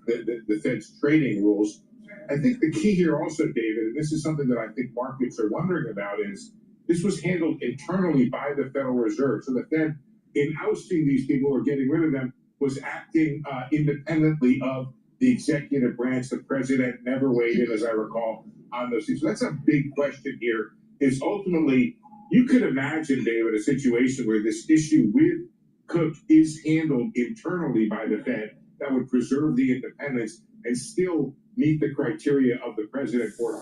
the Fed's trading rules. I think the key here also, David, and this is something that I think markets are wondering about, is this was handled internally by the Federal Reserve. So the Fed, in ousting these people or getting rid of them, was acting independently of the executive branch. The president never weighed in, as I recall, on those things. So that's a big question here, is ultimately, you could imagine, David, a situation where this issue with Cook is handled internally by the Fed that would preserve the independence and still meet the criteria of the president for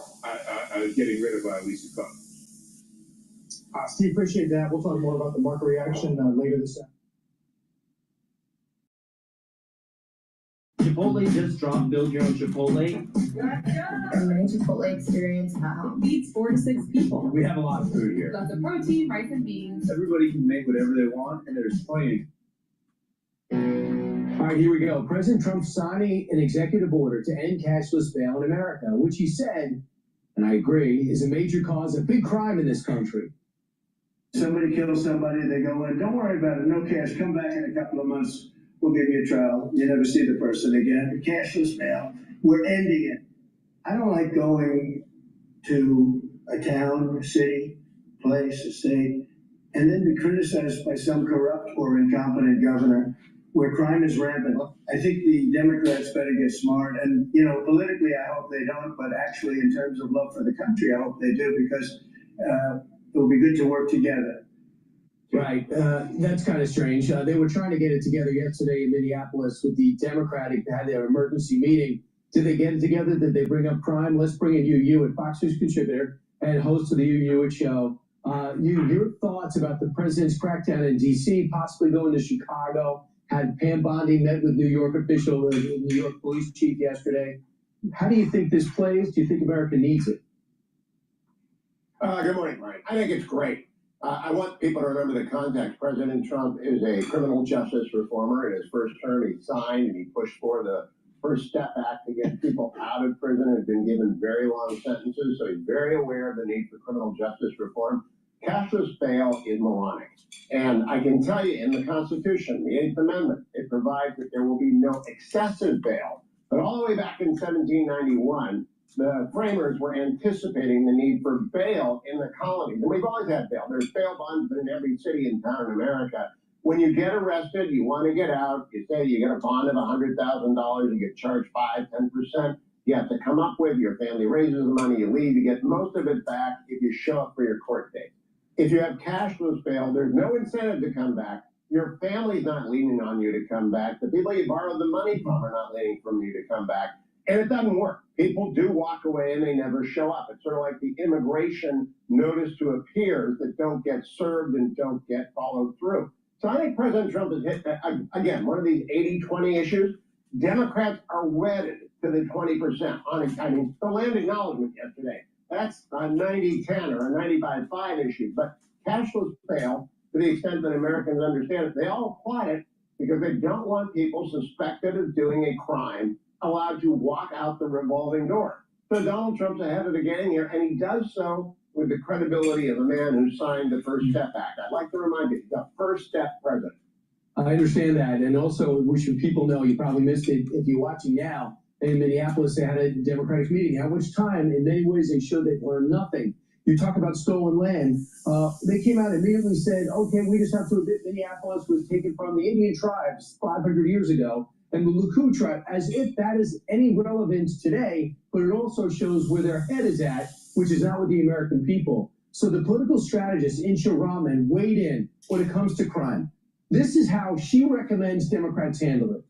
getting rid of Lisa Cook. Steve, appreciate that. We'll talk more about the market reaction later this afternoon. Chipotle just dropped Build Your Own Chipotle. A mini Chipotle experience at home. Feeds 4 to 6 people. We have a lot of food here. Lots of protein, rice, and beans. Everybody can make whatever they want, and there's plenty. All right, here we go. President Trump signing an executive order to end cashless bail in America, which he said, and I agree, is a major cause of big crime in this country. Somebody kills somebody, they go in, don't worry about it, no cash, come back in a couple of months. we'll give you a trial. You never see the person again. Cashless mail, we're ending it. I don't like going to a town, a city, place, a state, and then be criticized by some corrupt or incompetent governor where crime is rampant. I think the Democrats better get smart. And, you know, politically, I hope they don't, but actually in terms of love for the country, I hope they do, because it will be good to work together. Right. That's kind of strange. They were trying to get it together yesterday in Minneapolis with the Democratic, they had their emergency meeting. Did they get it together? Did they bring up crime? Let's bring in you, a Fox News contributor and host of the UU show. Your thoughts about the president's crackdown in D.C., possibly going to Chicago, had Pam Bondi met with New York official, the New York police chief yesterday. How do you think this plays? Do you think America needs it? Good morning, Brian. I think it's great. I want people to remember the context. President Trump is a criminal justice reformer. In his first term, he signed and he pushed for the First Step Act to get people out of prison. Have been given very long sentences, so he's very aware of the need for criminal justice reform. Cashless bail is moronic. And I can tell you in the Constitution, the 8th Amendment, it provides that there will be no excessive bail. But all the way back in 1791, the framers were anticipating the need for bail in the colonies. And we've always had bail. There's bail bonds in every city and town in America. When you get arrested, you want to get out, you say you get a bond of $100,000, you get charged 5–10%. You have to come up with, your family raises the money, you leave, you get most of it back if you show up for your court date. If you have cashless bail, there's no incentive to come back. Your family's not leaning on you to come back. The people you borrowed the money from are not leaning from you to come back. And it doesn't work. People do walk away and they never show up. It's sort of like the immigration notice to appears that don't get served and don't get followed through. So I think President Trump has hit, again, one of these 80-20 issues. Democrats are wedded to the 20% on it. I mean, the land acknowledgement yesterday, that's a 90-10 or a 95-5 issue. But cashless bail, to the extent that Americans understand it, they all apply it because they don't want people suspected of doing a crime allowed to walk out the revolving door. So Donald Trump's ahead of the game here, and he does so with the credibility of a man who signed the First Step Act. I'd like to remind you, the First Step president. I understand that. And also, we should people know, you probably missed it if you're watching now, in Minneapolis, they had a Democratic meeting, at which time, in many ways, they showed they've learned nothing. You talk about stolen land. They came out and immediately said, okay, we just have to admit Minneapolis was taken from the Indian tribes 500 years ago and the Lakota tribe, as if that is any relevance today, but it also shows where their head is at, which is not with the American people. So the political strategist, Insha Rahman, weighed in when it comes to crime. This is how she recommends Democrats handle it.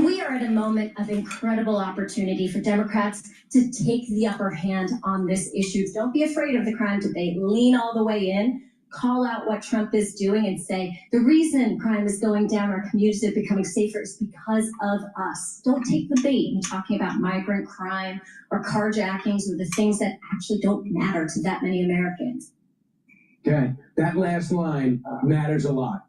We are at a moment of incredible opportunity for Democrats to take the upper hand on this issue. Don't be afraid of the crime debate. Lean all the way in. Call out what Trump is doing and say, the reason crime is going down, our communities are becoming safer is because of us. Don't take the bait in talking about migrant crime or carjackings or the things that actually don't matter to that many Americans. Okay, that last line matters a lot.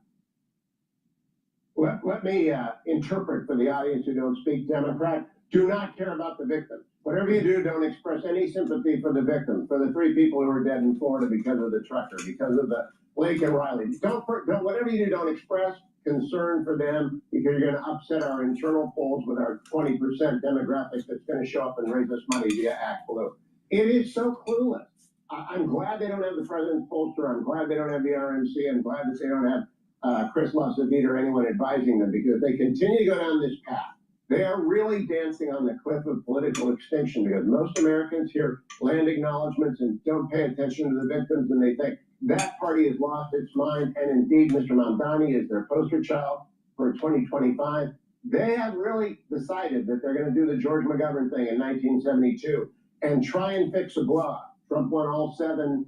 Let me interpret for the audience who don't speak Democrat. Do not care about the victim. Whatever you do, don't express any sympathy for the victim, for the 3 people who were dead in Florida because of the trucker, because of the Lake and Riley. Whatever you do, don't express concern for them because you're going to upset our internal polls with our 20% demographic that's going to show up and raise us money via Act Blue. It is so clueless. I'm glad they don't have the president's pollster. I'm glad they don't have the RNC. I'm glad that they don't have Chris Lasavita or anyone advising them, because they continue to go down this path. They are really dancing on the cliff of political extinction, because most Americans hear land acknowledgments and don't pay attention to the victims, and they think that party has lost its mind. And indeed, Mr. Mamdani is their poster child for 2025. They have really decided that they're going to do the George McGovern thing in 1972 and try and fix a blowout. Trump won all 7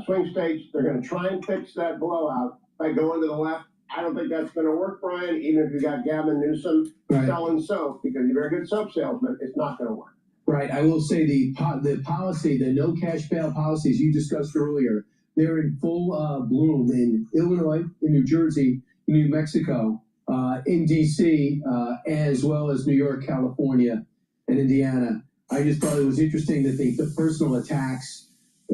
swing states. They're going to try and fix that blowout by going to the left. I don't think that's going to work, Brian, even if you got Gavin Newsom selling soap, because you're a very good soap salesman. It's not going to work. Right. I will say the policy, the no cash bail policies you discussed earlier, they're in full bloom in Illinois, in New Jersey, New Mexico, in D.C., as well as New York, California, and Indiana. I just thought it was interesting that the personal attacks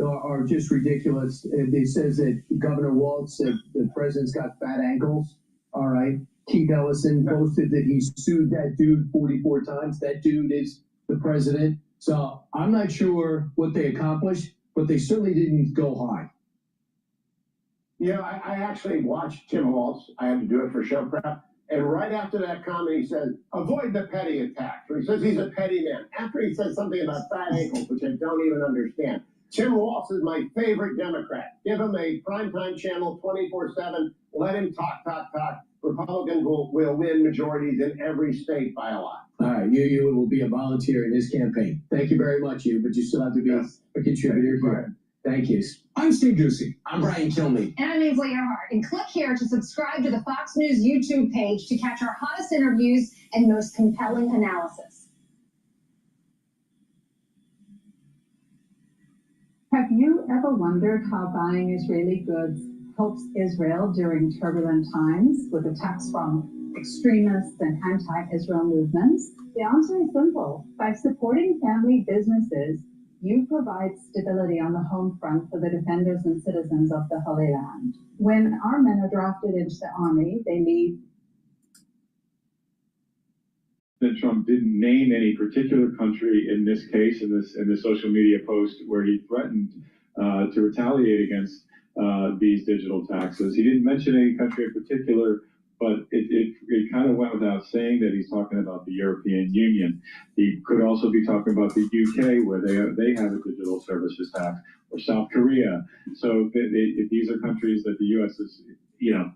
are just ridiculous. It says that Governor Walz said the president's got fat ankles. All right. Keith Ellison posted that he sued that dude 44 times. That dude is the president. So I'm not sure what they accomplished, but they certainly didn't go high. You know, I actually watched Tim Waltz. I had to do it for show prep. And right after that comment, he said, avoid the petty attacks. He says he's a petty man. After he said something about fat ankles, which I don't even understand. Tim Waltz is my favorite Democrat. Give him a primetime channel 24/7. Let him talk. Republicans will win majorities in every state by a lot. All right, you will be a volunteer in his campaign. Thank you very much, but you still have to be a contributor here. Thank you. I'm Steve Ducey. I'm Brian Kilmeade. And I'm Ainsley Earhart. And click here to subscribe to the Fox News YouTube page to catch our hottest interviews and most compelling analysis. Have you ever wondered how buying Israeli goods helps Israel during turbulent times with attacks from extremists and anti-Israel movements? The answer is simple. By supporting family businesses, you provide stability on the home front for the defenders and citizens of the Holy Land. When our men are drafted into the army, they leave. That Trump didn't name any particular country in this case, in this social media post where he threatened to retaliate against these digital taxes. He didn't mention any country in particular, but it kind of went without saying that he's talking about the European Union. He could also be talking about the UK, where they have a digital services tax, or South Korea. So these are countries that the U.S. is,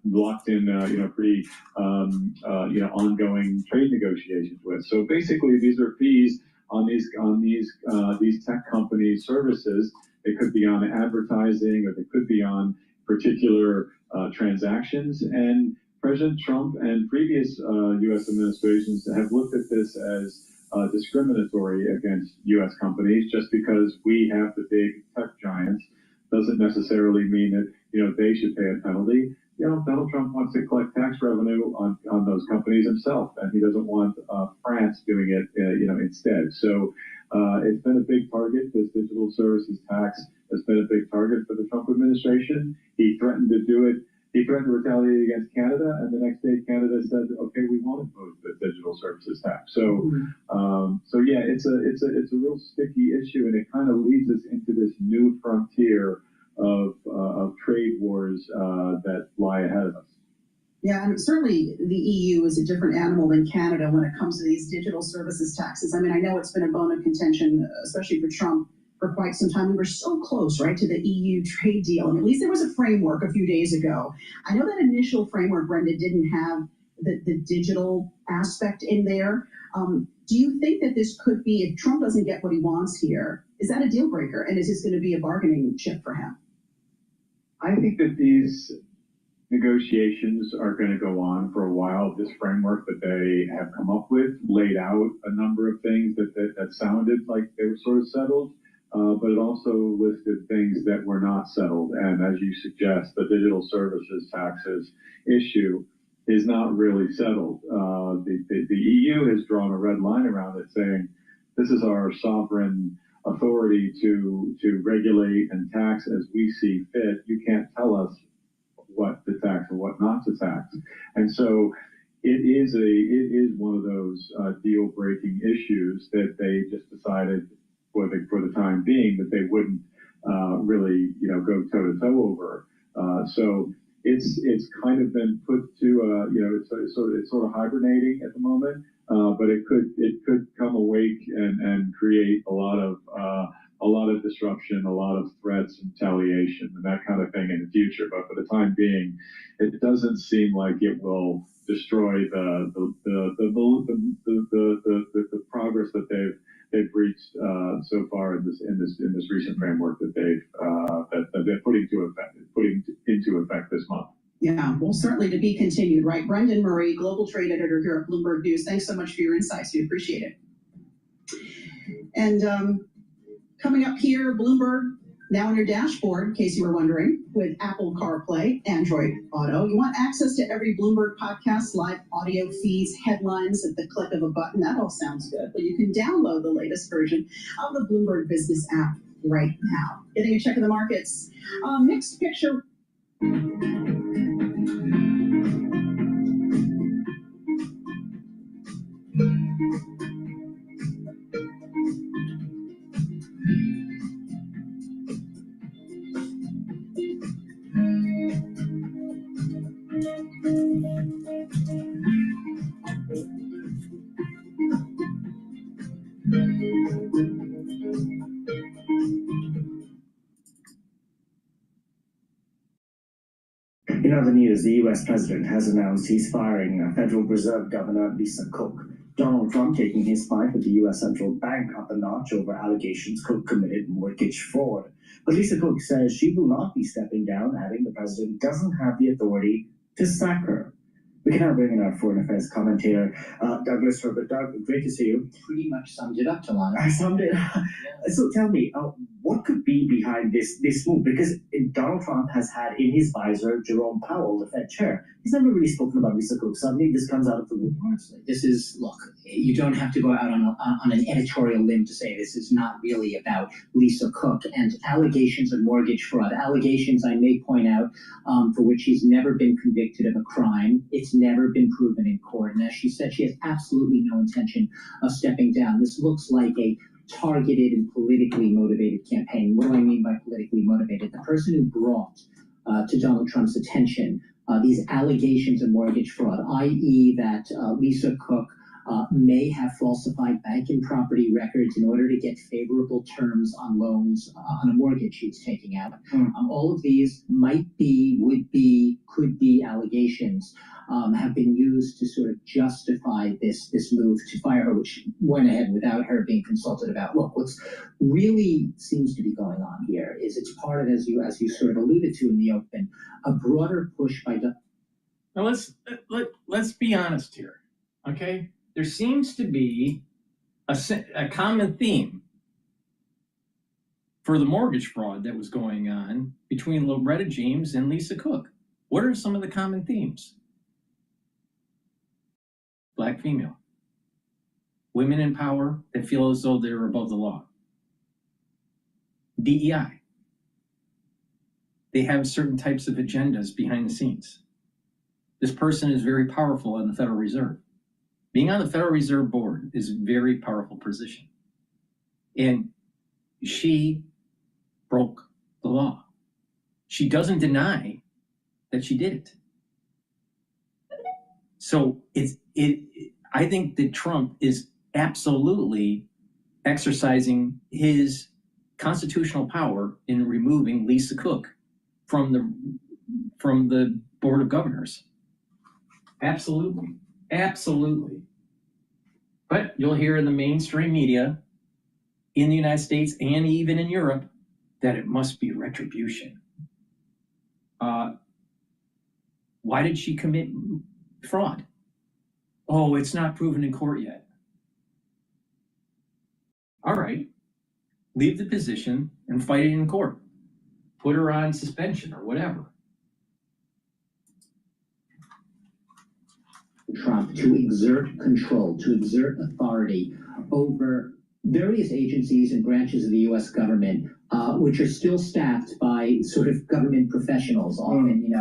locked in, pretty, ongoing trade negotiations with. So basically, these are fees on these tech companies' services. They could be on advertising, or they could be on particular transactions. And President Trump and previous U.S. administrations have looked at this as discriminatory against U.S. companies. Just because we have the big tech giants doesn't necessarily mean that they should pay a penalty. Donald Trump wants to collect tax revenue on those companies himself, and he doesn't want France doing it instead. So it's been a big target. This digital services tax has been a big target for the Trump administration. He threatened to do it. He threatened to retaliate against Canada, and the next day Canada said, "Okay, we won't impose the digital services tax." So, yeah, it's a real sticky issue, and it kind of leads us into this new frontier of trade wars that lie ahead of us. Yeah, and certainly the EU is a different animal than Canada when it comes to these digital services taxes. I mean, I know it's been a bone of contention, especially for Trump, for quite some time. We were so close, right, to the EU trade deal. And at least there was a framework a few days ago. I know that initial framework, Brenda, didn't have the digital aspect in there. Do you think that this could be, if Trump doesn't get what he wants here, is that a deal breaker? And is this going to be a bargaining chip for him? I think that these negotiations are going to go on for a while. This framework that they have come up with laid out a number of things that sounded like they were sort of settled. But it also listed things that were not settled. And as you suggest, the digital services taxes issue is not really settled. The EU has drawn a red line around it, saying this is our sovereign authority to regulate and tax as we see fit. You can't tell us what to tax and what not to tax. And so it is one of those deal-breaking issues that they just decided for the time being that they wouldn't really go toe-to-toe over. So it's kind of been put to it's sort of hibernating at the moment, but it could come awake and create a lot of disruption, a lot of threats, retaliation, and that kind of thing in the future. But for the time being, it doesn't seem like it will destroy the progress that they've reached so far in this recent framework that they're putting into effect this month. Yeah, well, certainly to be continued, right? Brendan Murray, Global Trade Editor here at Bloomberg News. Thanks so much for your insights. We appreciate it. And coming up here, Bloomberg, now on your dashboard, in case you were wondering, with Apple CarPlay, Android Auto. You want access to every Bloomberg podcast, live audio feeds, headlines at the click of a button. That all sounds good. But you can download the latest version of the Bloomberg Business app right now. Getting a check of the markets. Mixed picture. In other news, the US president has announced he's firing Federal Reserve Governor Lisa Cook. Donald Trump taking his fight with the US central bank up a notch over allegations Cook committed mortgage fraud. But Lisa Cook says she will not be stepping down, adding the president doesn't have the authority to sack her. We can now bring in our foreign affairs commentator, Douglas Herbert. Doug, great to see you. Pretty much summed it up, Talana. I summed it. So tell me, what could be behind this move? Because Donald Trump has had in his visor Jerome Powell, the Fed chair. He's never really spoken about Lisa Cook. Suddenly, this comes out of the woodwork. This is, look, you don't have to go out on an editorial limb to say this is not really about Lisa Cook and allegations of mortgage fraud. Allegations, I may point out, for which she's never been convicted of a crime. It's never been proven in court. And as she said, she has absolutely no intention of stepping down. This looks like a targeted and politically motivated campaign. What do I mean by politically motivated? The person who brought to Donald Trump's attention these allegations of mortgage fraud, i.e. that Lisa Cook may have falsified bank and property records in order to get favorable terms on loans on a mortgage she's taking out. All of these might be, would be, could be allegations have been used to sort of justify this move to fire her, which went ahead without her being consulted about. Look, what's really seems to be going on here is it's part of, as you sort of alluded to in the open, a broader push by. Now let's be honest here, okay? There seems to be a common theme for the mortgage fraud that was going on between Loretta James and Lisa Cook. What are some of the common themes? Black female. Women in power that feel as though they're above the law. DEI. They have certain types of agendas behind the scenes. This person is very powerful in the Federal Reserve. Being on the Federal Reserve Board is a very powerful position. And she broke the law. She doesn't deny that she did it. So I think that Trump is absolutely exercising his constitutional power in removing Lisa Cook from the Board of Governors. Absolutely. Absolutely. But you'll hear in the mainstream media in the United States and even in Europe that it must be retribution. Why did she commit fraud? Oh, it's not proven in court yet. All right. Leave the position and fight it in court. Put her on suspension or whatever. Trump to exert control, to exert authority over various agencies and branches of the U.S. government, which are still staffed by sort of government professionals, often,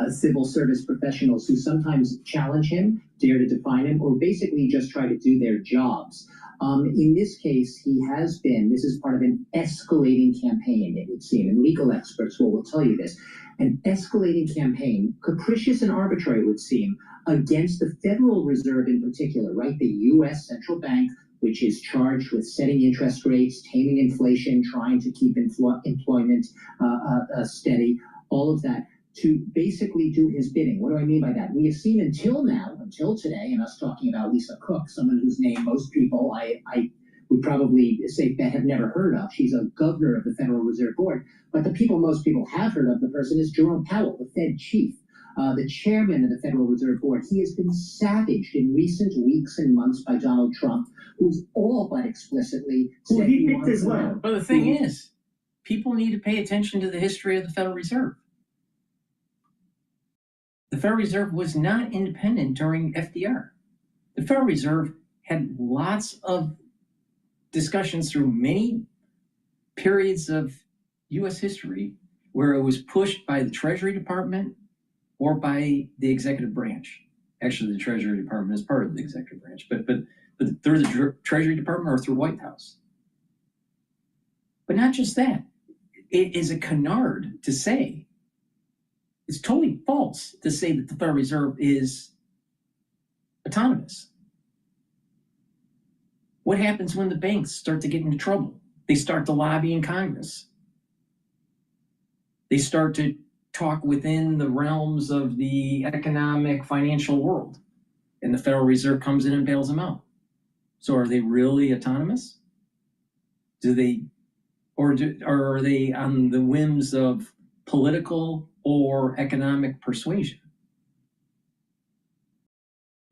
civil service professionals who sometimes challenge him, dare to define him, or basically just try to do their jobs. In this case, this is part of an escalating campaign, it would seem, and legal experts will tell you this, an escalating campaign, capricious and arbitrary, it would seem, against the Federal Reserve in particular, right? The U.S. central bank, which is charged with setting interest rates, taming inflation, trying to keep employment steady, all of that, to basically do his bidding. What do I mean by that? We have seen until today, and us talking about Lisa Cook, someone whose name most people I would probably say have never heard of. She's a governor of the Federal Reserve Board. But most people have heard of the person is Jerome Powell, the Fed chief, the chairman of the Federal Reserve Board. He has been savaged in recent weeks and months by Donald Trump, who's all but explicitly said he picked as well. But the thing is, people need to pay attention to the history of the Federal Reserve. The Federal Reserve was not independent during FDR. The Federal Reserve had lots of discussions through many periods of U.S. history where it was pushed by the Treasury Department or by the executive branch. Actually, the Treasury Department is part of the executive branch, but through the Treasury Department or through White House. But not just that. It is a canard to say, it's totally false to say that the Federal Reserve is autonomous. What happens when the banks start to get into trouble? They start to lobby in Congress. They start to talk within the realms of the economic financial world, and the Federal Reserve comes in and bails them out. So are they really autonomous? Or are they on the whims of political or economic persuasion?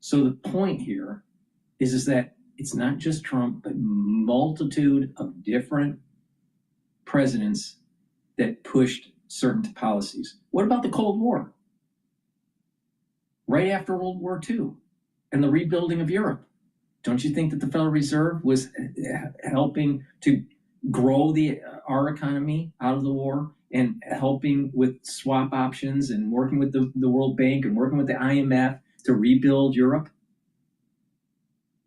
So the point here is that it's not just Trump, but multitude of different presidents that pushed certain policies. What about the Cold War? Right after World War II and the rebuilding of Europe. Don't you think that the Federal Reserve was helping to grow our economy out of the war and helping with swap options and working with the World Bank and working with the IMF to rebuild Europe?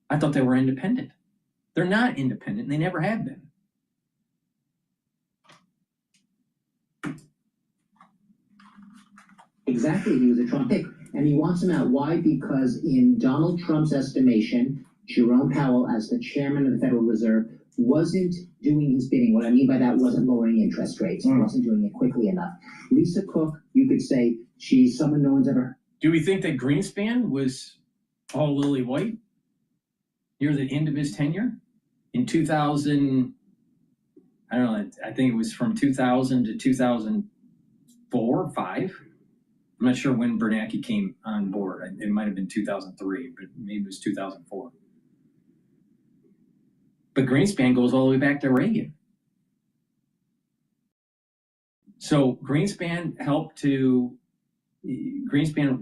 I thought they were independent. They're not independent. They never have been. Exactly, he was a Trump pick, and he wants him out. Why? Because in Donald Trump's estimation, Jerome Powell, as the chairman of the Federal Reserve, wasn't doing his bidding. What I mean by that wasn't lowering interest rates. He wasn't doing it quickly enough. Lisa Cook, you could say she's someone no one's ever. Do we think that Greenspan was all lily white near the end of his tenure? In 2000, I don't know, I think it was from 2000 to 2004 or 5. I'm not sure when Bernanke came on board. It might have been 2003, but maybe it was 2004. But Greenspan goes all the way back to Reagan. So Greenspan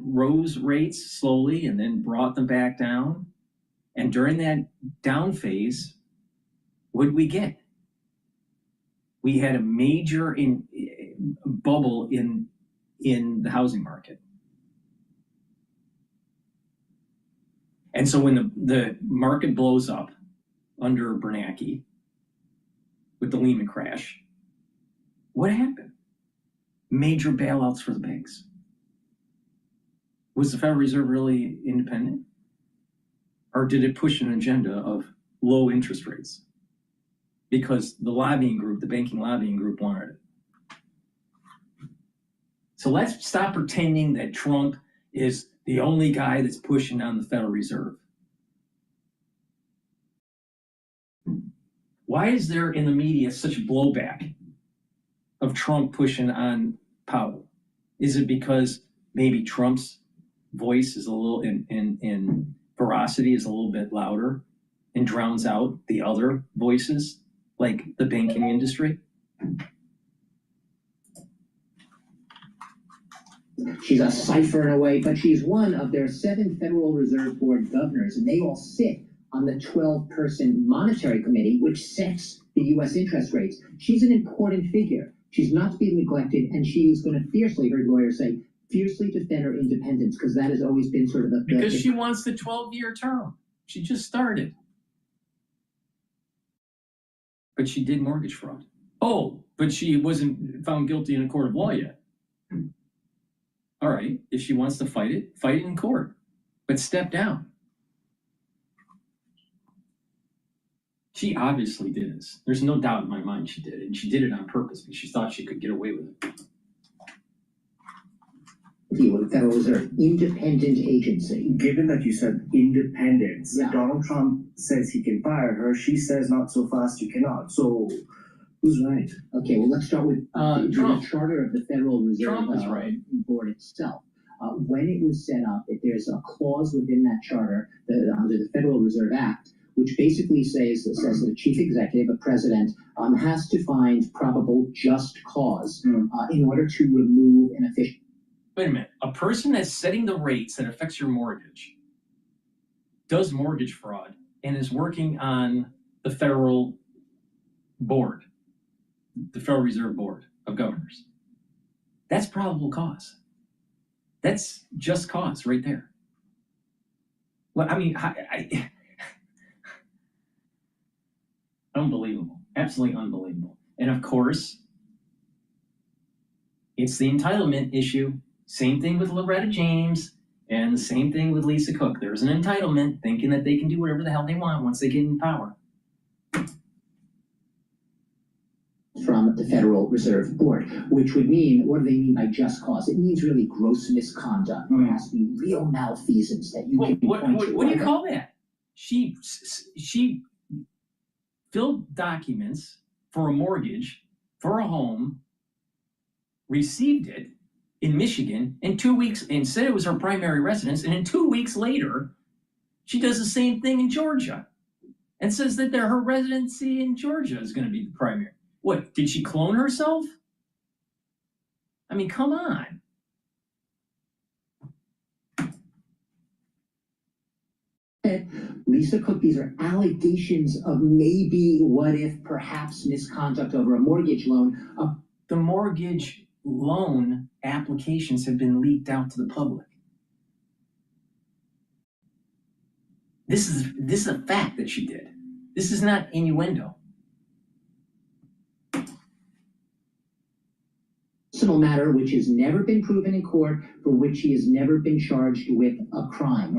rose rates slowly and then brought them back down. And during that down phase, what did we get? We had a major bubble in the housing market. And so when the market blows up under Bernanke with the Lehman crash, what happened? Major bailouts for the banks. Was the Federal Reserve really independent? Or did it push an agenda of low interest rates? Because the lobbying group, the banking lobbying group, wanted it. So let's stop pretending that Trump is the only guy that's pushing on the Federal Reserve. Why is there in the media such blowback of Trump pushing on Powell? Is it because maybe Trump's voice is a little in ferocity is a little bit louder and drowns out the other voices, like the banking industry? She's a cipher in a way, but she's one of their 7 Federal Reserve Board governors, and they all sit on the 12-person monetary committee, which sets the U.S. interest rates. She's an important figure. She's not to be neglected, and she is going to fiercely, her lawyers say, fiercely defend her independence, because that has always been sort of the... Because she wants the 12-year term. She just started. But she did mortgage fraud. Oh, but she wasn't found guilty in a court of law yet. All right, if she wants to fight it in court. But step down. She obviously did this. There's no doubt in my mind she did it. And she did it on purpose because she thought she could get away with it. The Federal Reserve, independent agency. Given that you said independence, Donald Trump says he can fire her. She says not so fast you cannot. So who's right? Okay, well, let's start with the charter of the Federal Reserve Trump is right. Board itself. When it was set up, there's a clause within that charter under the Federal Reserve Act, which basically says that the chief executive, a president, has to find probable just cause in order to remove an official. Wait a minute. A person that's setting the rates that affects your mortgage does mortgage fraud and is working on the federal board, the Federal Reserve Board of Governors. That's probable cause. That's just cause right there. Well, I mean, unbelievable. Absolutely unbelievable. And of course, it's the entitlement issue. Same thing with Loretta James And the same thing with Lisa Cook. There's an entitlement, thinking that they can do whatever the hell they want once they get in power. From the Federal Reserve Board, which would mean, what do they mean by just cause? It means really gross misconduct. There has to be real malfeasance that you can point to. What do you call that? She filled documents for a mortgage for a home, received it in Michigan in 2 weeks, and said it was her primary residence, and in 2 weeks later, she does the same thing in Georgia and says that her residency in Georgia is going to be the primary. What, did she clone herself? I mean, come on. Lisa Cook, these are allegations of maybe, what if, perhaps misconduct over a mortgage loan. The mortgage loan applications have been leaked out to the public. This is a fact that she did. This is not innuendo. Personal matter which has never been proven in court, for which he has never been charged with a crime.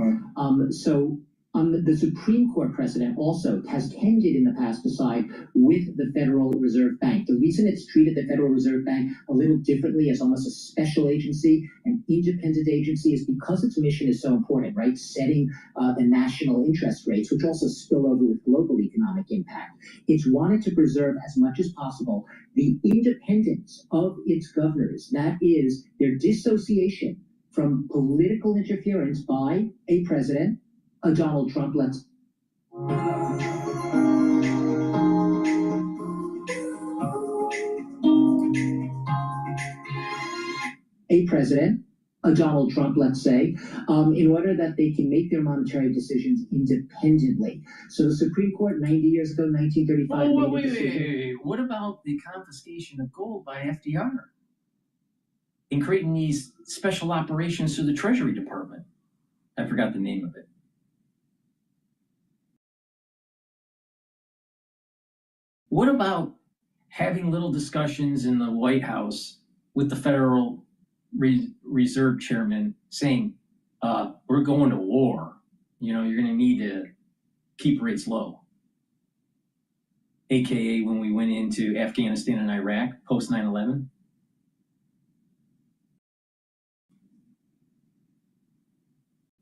The Supreme Court precedent also has tended in the past to side with the Federal Reserve Bank. The reason it's treated the Federal Reserve Bank a little differently as almost a special agency, an independent agency, is because its mission is so important, right? Setting the national interest rates, which also spill over with global economic impact. It's wanted to preserve as much as possible the independence of its governors. That is, their dissociation from political interference by a president, a Donald Trump, let's say, in order that they can make their monetary decisions independently. So the Supreme Court 90 years ago, 1935, made a decision. Wait. What about the confiscation of gold by FDR? In creating these special operations through the Treasury Department. I forgot the name of it. What about having little discussions in the White House with the Federal Reserve Chairman saying, we're going to war. You know, you're going to need to keep rates low. AKA when we went into Afghanistan and Iraq post 9/11.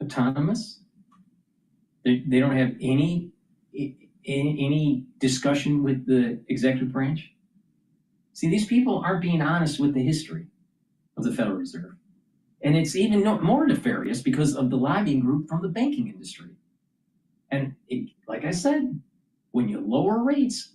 Autonomous. They don't have any discussion with the executive branch. See, these people aren't being honest with the history of the Federal Reserve. And it's even more nefarious because of the lobbying group from the banking industry. And like I said, when you lower rates,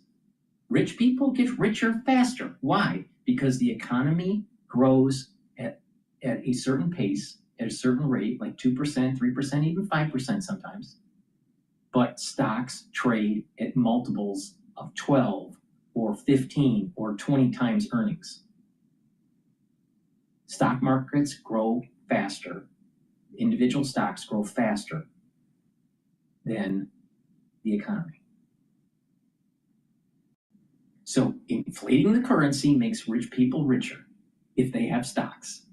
rich people get richer faster. Why? Because the economy grows at a certain pace, at a certain rate, like 2%, 3%, even 5% sometimes. But stocks trade at multiples of 12 or 15 or 20 times earnings. Stock markets grow faster. Individual stocks grow faster than the economy. So inflating the currency makes rich people richer if they have stocks.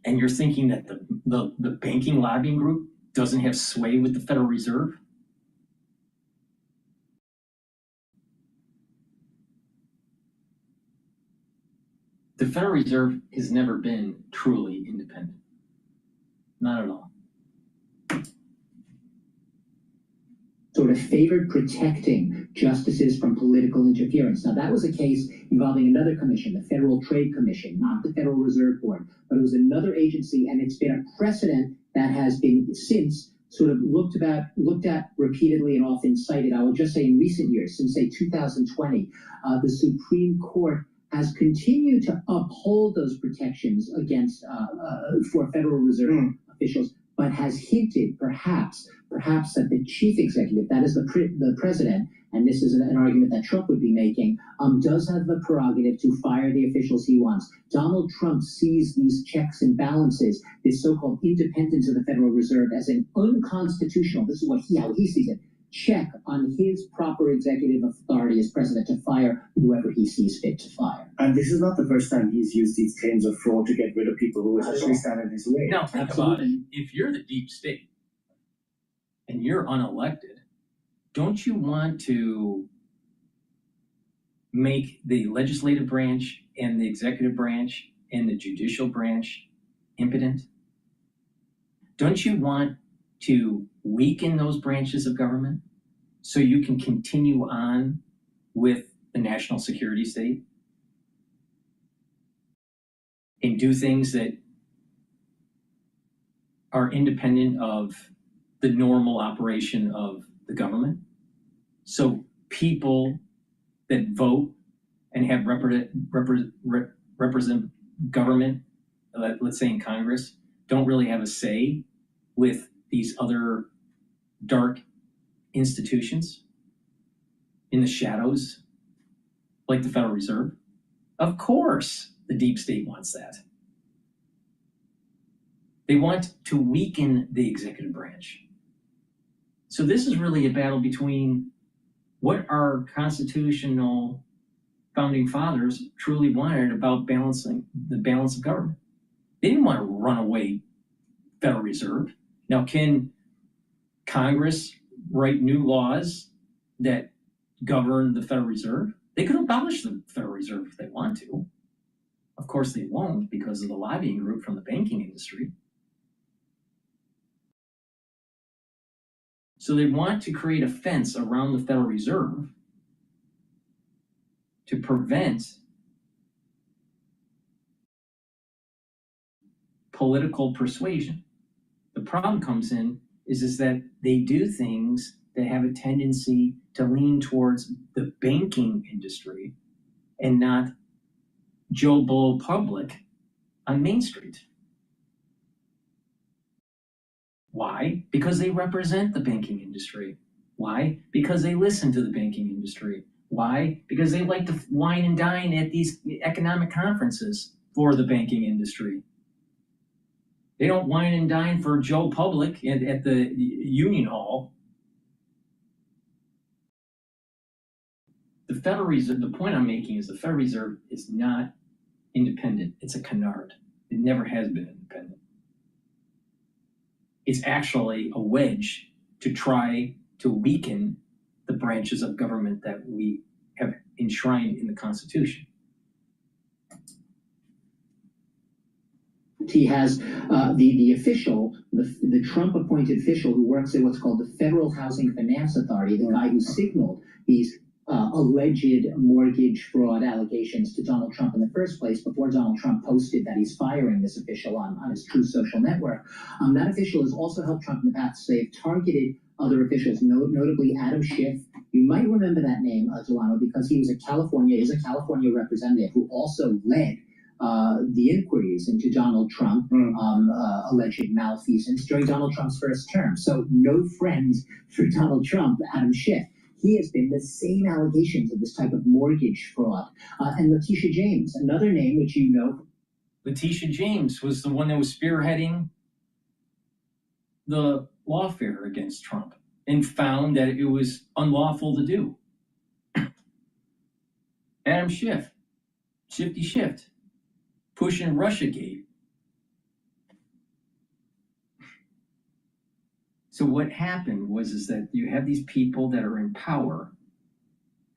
And you're thinking that the banking lobbying group doesn't have sway with the Federal Reserve? The Federal Reserve has never been truly independent. Not at all. Sort of favored protecting justices from political interference. Now, that was a case involving another commission, the Federal Trade Commission, not the Federal Reserve Board, but it was another agency, and it's been a precedent that has been since sort of looked at repeatedly and often cited. I will just say in recent years, since say 2020, the Supreme Court has continued to uphold those protections against for Federal Reserve officials, but has hinted perhaps that the chief executive, that is the president, and this is an argument that Trump would be making, does have the prerogative to fire the officials he wants. Donald Trump sees these checks and balances, this so-called independence of the Federal Reserve, as an unconstitutional, this is how he sees it, check on his proper executive authority as president to fire whoever he sees fit to fire. And this is not the first time he's used these claims of fraud to get rid of people who essentially stand in his way. Now, think about it. If you're the deep state and you're unelected, don't you want to make the legislative branch and the executive branch and the judicial branch impotent? Don't you want to weaken those branches of government so you can continue on with the national security state and do things that are independent of the normal operation of the government? So people that vote and have represent government, let's say in Congress, don't really have a say with these other dark institutions in the shadows, like the Federal Reserve. Of course, the deep state wants that. They want to weaken the executive branch. So this is really a battle between what our constitutional founding fathers truly wanted about balancing the balance of government. They didn't want to run away Federal Reserve. Now, can Congress write new laws that govern the Federal Reserve? They could abolish the Federal Reserve if they want to. Of course, they won't because of the lobbying group from the banking industry. So they want to create a fence around the Federal Reserve to prevent political persuasion. The problem comes in is that they do things that have a tendency to lean towards the banking industry and not Joe Blow public on Main Street. Why? Because they represent the banking industry. Why? Because they listen to the banking industry. Why? Because they like to wine and dine at these economic conferences for the banking industry. They don't wine and dine for Joe Public at the Union Hall. The Federal Reserve, the point I'm making is the Federal Reserve is not independent. It's a canard. It never has been independent. It's actually a wedge to try to weaken the branches of government that we have enshrined in the Constitution. He has the official, the Trump-appointed official who works at what's called the Federal Housing Finance Authority, the guy who signaled these alleged mortgage fraud allegations to Donald Trump in the first place before Donald Trump posted that he's firing this official on his Truth Social network. That official has also helped Trump in the past. They've targeted other officials, notably Adam Schiff. You might remember that name, Delano, because he was a California representative who also led the inquiries into Donald Trump, alleged malfeasance during Donald Trump's first term. So no friend for Donald Trump, Adam Schiff. He has been the same allegations of this type of mortgage fraud. And Letitia James, another name which you know. Letitia James was the one that was spearheading the lawfare against Trump and found that it was unlawful to do. Adam Schiff, Shifty Shift, pushing Russiagate. So what happened was that you have these people that are in power.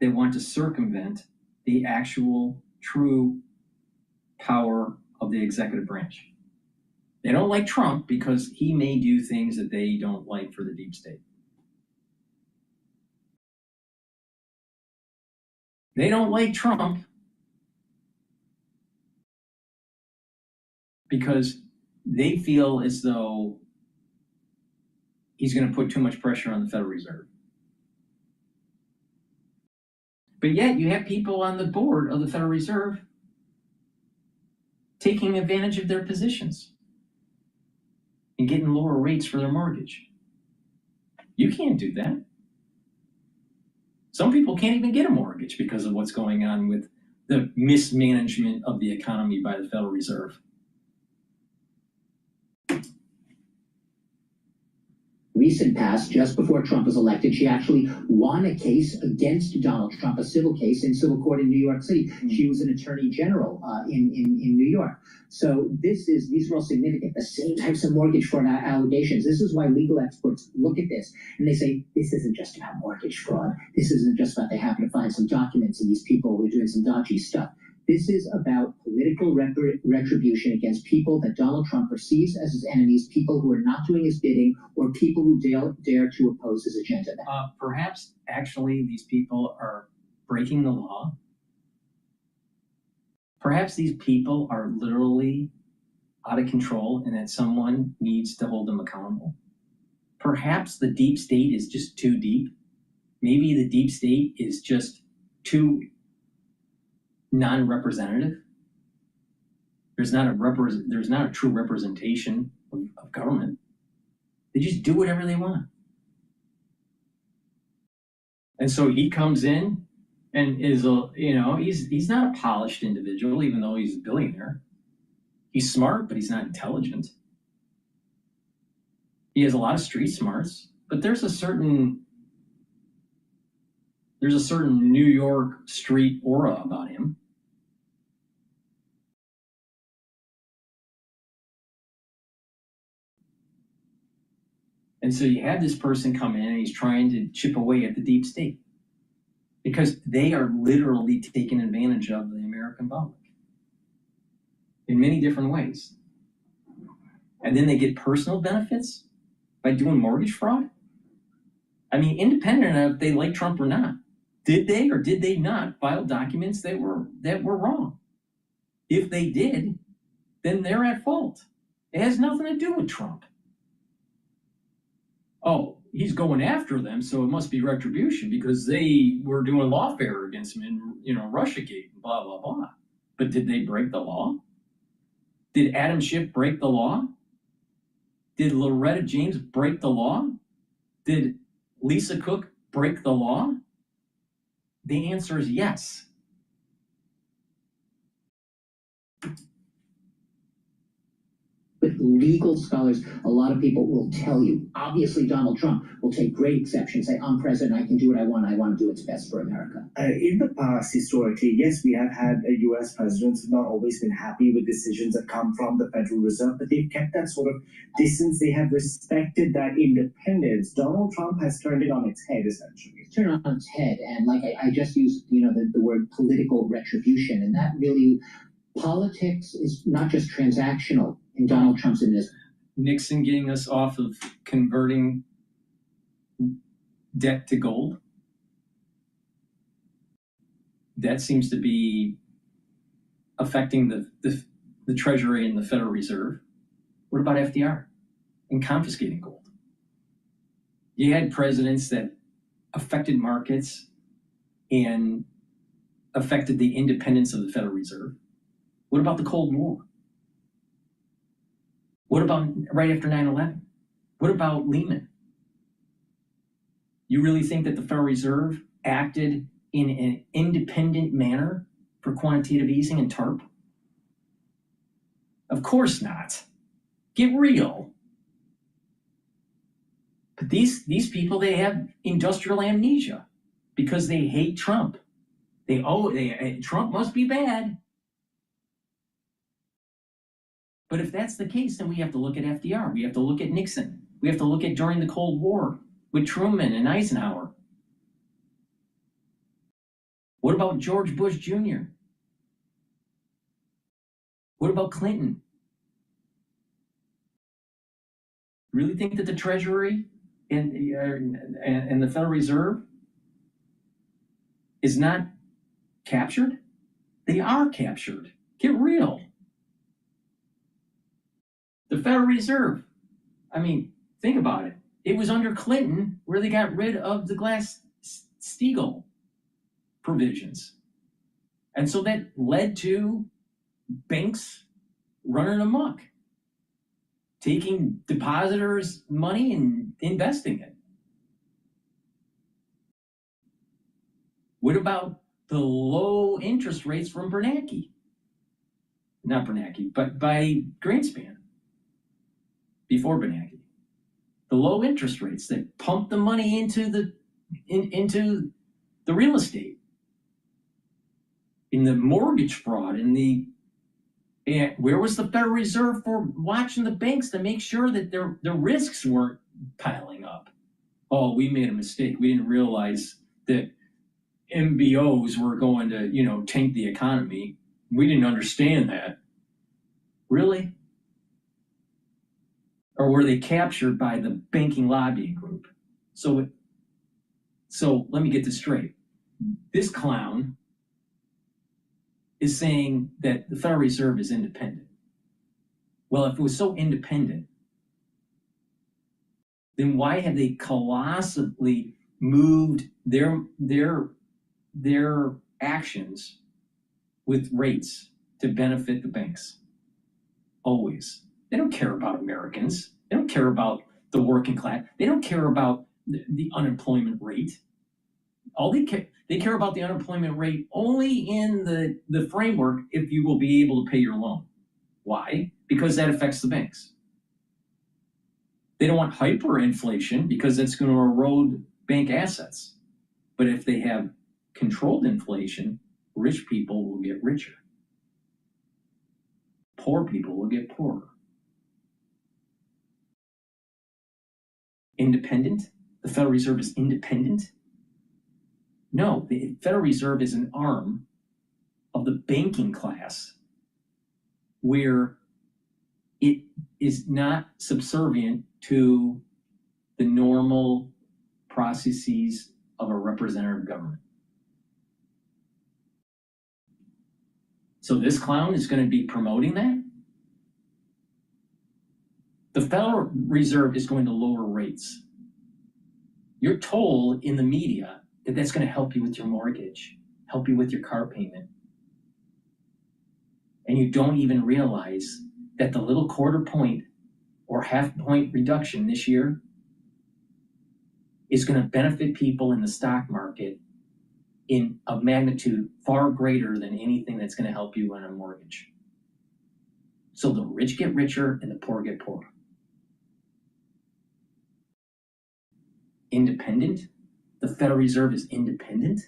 They want to circumvent the actual true power of the executive branch. They don't like Trump because he may do things that they don't like for the deep state. They don't like Trump because they feel as though he's going to put too much pressure on the Federal Reserve. But yet you have people on the board of the Federal Reserve taking advantage of their positions and getting lower rates for their mortgage. You can't do that. Some people can't even get a mortgage because of what's going on with the mismanagement of the economy by the Federal Reserve. recent past, just before Trump was elected, she actually won a case against Donald Trump, a civil case in civil court in New York City. She was an attorney general in New York. So these are all significant. The same types of mortgage fraud allegations. This is why legal experts look at this and they say, this isn't just about mortgage fraud. This isn't just about they happen to find some documents and these people were doing some dodgy stuff. This is about political retribution against people that Donald Trump perceives as his enemies, people who are not doing his bidding, or people who dare to oppose his agenda. Perhaps actually these people are breaking the law. Perhaps these people are literally out of control and that someone needs to hold them accountable. Perhaps the deep state is just too deep. Maybe the deep state is just too non-representative. There's not a true representation of government. They just do whatever they want. And so he comes in and is he's not a polished individual, even though he's a billionaire. He's smart, but he's not intelligent. He has a lot of street smarts, but there's a certain New York street aura about him. And so you have this person come in and he's trying to chip away at the deep state because they are literally taking advantage of the American public in many different ways. And then they get personal benefits by doing mortgage fraud. I mean, independent of if they like Trump or not, did they or did they not file documents that were wrong? If they did, then they're at fault. It has nothing to do with Trump. Oh, he's going after them, so it must be retribution because they were doing lawfare against him in Russiagate and blah blah blah. But did they break the law? Did Adam Schiff break the law? Did Loretta James break the law? Did Lisa Cook break the law? The answer is yes. With legal scholars, a lot of people will tell you, obviously Donald Trump will take great exception, say, I'm president, I can do what I want to do what's best for America. In the past, historically, yes, we have had US presidents who have not always been happy with decisions that come from the Federal Reserve, but they've kept that sort of distance. They have respected that independence. Donald Trump has turned it on its head, essentially. It's turned on its head, and like I just used, the word political retribution, and that really, politics is not just transactional. And Donald Trump's in this. Nixon getting us off of converting debt to gold. That seems to be affecting the Treasury and the Federal Reserve. What about FDR and confiscating gold? You had presidents that affected markets and affected the independence of the Federal Reserve. What about the Cold War? What about right after 9/11? What about Lehman? You really think that the Federal Reserve acted in an independent manner for quantitative easing and TARP? Of course not. Get real. But these people, they have industrial amnesia because they hate Trump. Trump must be bad. But if that's the case, then we have to look at FDR. We have to look at Nixon. We have to look at during the Cold War with Truman and Eisenhower. What about George Bush Jr.? What about Clinton? Really think that the Treasury and the Federal Reserve is not captured? They are captured. Get real. The Federal Reserve, I mean, think about it. It was under Clinton where they got rid of the Glass-Steagall provisions. And so that led to banks running amok, taking depositors' money and investing it. What about the low interest rates from Bernanke? Not Bernanke, but by Greenspan. Before Bernanke. the low interest rates that pump the money into the real estate, in the mortgage fraud, and where was the Federal Reserve for watching the banks to make sure that their risks weren't piling up? Oh, we made a mistake. We didn't realize that MBOs were going to, tank the economy. We didn't understand that. Really? Or were they captured by the banking lobbying group? So let me get this straight. This clown is saying that the Federal Reserve is independent. Well, if it was so independent, then why have they colossally moved their actions with rates to benefit the banks? Always. They don't care about Americans. They don't care about the working class. They don't care about the unemployment rate. They care about the unemployment rate only in the framework if you will be able to pay your loan. Why? Because that affects the banks. They don't want hyperinflation because that's going to erode bank assets. But if they have controlled inflation, rich people will get richer. Poor people will get poorer. Independent? The Federal Reserve is independent? No, the Federal Reserve is an arm of the banking class where it is not subservient to the normal processes of a representative government. So this clown is going to be promoting that? The Federal Reserve is going to lower rates. You're told in the media that that's going to help you with your mortgage, help you with your car payment. And you don't even realize that the little quarter point or half point reduction this year is going to benefit people in the stock market in a magnitude far greater than anything that's going to help you on a mortgage. So the rich get richer and the poor get poorer. Independent? The Federal Reserve is independent?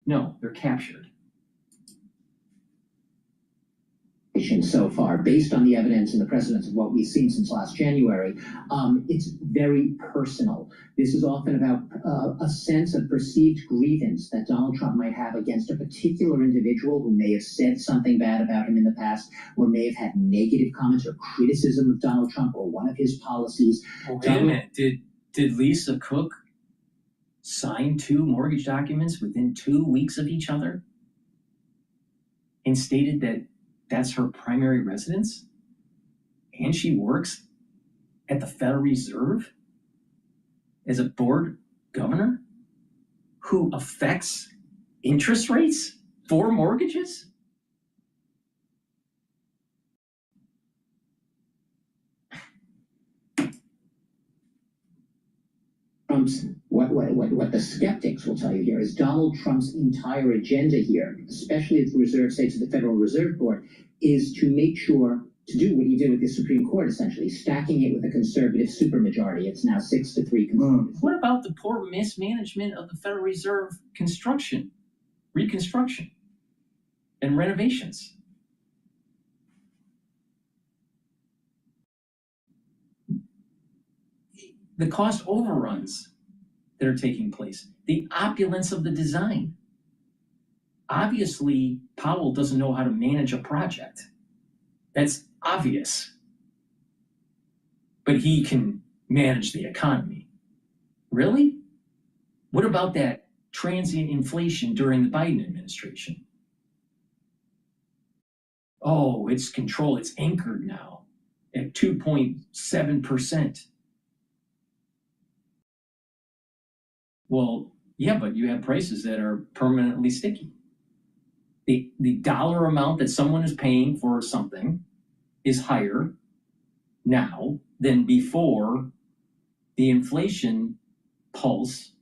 No, they're captured. So far, based on the evidence and the precedents of what we've seen since last January, it's very personal. This is often about a sense of perceived grievance that Donald Trump might have against a particular individual who may have said something bad about him in the past, or may have had negative comments or criticism of Donald Trump or one of his policies. Well, wait a minute. Did Lisa Cook sign 2 mortgage documents within 2 weeks of each other and stated that that's her primary residence? And she works at the Federal Reserve as a board governor who affects interest rates for mortgages? What the skeptics will tell you here is Donald Trump's entire agenda here, especially as the Reserve States of the Federal Reserve Board, is to make sure to do what he did with the Supreme Court, essentially, stacking it with a conservative supermajority. It's now 6-3 conservative. What about the poor mismanagement of the Federal Reserve reconstruction, and renovations? The cost overruns that are taking place, the opulence of the design. Obviously, Powell doesn't know how to manage a project. That's obvious. But he can manage the economy. Really? What about that transient inflation during the Biden administration? Oh, it's controlled. It's anchored now at 2.7%. Well, yeah, but you have prices that are permanently sticky. The dollar amount that someone is paying for something is higher now than before the inflation pulse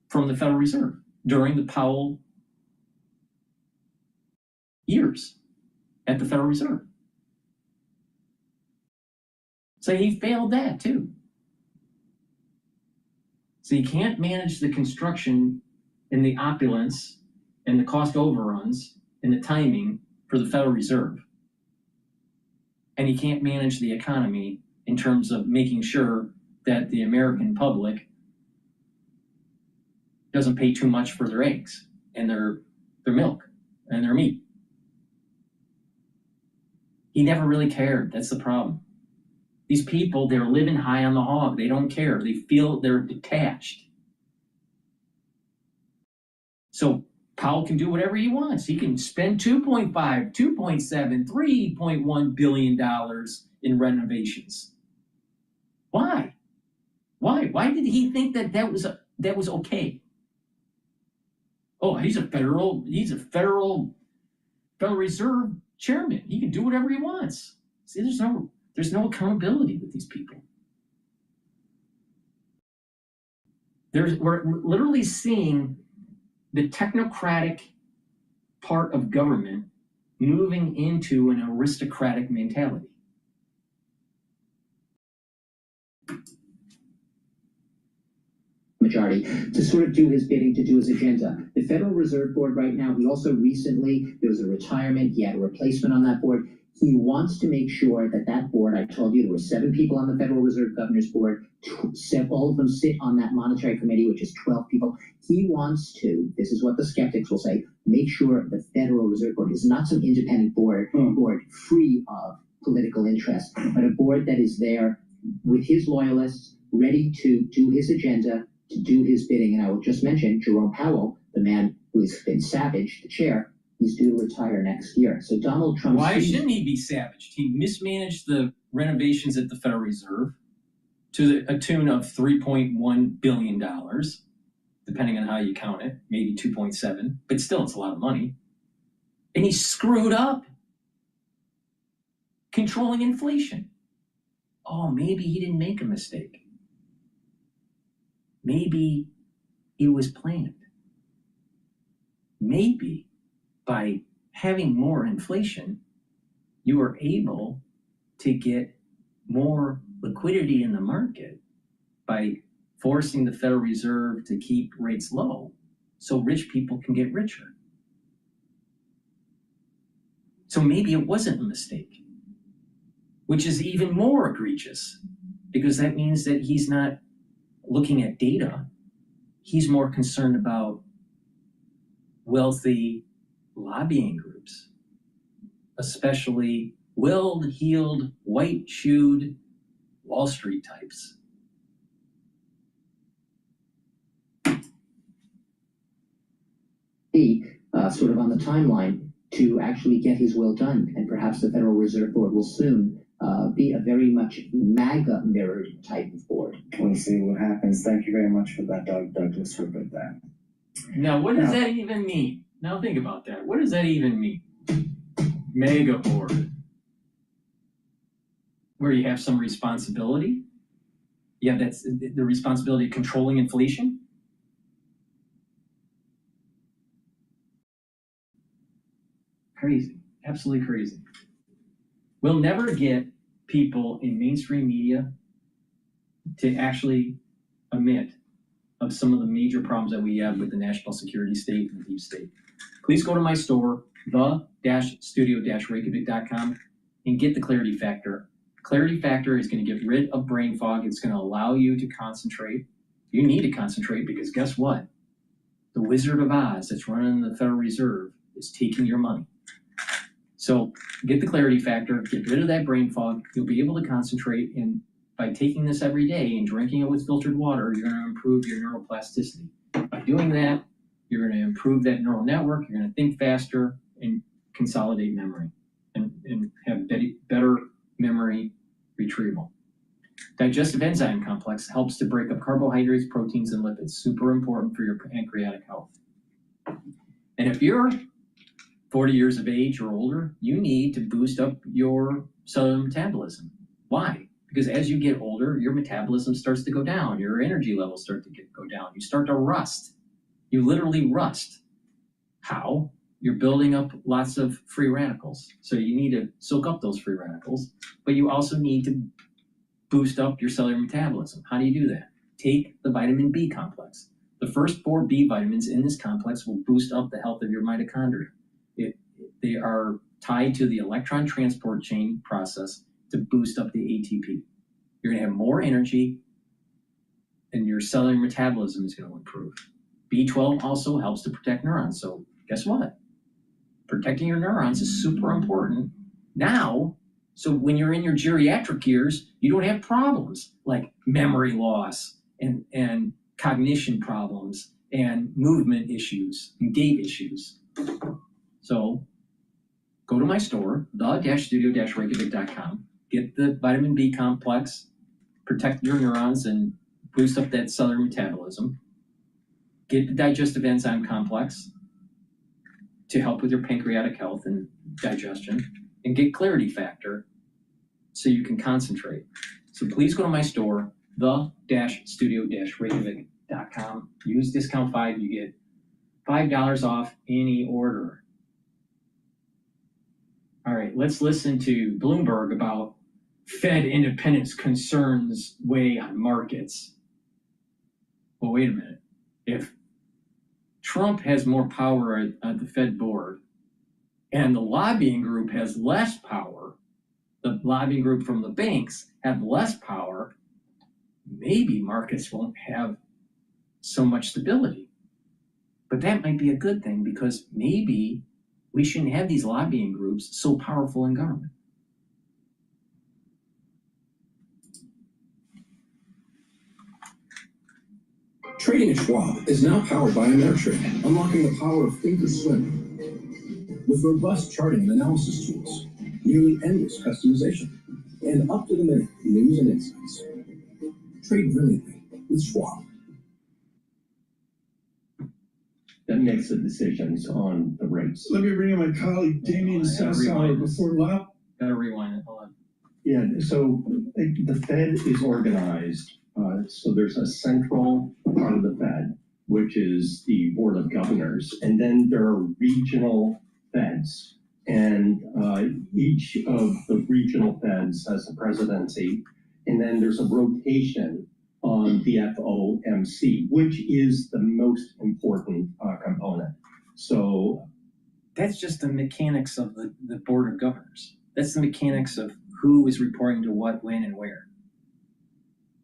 from the Federal Reserve during the Powell years at the Federal Reserve. So he failed that too. So you can't manage the construction and the opulence and the cost overruns and the timing for the Federal Reserve. And you can't manage the economy in terms of making sure that the American public doesn't pay too much for their eggs and their milk and their meat. He never really cared. That's the problem. These people, they're living high on the hog. They don't care. They feel they're detached. So Powell can do whatever he wants. He can spend $2.5, $2.7, $3.1 billion in renovations. Why? Why did he think that was okay? Oh, he's a Federal Reserve chairman. He can do whatever he wants. See, there's no accountability with these people. We're literally seeing the technocratic part of government moving into an aristocratic mentality. Majority to sort of do his bidding, to do his agenda. The Federal Reserve Board right now, he also recently, there was a retirement, he had a replacement on that board. He wants to make sure that that board, I told you there were 7 people on the Federal Reserve Governor's Board, all of them sit on that monetary committee, which is 12 people. He wants to, this is what the skeptics will say, make sure the Federal Reserve Board is not some independent board free of political interest, but a board that is there with his loyalists, ready to do his agenda, to do his bidding. And I will just mention Jerome Powell, the man who has been savaged, the chair, he's due to retire next year. So Donald Trump. Why shouldn't he be savaged? He mismanaged the renovations at the Federal Reserve to a tune of $3.1 billion, depending on how you count it, maybe 2.7, but still it's a lot of money. And he screwed up controlling inflation. Oh, maybe he didn't make a mistake. Maybe it was planned. Maybe by having more inflation, you are able to get more liquidity in the market by forcing the Federal Reserve to keep rates low so rich people can get richer. So maybe it wasn't a mistake, which is even more egregious because that means that he's not looking at data. He's more concerned about wealthy lobbying groups, especially well-heeled, white-shoed Wall Street types. Sort of on the timeline to actually get his will done, and perhaps the Federal Reserve Board will soon be a very much MAGA mirrored type of board. We'll see what happens. Thank you very much for that, Douglas, for that. Now, what does that even mean? Now think about that. What does that even mean? Mega board. Where you have some responsibility? Yeah, that's the responsibility of controlling inflation? Crazy. Absolutely crazy. We'll never get people in mainstream media to actually admit of some of the major problems that we have with the national security state and the deep state. Please go to my store, the-studio-reykjavik.com, and get the Clarity Factor. Clarity Factor is going to get rid of brain fog. It's going to allow you to concentrate. You need to concentrate because guess what? The Wizard of Oz that's running the Federal Reserve is taking your money. So get the Clarity Factor, get rid of that brain fog. You'll be able to concentrate, and by taking this every day and drinking it with filtered water, you're going to improve your neuroplasticity. By doing that, you're going to improve that neural network. You're going to think faster and consolidate memory and have better memory retrieval. Digestive enzyme complex helps to break up carbohydrates, proteins, and lipids. Super important for your pancreatic health. And if you're 40 years of age or older, you need to boost up your cellular metabolism. Why? Because as you get older, your metabolism starts to go down. Your energy levels start to go down. You start to rust. You literally rust. How? You're building up lots of free radicals. So you need to soak up those free radicals, but you also need to boost up your cellular metabolism. How do you do that? Take the vitamin B complex. The first 4 B vitamins in this complex will boost up the health of your mitochondria. They are tied to the electron transport chain process to boost up the ATP. You're going to have more energy and your cellular metabolism is going to improve. B12 also helps to protect neurons. So guess what? Protecting your neurons is super important now. So when you're in your geriatric years, you don't have problems like memory loss and cognition problems and movement issues and gait issues. So go to my store, the-studio-reykjavik.com, get the vitamin B complex, protect your neurons and boost up that cellular metabolism. Get the digestive enzyme complex to help with your pancreatic health and digestion, and get clarity factor so you can concentrate. So please go to my store, the-studio-reykjavik.com. Use discount 5, you get $5 off any order. All right, let's listen to Bloomberg about Fed independence concerns weigh on markets. Well, wait a minute. If Trump has more power at the Fed board and the lobbying group has less power, the lobbying group from the banks have less power, maybe markets won't have so much stability. But that might be a good thing because maybe we shouldn't have these lobbying groups so powerful in government. Trading at Schwab is now powered by Ameritrade, unlocking the power of thinkorswim. With robust charting and analysis tools, nearly endless customization, and up-to-the-minute news and insights. Trade brilliantly with Schwab. That makes the decisions on the rates. Let me bring in my colleague Damien Sassauer before Lap. Gotta rewind it, hold on. Yeah, so the Fed is organized. So there's a central part of the Fed, which is the Board of Governors, and then there are regional Feds. And each of the regional Feds has a presidency, and then there's a rotation on the FOMC, which is the most important component. So that's just the mechanics of the Board of Governors. That's the mechanics of who is reporting to what, when, and where.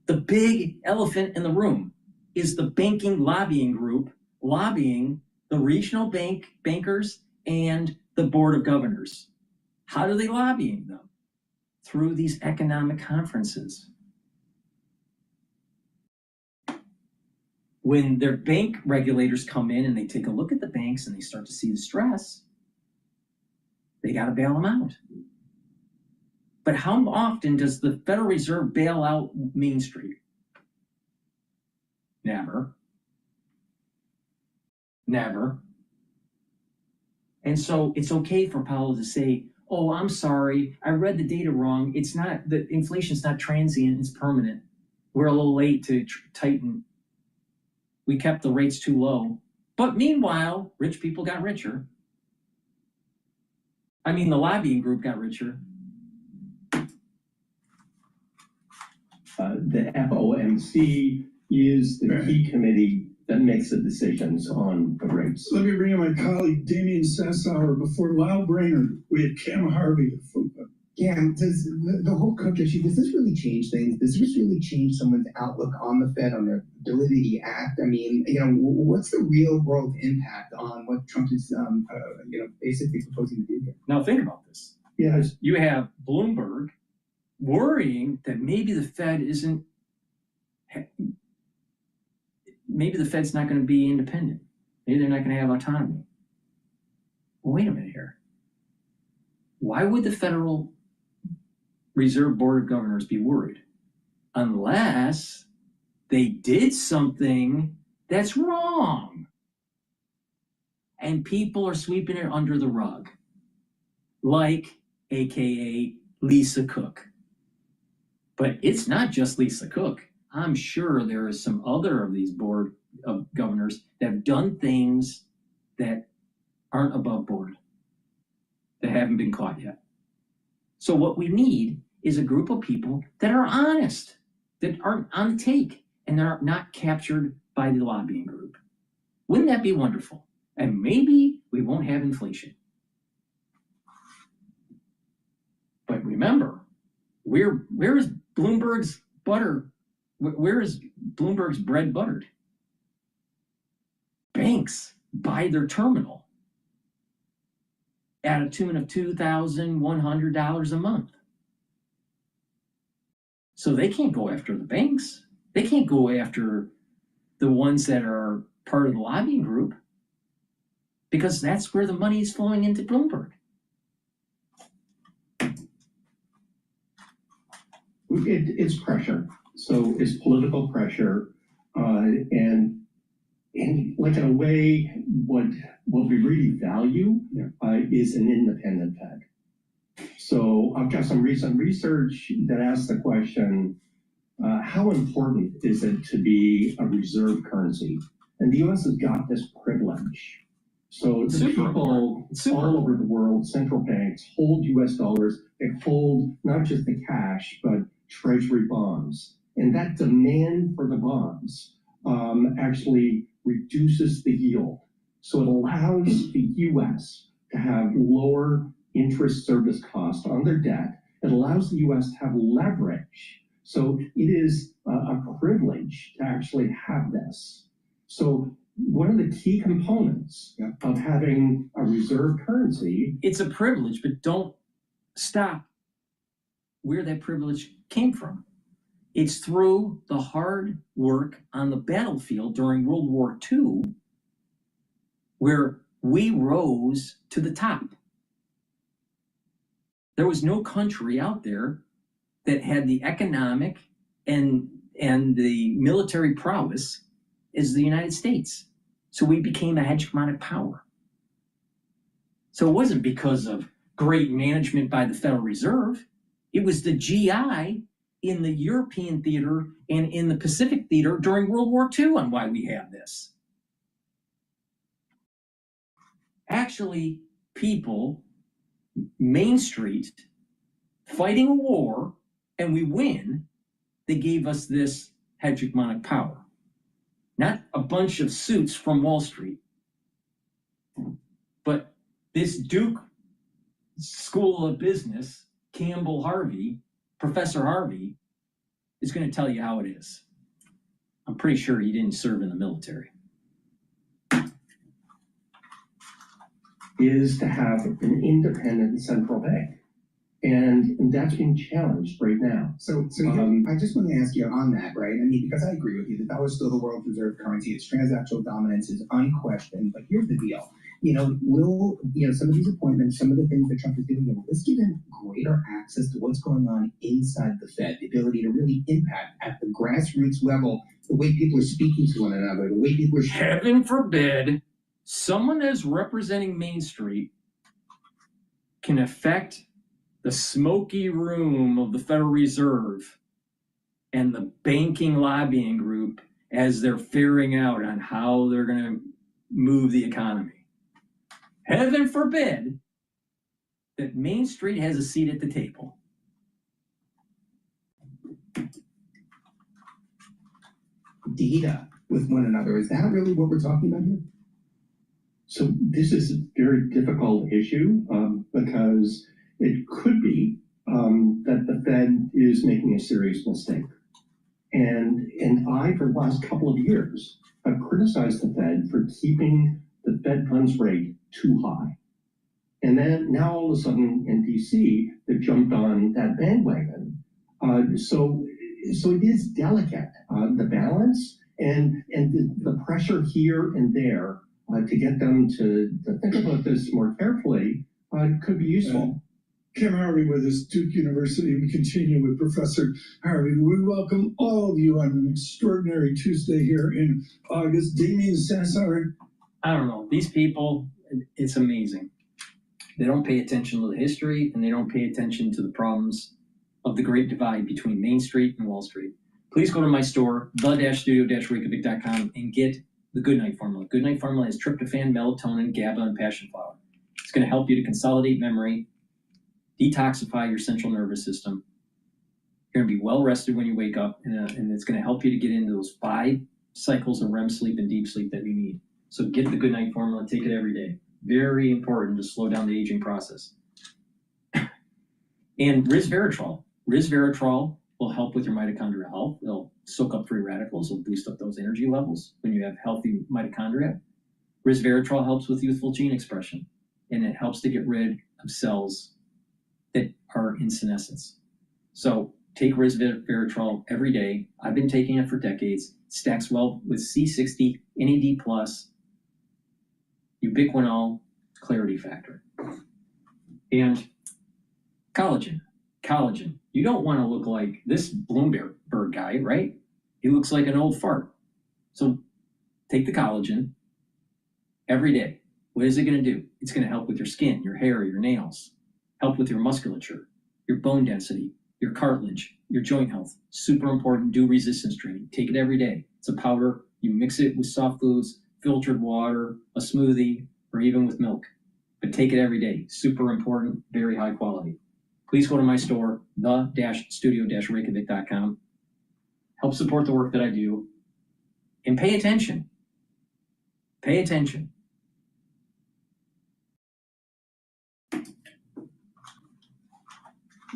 The big elephant in the room is the banking lobbying group lobbying the regional bankers and the Board of Governors. How do they lobbying them? Through these economic conferences. When their bank regulators come in and they take a look at the banks and they start to see the stress, they got to bail them out. But how often does the Federal Reserve bail out Main Street? Never. Never. And so it's okay for Powell to say, oh, I'm sorry, I read the data wrong. It's not, the inflation's not transient, it's permanent. We're a little late to tighten. We kept the rates too low. But meanwhile, rich people got richer. I mean, the lobbying group got richer. The FOMC is the key committee that makes the decisions on the rates. Let me bring in my colleague Damien Sassauer before Lyle Brainerd. We have Cam Harvey. Cam, does the whole Cook issue, does this really change things? Does this really change someone's outlook on the Fed, on their ability to act? I mean, what's the real world impact on what Trump is, basically proposing to do here? Now think about this. Yes. You have Bloomberg worrying that maybe the Fed maybe the Fed's not going to be independent. Maybe they're not going to have autonomy. Well, wait a minute here. Why would the Federal Reserve Board of Governors be worried? Unless they did something that's wrong. And people are sweeping it under the rug. Like, AKA Lisa Cook. But it's not just Lisa Cook. I'm sure there is some other of these board of governors that have done things that aren't above board, that haven't been caught yet. So what we need is a group of people that are honest, that are on the take, and they're not captured by the lobbying group. Wouldn't that be wonderful? And maybe we won't have inflation. But remember, where is Bloomberg's butter? Where is Bloomberg's bread buttered? Banks buy their terminal at a tune of $2,100 a month. So they can't go after the banks. They can't go after the ones that are part of the lobbying group, because that's where the money is flowing into Bloomberg. It's pressure. So it's political pressure, and like in a way, what we really value is an independent Fed. So I've got some recent research that asks the question, how important is it to be a reserve currency? And the U.S. has got this privilege. So the people all over the world, central banks hold U.S. dollars. They hold not just the cash, but treasury bonds. And that demand for the bonds actually reduces the yield. So it allows the U.S. to have lower interest service costs on their debt. It allows the U.S. to have leverage. So it is a privilege to actually have this. So one of the key components of having a reserve currency. It's a privilege, but don't stop where that privilege came from. It's through the hard work on the battlefield during World War II, where we rose to the top. There was no country out there that had the economic and the military prowess as the United States. So we became a hegemonic power. So it wasn't because of great management by the Federal Reserve. It was the GI in the European theater and in the Pacific theater during World War II on why we have this. Actually, people, Main Street, fighting a war, and we win, they gave us this hegemonic power. Not a bunch of suits from Wall Street, but this Duke School of Business, Campbell Harvey, Professor Harvey, is going to tell you how it is. I'm pretty sure he didn't serve in the military. Is to have an independent central bank. And that's being challenged right now. So I just want to ask you on that, right? I mean, because I agree with you, the dollar is still the world's reserve currency. Its transactional dominance is unquestioned. But here's the deal. Will some of these appointments, some of the things that Trump is doing, will this give him greater access to what's going on inside the Fed, the ability to really impact at the grassroots level, the way people are speaking to one another, the way people are... Heaven forbid someone that's representing Main Street can affect the smoky room of the Federal Reserve and the banking lobbying group as they're figuring out on how they're going to move the economy. Heaven forbid that Main Street has a seat at the table. Data with one another. Is that really what we're talking about here? So this is a very difficult issue because it could be that the Fed is making a serious mistake. And I, for the last couple of years, have criticized the Fed for keeping the Fed funds rate too high. And then now all of a sudden in DC, they've jumped on that bandwagon. So it is delicate, the balance and the pressure here and there to get them to think about this more carefully could be useful. Kim Harvey with us, Duke University. We continue with Professor Harvey. We welcome all of you on an extraordinary Tuesday here in August. Damien Sassar. I don't know. These people, it's amazing. They don't pay attention to the history, and they don't pay attention to the problems of the great divide between Main Street and Wall Street. Please go to my store, the-studio-reykjavik.com, and get the Goodnight Formula. Goodnight Formula has tryptophan, melatonin, GABA, and passion flower. It's going to help you to consolidate memory, detoxify your central nervous system, You're gonna be well rested when you wake up, and it's gonna help you to get into those 5 cycles of REM sleep and deep sleep that you need. So get the Good Night Formula, take it every day. Very important to slow down the aging process. And resveratrol. Resveratrol will help with your mitochondrial health. It'll soak up free radicals. It'll boost up those energy levels when you have healthy mitochondria. Resveratrol helps with youthful gene expression, and it helps to get rid of cells that are in senescence. So take resveratrol every day. I've been taking it for decades. It stacks well with C60, NAD+, ubiquinol, clarity factor. And collagen. Collagen. You don't want to look like this Bloomberg guy, right? He looks like an old fart. So take the collagen every day. What is it going to do? It's going to help with your skin, your hair, your nails, help with your musculature, your bone density, your cartilage, your joint health. Super important. Do resistance training. Take it every day. It's a powder. You mix it with soft foods, filtered water, a smoothie, or even with milk. But take it every day. Super important. Very high quality. Please go to my store, the-studio-reykjavik.com. Help support the work that I do. And pay attention. Pay attention.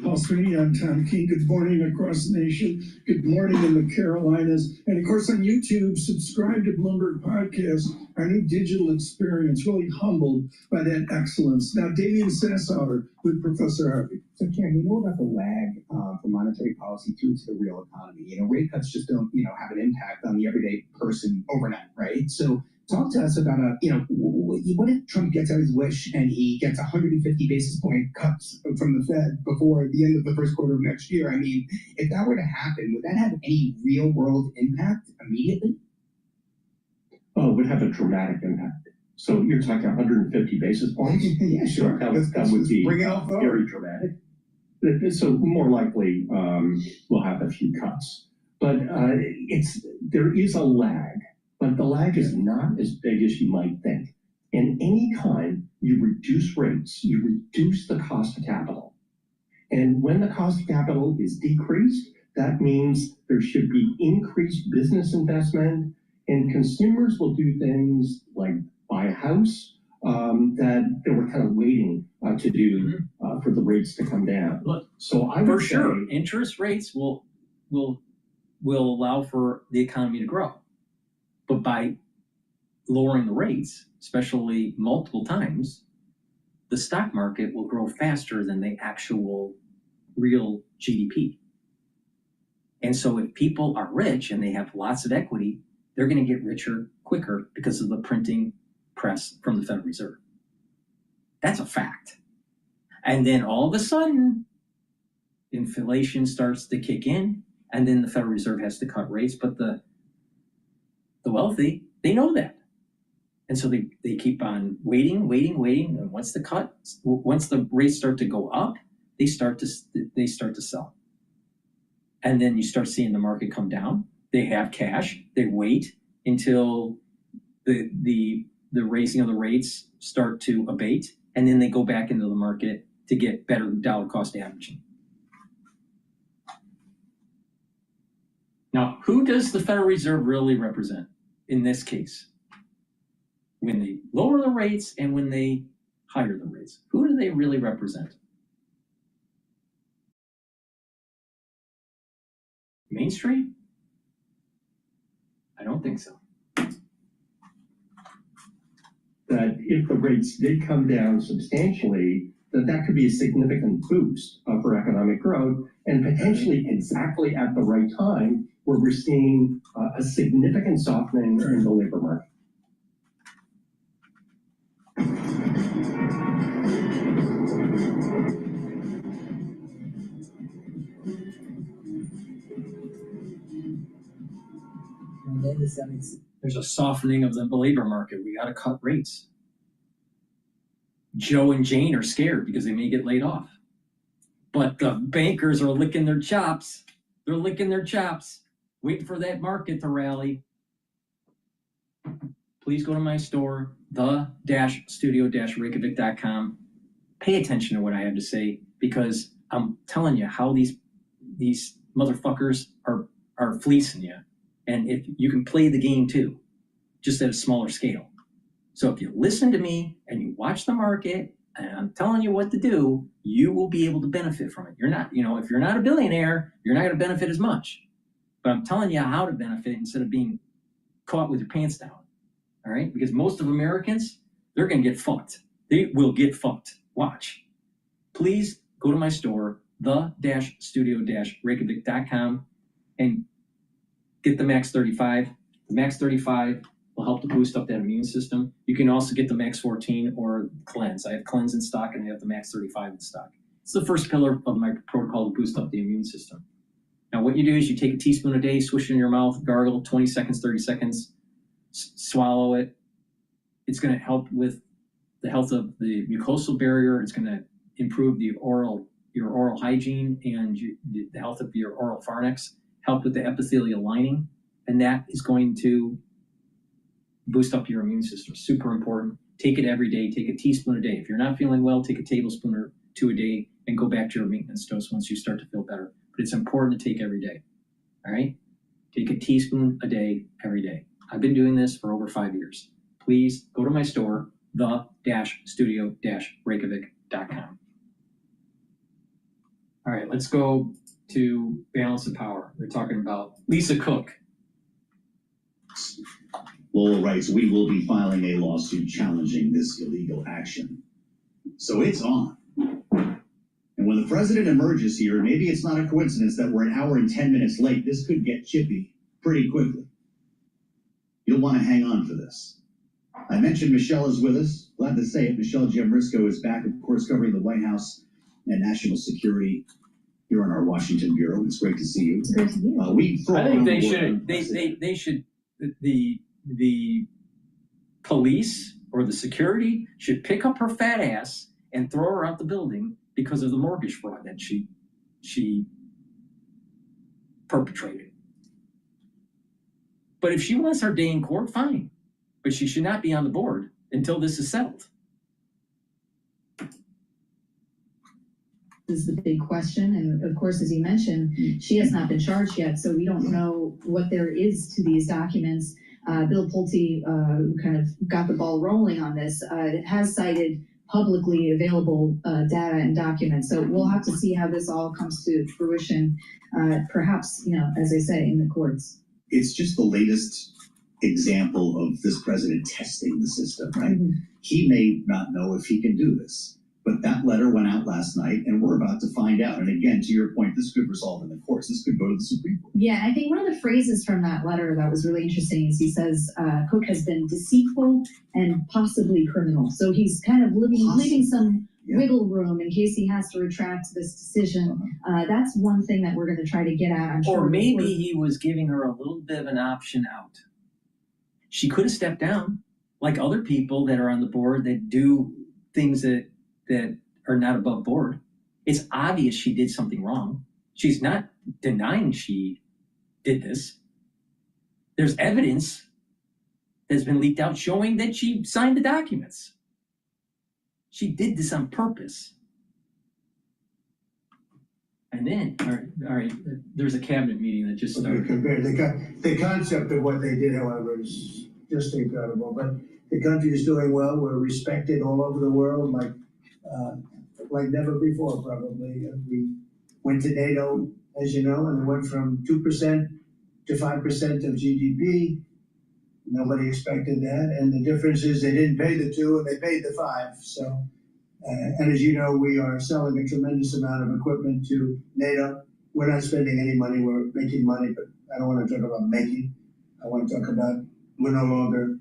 Paul Sweeney, I'm Tom King. Good morning across the nation. Good morning in the Carolinas. And of course on YouTube, subscribe to Bloomberg Podcast, our new digital experience. Really humbled by that excellence. Now, Damian Sassower with Professor Harvey. So, Karen, we know about the lag from monetary policy through to the real economy. Rate cuts just don't, have an impact on the everyday person overnight, right? So, talk to us about, what if Trump gets out his wish and he gets 150 basis point cuts from the Fed before the end of the first quarter of next year? I mean, if that were to happen, would that have any real world impact immediately? Oh, it would have a dramatic impact. So you're talking 150 basis points? Yeah, sure. That would be bring it out very dramatic. So more likely we'll have a few cuts. But there is a lag. But the lag is not as big as you might think. And any time you reduce rates, you reduce the cost of capital. And when the cost of capital is decreased, that means there should be increased business investment, and consumers will do things like buy a house that they were kind of waiting to do for the rates to come down. Look, so I would for sure, interest rates will allow for the economy to grow. But by lowering the rates, especially multiple times, the stock market will grow faster than the actual real GDP. And so if people are rich and they have lots of equity, they're going to get richer quicker because of the printing press from the Federal Reserve. That's a fact. And then all of a sudden, inflation starts to kick in, and then the Federal Reserve has to cut rates, but the wealthy, they know that. And so they keep on waiting. And once the rates start to go up, they start to sell. And then you start seeing the market come down. They have cash. They wait until the raising of the rates start to abate. And then they go back into the market to get better dollar cost averaging. Now, who does the Federal Reserve really represent in this case? When they lower the rates and when they higher the rates, who do they really represent? Main Street? I don't think so. That if the rates did come down substantially, that could be a significant boost for economic growth, and potentially exactly at the right time where we're seeing a significant softening in the labor market. There's a softening of the labor market. We got to cut rates. Joe and Jane are scared because they may get laid off. But the bankers are licking their chops. They're licking their chops, waiting for that market to rally. Please go to my store, the-studio-reykjavik.com. Pay attention to what I have to say, because I'm telling you how these motherfuckers are fleecing you. And if you can play the game too, just at a smaller scale. So if you listen to me and you watch the market and I'm telling you what to do, you will be able to benefit from it. You're not, if you're not a billionaire, you're not going to benefit as much. But I'm telling you how to benefit instead of being caught with your pants down. All right? Because most of Americans, they're going to get fucked. They will get fucked. Watch. Please go to my store, the-studio-reykjavik.com, and get the Max 35. The Max 35 will help to boost up that immune system. You can also get the Max 14 or Cleanse. I have Cleanse in stock and I have the Max 35 in stock. It's the first pillar of my protocol to boost up the immune system. Now what you do is you take a teaspoon a day, swish it in your mouth, gargle, 20 seconds, 30 seconds, swallow it. It's going to help with the health of the mucosal barrier. It's going to improve your oral hygiene and the health of your oral pharynx, help with the epithelial lining, and that is going to boost up your immune system. Super important. Take it every day. Take a teaspoon a day. If you're not feeling well, take a tablespoon or two a day and go back to your maintenance dose once you start to feel better. But it's important to take every day. All right? Take a teaspoon a day every day. I've been doing this for over 5 years. Please go to my store, the-studio-reykjavik.com. All right, let's go to balance of power. They're talking about Lisa Cook. Lowell writes, we will be filing a lawsuit challenging this illegal action. So it's on. And when the president emerges here, maybe it's not a coincidence that we're an hour and 10 minutes late. This could get chippy pretty quickly. You'll want to hang on for this. I mentioned Michelle is with us. Glad to say it. Michelle Giamrisco is back, of course, covering the White House and national security here on our Washington Bureau. It's great to see you. It's great to see you. I think they should, the police or the security should pick up her fat ass and throw her out the building because of the mortgage fraud that she perpetrated. But if she wants her day in court, fine. But she should not be on the board until this is settled. Is the big question, and of course, as you mentioned, she has not been charged yet, so we don't know what there is to these documents. Bill Pulte, who kind of got the ball rolling on this, has cited publicly available data and documents. So we'll have to see how this all comes to fruition, perhaps, as I say, in the courts. It's just the latest example of this president testing the system, right? Mm-hmm. He may not know if he can do this. But that letter went out last night, and we're about to find out. And again, to your point, this could resolve in the courts. This could go to the Supreme Court. Yeah, I think one of the phrases from that letter that was really interesting is he says Cook has been deceitful and possibly criminal. So he's kind of leaving some wiggle room in case he has to retract this decision. That's one thing that we're going to try to get at, I'm sure. Or maybe he was giving her a little bit of an option out. She could have stepped down, like other people that are on the board that do things that are not above board. It's obvious she did something wrong. She's not denying she did this. There's evidence that's been leaked out showing that she signed the documents. She did this on purpose. And then, all right, there's a cabinet meeting that just started. The concept of what they did, however, is just incredible. But the country is doing well. We're respected all over the world, like never before, probably. We went to NATO, as you know, and it went from 2% to 5% of GDP. Nobody expected that. And the difference is they didn't pay the 2 and they paid the 5. So, and as you know, we are selling a tremendous amount of equipment to NATO. We're not spending any money. We're making money, but I don't want to talk about making. I want to talk about we're no longer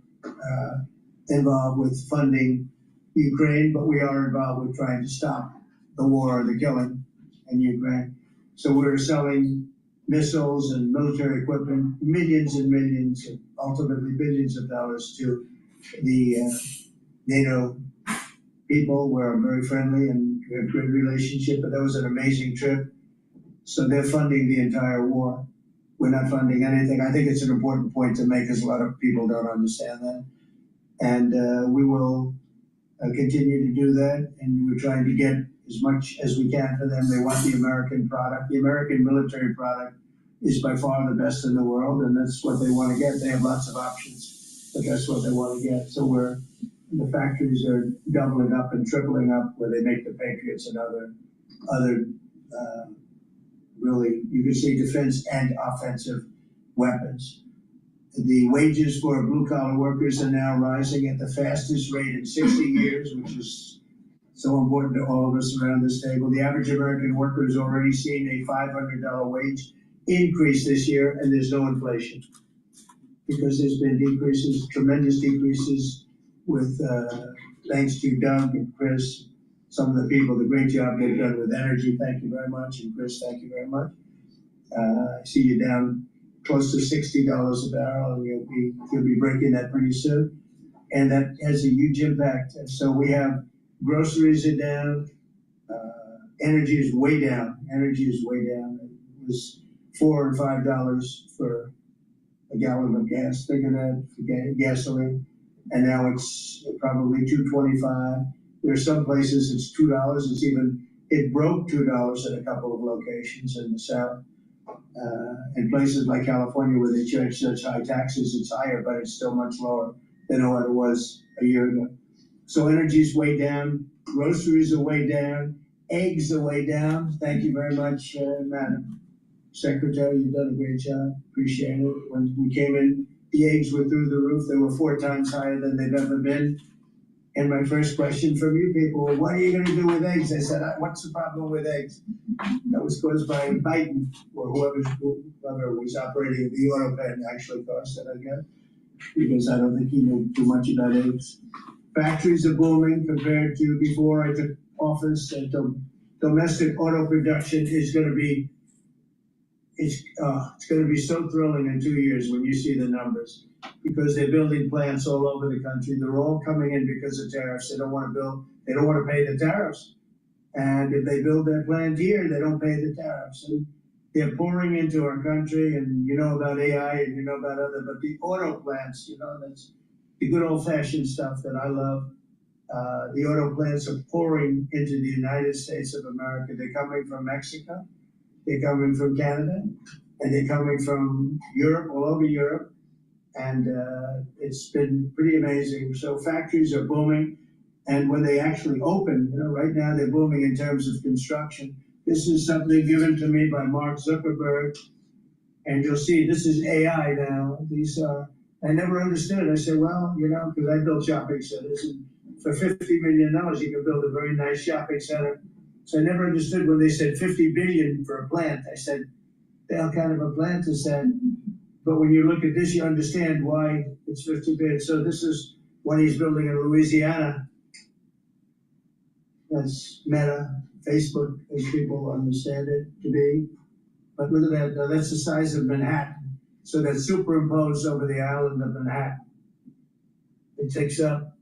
involved with funding Ukraine, but we are involved with trying to stop the war or the killing in Ukraine. So we're selling missiles and military equipment, millions and millions, ultimately billions of dollars to the NATO people. We're very friendly and we have a great relationship, but that was an amazing trip. So they're funding the entire war. We're not funding anything. I think it's an important point to make because a lot of people don't understand that. And we will continue to do that. And we're trying to get as much as we can for them. They want the American product. The American military product is by far the best in the world, and that's what they want to get. They have lots of options, but that's what they want to get. So the factories are doubling up and tripling up where they make the Patriots and other really, you can say, defense and offensive weapons. The wages for blue-collar workers are now rising at the fastest rate in 60 years, which is so important to all of us around this table. The average American worker has already seen a $500 wage increase this year, and there's no inflation because there's been decreases, tremendous decreases with, thanks to Doug and Chris, some of the people, the great job they've done with energy. Thank you very much. And Chris, thank you very much. I see you down close to $60 a barrel, and you'll be breaking that pretty soon. And that has a huge impact. And so we have groceries are down, energy is way down. Energy is way down. It was $4 or $5 for a gallon of gas. Think of that for gasoline, and now it's probably $2.25. There are some places it's $2. It broke $2 at a couple of locations in the South. In places like California where they charge such high taxes, it's higher, but it's still much lower than what it was a year ago. So energy's way down, groceries are way down, eggs are way down. Thank you very much, Madam Secretary. You've done a great job. Appreciate it. When we came in, the eggs were through the roof. They were 4 times higher than they've ever been. And my first question from you people, what are you going to do with eggs? I said, what's the problem with eggs? That was caused by Biden or whoever was operating the oil pen actually caused it, I guess, because I don't think he knew too much about eggs. Factories are booming compared to before I took office, and domestic auto production is going to be, it's going to be so thrilling in 2 years when you see the numbers, because they're building plants all over the country. They're all coming in because of tariffs. They don't want to pay the tariffs. And if they build their plant here, they don't pay the tariffs. And they're pouring into our country, and you know about AI and you know about but the auto plants, that's the good old fashioned stuff that I love. The auto plants are pouring into the United States of America. They're coming from Mexico, they're coming from Canada, and they're coming from Europe, all over Europe. And it's been pretty amazing. So factories are booming. And when they actually open, right now they're booming in terms of construction. This is something given to me by Mark Zuckerberg. And you'll see this is AI now. These are, I never understood. I said, well, because I built shopping centers, and for $50 million, you can build a very nice shopping center. So I never understood when they said $50 billion for a plant. I said, the hell kind of a plant is that? But when you look at this, you understand why it's 50 billion. So this is what he's building in Louisiana. That's Meta, Facebook, as people understand it to be. But look at that, that's the size of Manhattan. So that's superimposed over the island of Manhattan. It takes up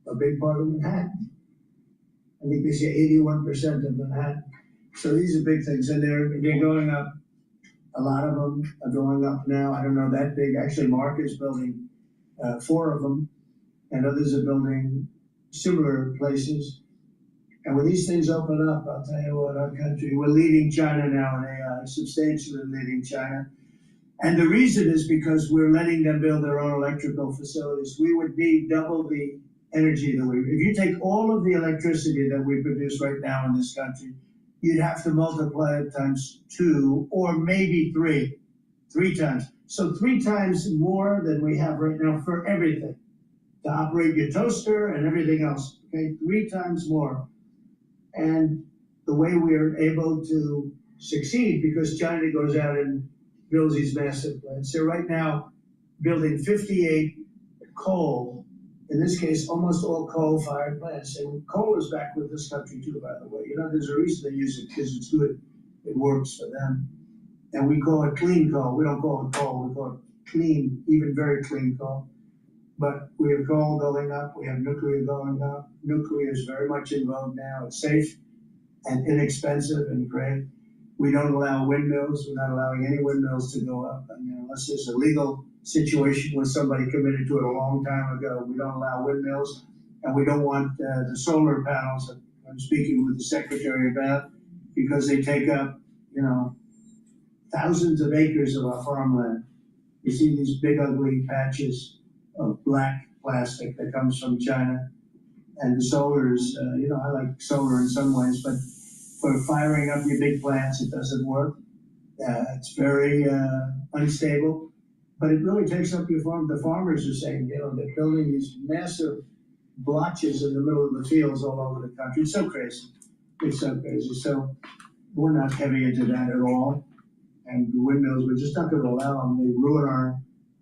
a big part of Manhattan. I think they say 81% of Manhattan. So these are big things, and they're going up. A lot of them are going up now. I don't know that big. Actually, Mark is building 4 of them, and others are building similar places. And when these things open up, I'll tell you what, our country, we're leading China now in AI, substantially leading China. And the reason is because we're letting them build their own electrical facilities. We would need double the energy that if you take all of the electricity that we produce right now in this country, you'd have to multiply it times 2 or maybe 3 times. So 3 times more than we have right now for everything, to operate your toaster and everything else, okay? 3 times more. And the way we're able to succeed, because China goes out and builds these massive plants. They're right now building 58 coal, in this case, almost all coal-fired plants. And coal is back with this country too, by the way. There's a reason they use it, because it's good. It works for them. And we call it clean coal. We don't call it coal, we call it clean, even very clean coal. But we have coal going up, we have nuclear going up. Nuclear is very much in vogue now. It's safe and inexpensive and great. We don't allow windmills. We're not allowing any windmills to go up. Unless there's a legal situation where somebody committed to it a long time ago. We don't allow windmills, and we don't want the solar panels. I'm speaking with the secretary about, because they take up, thousands of acres of our farmland. You see these big ugly patches of black plastic that comes from China. And the solar is, I like solar in some ways, but for firing up your big plants, it doesn't work. It's very unstable, but it really takes up your farm. The farmers are saying, they're building these massive blotches in the middle of the fields all over the country. It's so crazy. It's so crazy. So we're not heavy into that at all. And the windmills, we're just not going to allow them.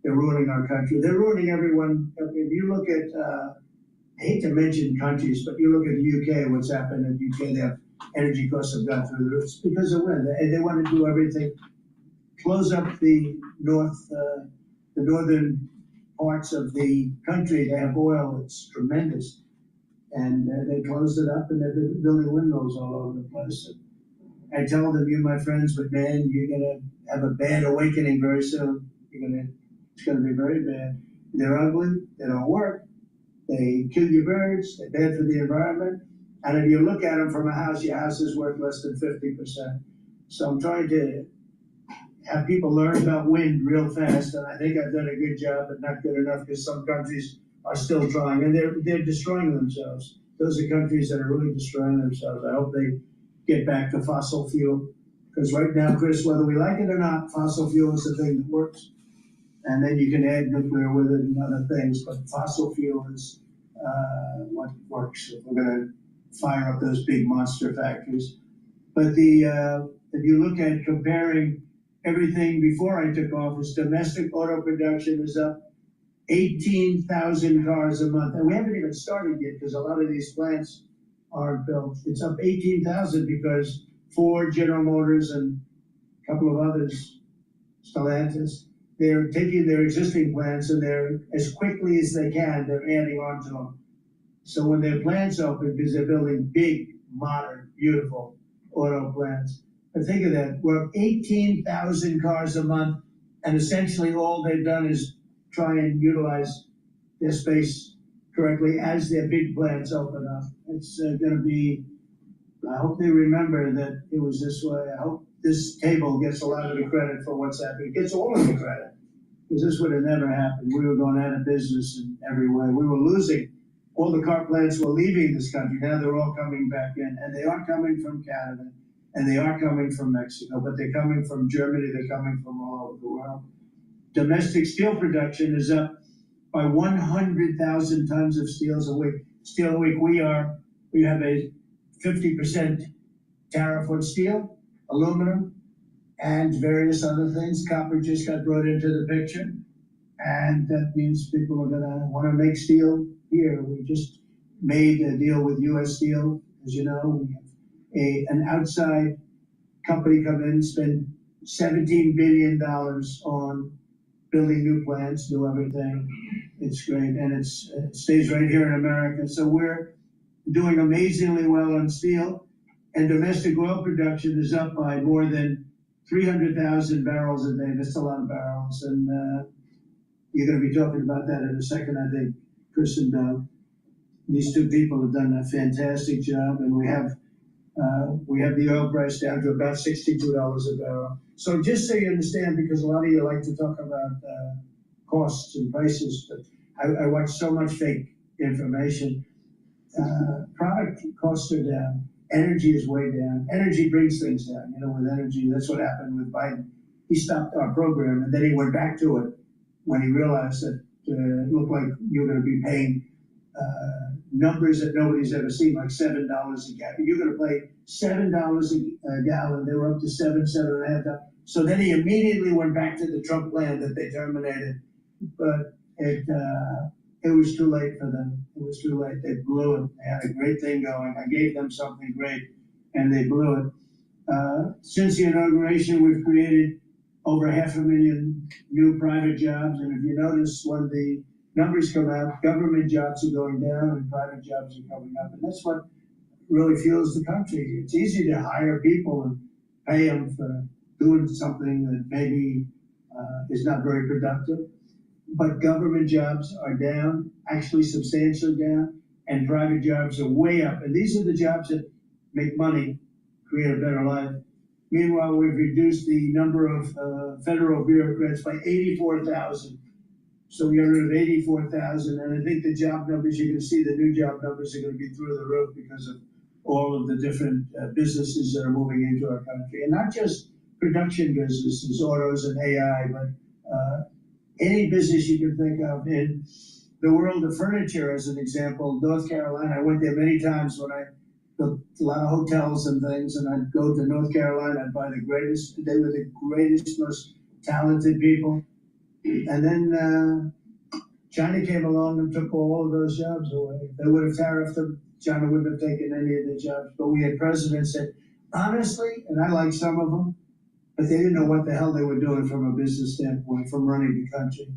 They're ruining our country. They're ruining everyone. If you look at, I hate to mention countries, but you look at the UK, what's happened in the UK, they have energy costs have gone through the roof. It's because of wind. They want to do everything, close up the northern parts of the country. They have oil, it's tremendous. And they closed it up and they've been building windmills all over the place. I tell them, you my friends, but man, you're gonna have a bad awakening very soon. It's gonna be very bad. They're ugly, they don't work, they kill your birds, they're bad for the environment. And if you look at them from a house, your house is worth less than 50%. So I'm trying to have people learn about wind real fast, and I think I've done a good job, but not good enough because some countries are still trying, and they're destroying themselves. Those are countries that are really destroying themselves. I hope they get back to fossil fuel, because right now, Chris, whether we like it or not, fossil fuel is the thing that works. And then you can add nuclear with it and other things, but fossil fuel is what works if we're going to fire up those big monster factories. But if you look at comparing everything before I took office, domestic auto production is up 18,000 cars a month. And we haven't even started yet because a lot of these plants aren't built. It's up 18,000 because Ford, General Motors, and a couple of others, Stellantis, they're taking their existing plants and they're, as quickly as they can, they're adding on to them. So when their plants open, because they're building big, modern, beautiful auto plants. But think of that, we're up 18,000 cars a month, and essentially all they've done is try and utilize their space correctly as their big plants open up. It's going to be, I hope they remember that it was this way. I hope this table gets a lot of the credit for what's happening. It gets all of the credit, because this would have never happened. We were going out of business in every way. We were losing. All the car plants were leaving this country. Now they're all coming back in, and they are coming from Canada, and they are coming from Mexico, but they're coming from Germany. They're coming from all over the world. Domestic steel production is up by 100,000 tons of steel a week. We have a 50% tariff on steel, aluminum, and various other things. Copper just got brought into the picture, and that means people are gonna wanna make steel here. We just made a deal with US Steel, as you know. We have an outside company come in, spend $17 billion on building new plants, do everything. It's great, and it stays right here in America. So we're doing amazingly well on steel, and domestic oil production is up by more than 300,000 barrels a day. That's a lot of barrels, and you're going to be talking about that in a second, I think, Chris and Doug. These two people have done a fantastic job, and we have the oil price down to about $62 a barrel. So just so you understand, because a lot of you like to talk about costs and prices, but I watch so much fake information. Product costs are down. Energy is way down. Energy brings things down. With energy, that's what happened with Biden. He stopped our program, and then he went back to it when he realized that it looked like you were going to be paying numbers that nobody's ever seen, like $7 a gallon. You're going to pay $7 a gallon. They were up to $7.5. So then he immediately went back to the Trump plan that they terminated. But it was too late for them. It was too late. They blew it. They had a great thing going. I gave them something great, and they blew it. Since the inauguration, we've created over 500,000 new private jobs. And if you notice, when the numbers come out, government jobs are going down and private jobs are coming up. And that's what really fuels the country. It's easy to hire people and pay them for doing something that maybe is not very productive. But government jobs are down, actually substantially down, and private jobs are way up. And these are the jobs that make money, create a better life. Meanwhile, we've reduced the number of federal bureaucrats by 84,000. So we are rid of 84,000, and I think the job numbers, you're gonna see the new job numbers are gonna be through the roof because of all of the different businesses that are moving into our country. And not just production businesses, autos and AI, but any business you can think of. In the world of furniture, as an example, North Carolina, I went there many times when I built a lot of hotels and things, and I'd go to North Carolina, I'd buy the greatest, they were the greatest, most talented people. And then China came along and took all of those jobs away. If they would have tariffed them, China wouldn't have taken any of the jobs. But we had presidents that, honestly, and I like some of them, but they didn't know what the hell they were doing from a business standpoint, from running the country.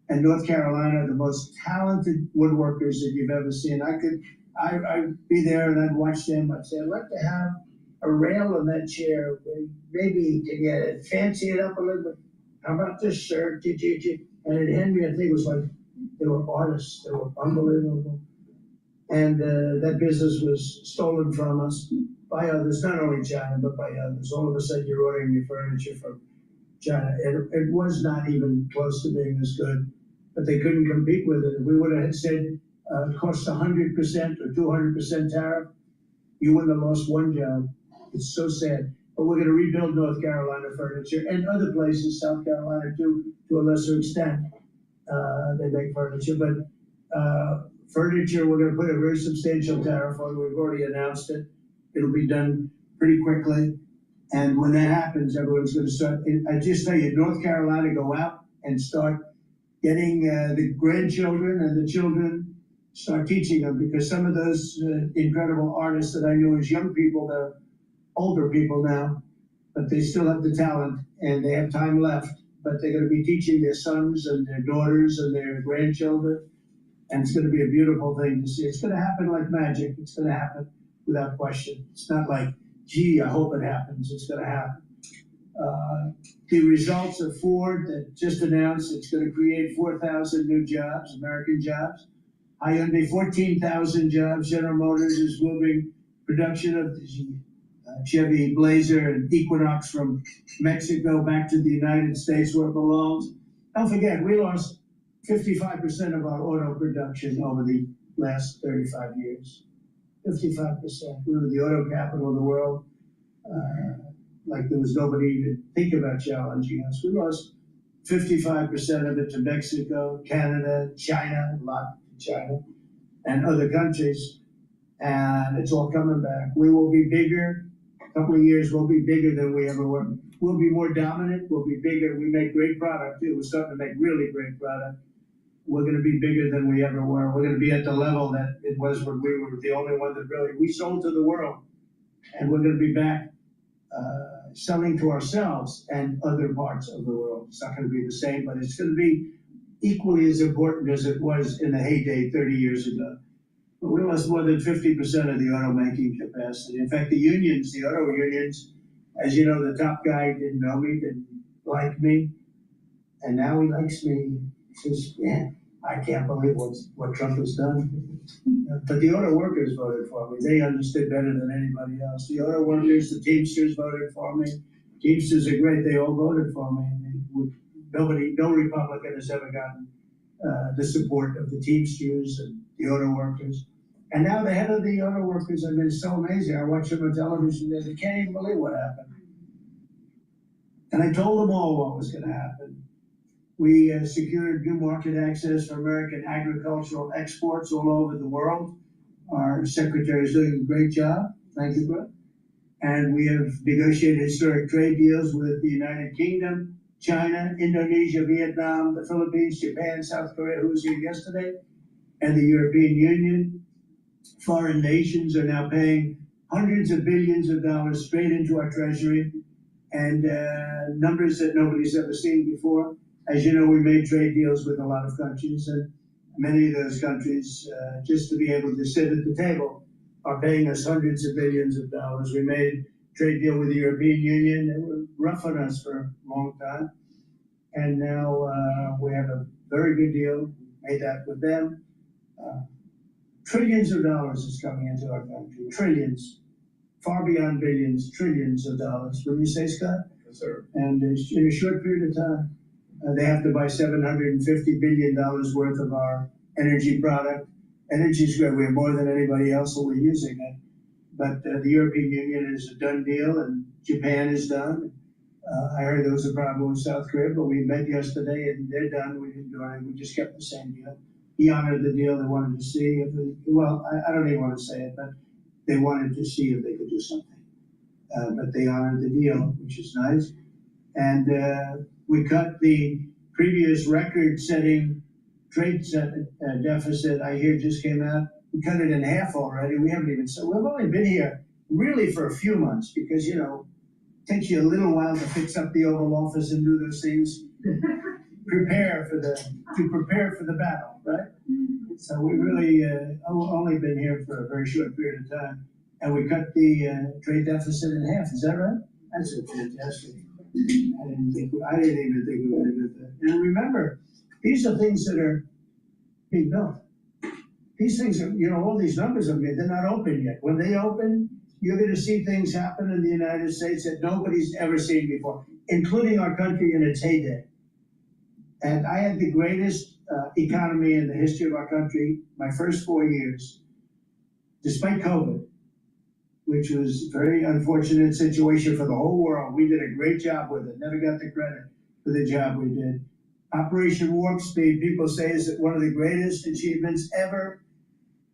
And North Carolina, the most talented woodworkers that you've ever seen. I'd be there and I'd watch them. I'd say, I'd like to have a rail in that chair. Maybe can you fancy it up a little bit? How about this, sir? And at Henry, I think it was like, they were artists. They were unbelievable. And that business was stolen from us by others, not only China, but by others. All of a sudden, you're ordering your furniture from China. It was not even close to being as good, but they couldn't compete with it. If we would have said it costs 100% or 200% tariff, you wouldn't have lost one job. It's so sad. But we're going to rebuild North Carolina furniture and other places, South Carolina too, to a lesser extent. They make furniture, but furniture, we're going to put a very substantial tariff on. We've already announced it. It'll be done pretty quickly. And when that happens, everyone's going to start. I just tell you, North Carolina, go out and start getting the grandchildren and the children, start teaching them, because some of those incredible artists that I knew as young people, they're older people now, but they still have the talent and they have time left. But they're going to be teaching their sons and their daughters and their grandchildren. And it's going to be a beautiful thing to see. It's going to happen like magic. It's going to happen without question. It's not like, gee, I hope it happens. It's going to happen. The results of Ford that just announced it's going to create 4,000 new jobs, American jobs. Hyundai, 14,000 jobs. General Motors is moving production of the Chevy Blazer and Equinox from Mexico back to the United States where it belongs. Don't forget, we lost 55% of our auto production over the last 35 years. 55%. We were the auto capital of the world. Like there was nobody even think about challenging us. We lost 55% of it to Mexico, Canada, China, a lot to China, and other countries. And it's all coming back. We will be bigger. A couple of years, we'll be bigger than we ever were. We'll be more dominant. We'll be bigger. We make great product too. We're starting to make really great product. We're going to be bigger than we ever were. We're going to be at the level that it was when we were the only one that really, we sold to the world. And we're going to be back selling to ourselves and other parts of the world. It's not going to be the same, but it's going to be equally as important as it was in the heyday 30 years ago. But we lost more than 50% of the automaking capacity. In fact, the unions, the auto unions, as you know, the top guy didn't know me, didn't like me, and now he likes me. He says, yeah, I can't believe what Trump has done. But the auto workers voted for me. They understood better than anybody else. The auto workers, the Teamsters voted for me. Teamsters are great. They all voted for me. No Republican has ever gotten the support of the Teamsters and the auto workers. And now the head of the auto workers, I mean, it's so amazing. I watch them on television. They can't even believe what happened. And I told them all what was going to happen. We secured new market access for American agricultural exports all over the world. Our secretary is doing a great job. Thank you, Brett. And we have negotiated historic trade deals with the United Kingdom, China, Indonesia, Vietnam, the Philippines, Japan, South Korea, who was here yesterday, and the European Union. Foreign nations are now paying hundreds of billions of dollars straight into our treasury, and numbers that nobody's ever seen before. As you know, we made trade deals with a lot of countries, and many of those countries, just to be able to sit at the table, are paying us hundreds of billions of dollars. We made a trade deal with the European Union. They were rough on us for a long time, and now we have a very good deal. Made that with them. Trillions of dollars is coming into our country, trillions, far beyond billions, trillions of dollars. Wouldn't you say, Scott? Yes, sir. And in a short period of time, they have to buy $750 billion worth of our energy product. Energy is great. We have more than anybody else, so we're using it. But the European Union is a done deal, and Japan is done. I heard there was a problem with South Korea, but we met yesterday, and they're done. We didn't do anything. We just kept the same deal. He honored the deal. They wanted to see if I don't even want to say it, but they wanted to see if they could do something. But they honored the deal, which is nice. And we cut the previous record-setting trade deficit, I hear just came out. We cut it in half already. We haven't even said, we've only been here really for a few months because, you know, it takes you a little while to fix up the Oval Office and do those things. prepare for the battle, right? So we really only been here for a very short period of time. And we cut the trade deficit in half. Is that right? That's fantastic. I didn't even think we were going to do that. And remember, these are things that are being built. These things are, you know, all these numbers are made. They're not open yet. When they open, you're going to see things happen in the United States that nobody's ever seen before, including our country in its heyday. And I had the greatest economy in the history of our country my first 4 years, despite COVID, which was a very unfortunate situation for the whole world. We did a great job with it, never got the credit for the job we did. Operation Warp Speed, people say, is one of the greatest achievements ever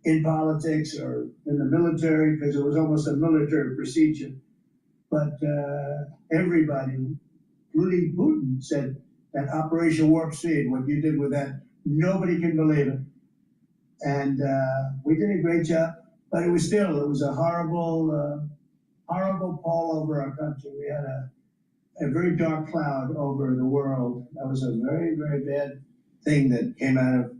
in politics or in the military, because it was almost a military procedure. But everybody, including Putin, said that Operation Warp Speed, what you did with that, nobody can believe it. And we did a great job, but it was a horrible pall over our country. We had a very dark cloud over the world. That was a very, very bad thing that came out of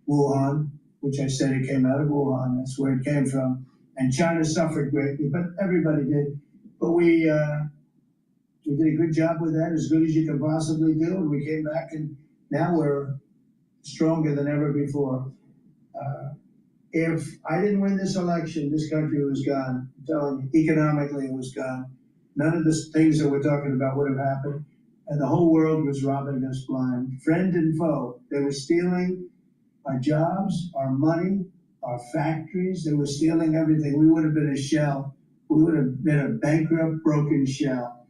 Wuhan, which I said it came out of Wuhan. That's where it came from. And China suffered greatly, but everybody did. But we did a good job with that, as good as you could possibly do. And we came back, and now we're stronger than ever before. If I didn't win this election, this country was gone. I'm telling you, economically it was gone. None of the things that we're talking about would have happened. And the whole world was robbing us blind. Friend and foe. They were stealing our jobs, our money, our factories. They were stealing everything. We would have been a shell. We would have been a bankrupt, broken shell.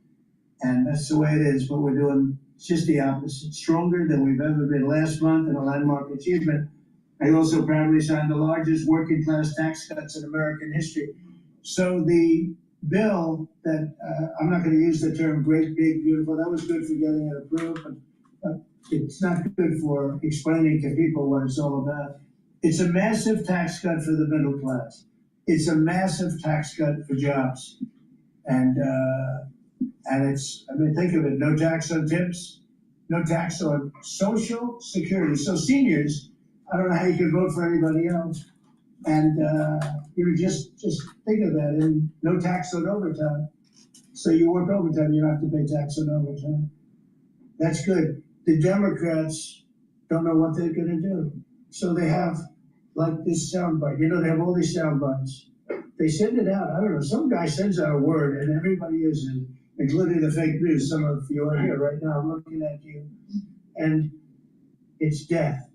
And that's the way it is. But we're doing just the opposite. Stronger than we've ever been. Last month, in a landmark achievement, I also proudly signed the largest working class tax cuts in American history. So the bill that, I'm not going to use the term great, big, beautiful, that was good for getting it approved, but it's not good for explaining to people what it's all about. It's a massive tax cut for the middle class. It's a massive tax cut for jobs. And it's, I mean, think of it, no tax on tips, no tax on Social Security. So seniors, I don't know how you could vote for anybody else. And you just think of that, and no tax on overtime. So you work overtime, you don't have to pay tax on overtime. That's good. The Democrats don't know what they're gonna do. So they have like this soundbite. You know, they have all these sound bites. They send it out, I don't know, some guy sends out a word and everybody is, including the fake news. Some of you are here right now, I'm looking at you. And it's death.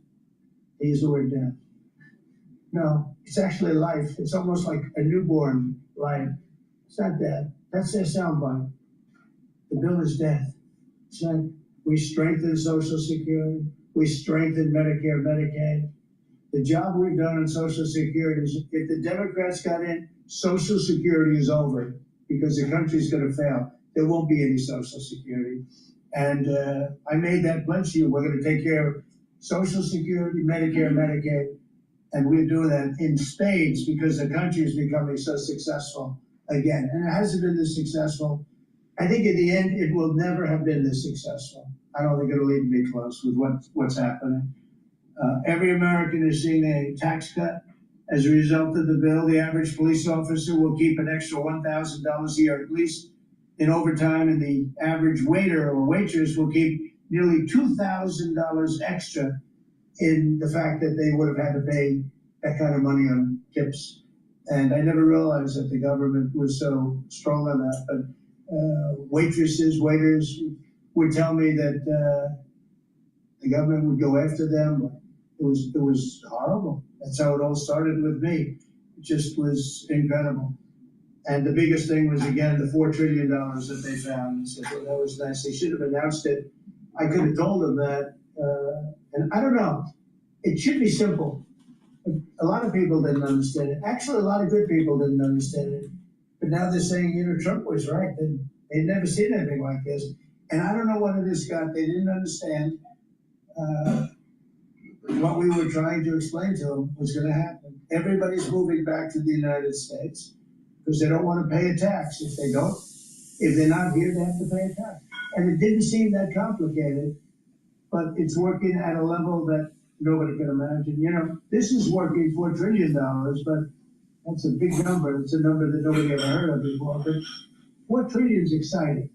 They use the word death. No, it's actually life. It's almost like a newborn life. It's not death. That's their soundbite. The bill is death. It's like we strengthen Social Security. We strengthen Medicare, Medicaid. The job we've done on Social Security is, if the Democrats got in, Social Security is over because the country's going to fail. There won't be any Social Security. And I made that pledge to you. We're going to take care of Social Security, Medicare, Medicaid. And we're doing that in spades because the country is becoming so successful again. And it hasn't been this successful. I think in the end, it will never have been this successful. I don't think it'll even be close with what's happening. Every American is seeing a tax cut as a result of the bill. The average police officer will keep an extra $1,000 a year, at least in overtime, and the average waiter or waitress will keep nearly $2,000 extra in the fact that they would have had to pay that kind of money on tips. And I never realized that the government was so strong on that. But waitresses, waiters would tell me that the government would go after them. It was horrible. That's how it all started with me. It just was incredible. And the biggest thing was, again, the $4 trillion that they found. I said, well, that was nice. They should have announced it. I could have told them that. And I don't know. It should be simple. A lot of people didn't understand it. Actually, a lot of good people didn't understand it. But now they're saying, Trump was right. They'd never seen anything like this. And I don't know what it is, Scott. They didn't understand what we were trying to explain to them was going to happen. Everybody's moving back to the United States because they don't want to pay a tax. If they're not here, they have to pay a tax. And it didn't seem that complicated, but it's working at a level that nobody can imagine. This is working $4 trillion, but that's a big number. It's a number that nobody ever heard of before. But 4 trillion is exciting,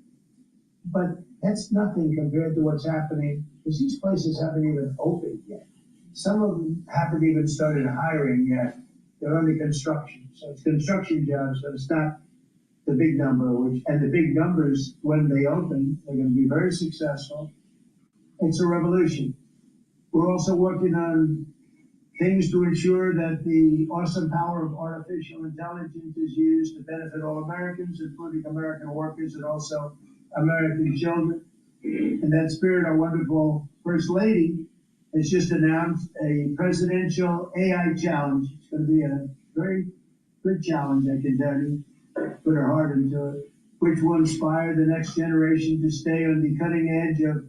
but that's nothing compared to what's happening because these places haven't even opened yet. Some of them haven't even started hiring yet. They're under construction. So it's construction jobs, but it's not the big number, and the big numbers, when they open, they're going to be very successful. It's a revolution. We're also working on things to ensure that the awesome power of artificial intelligence is used to benefit all Americans, including American workers and also American children. In that spirit, our wonderful First Lady has just announced a presidential AI challenge. It's going to be a very good challenge, I can tell you. Put her heart into it, which will inspire the next generation to stay on the cutting edge of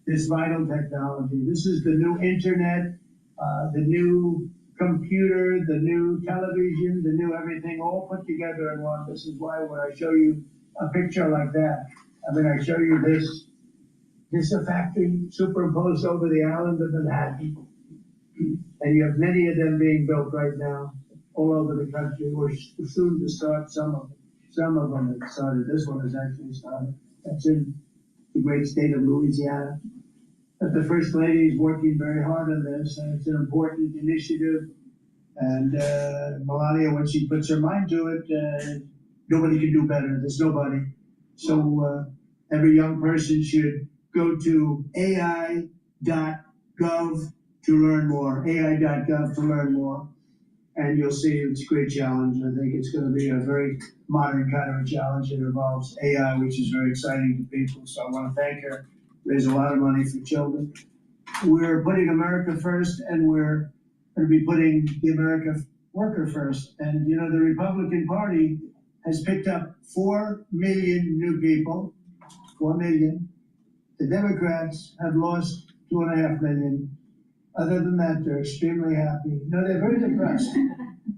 this vital technology. This is the new internet, the new computer, the new television, the new everything, all put together in one. This is why when I show you a picture like that, I show you this is a factory superimposed over the island of Manhattan. And you have many of them being built right now all over the country. We're soon to start some of them. Some of them have started. This one has actually started. That's in the great state of Louisiana. But the First Lady is working very hard on this, and it's an important initiative. And Melania, when she puts her mind to it, nobody can do better. There's nobody. So every young person should go to ai.gov to learn more, ai.gov to learn more. And you'll see it's a great challenge. I think it's going to be a very modern kind of a challenge. It involves AI, which is very exciting to people. So I want to thank her. Raise a lot of money for children. We're putting America first, and we're going to be putting the American worker first. And, the Republican Party has picked up 4 million new people, 4 million. The Democrats have lost 2.5 million. Other than that, they're extremely happy. They're very depressed.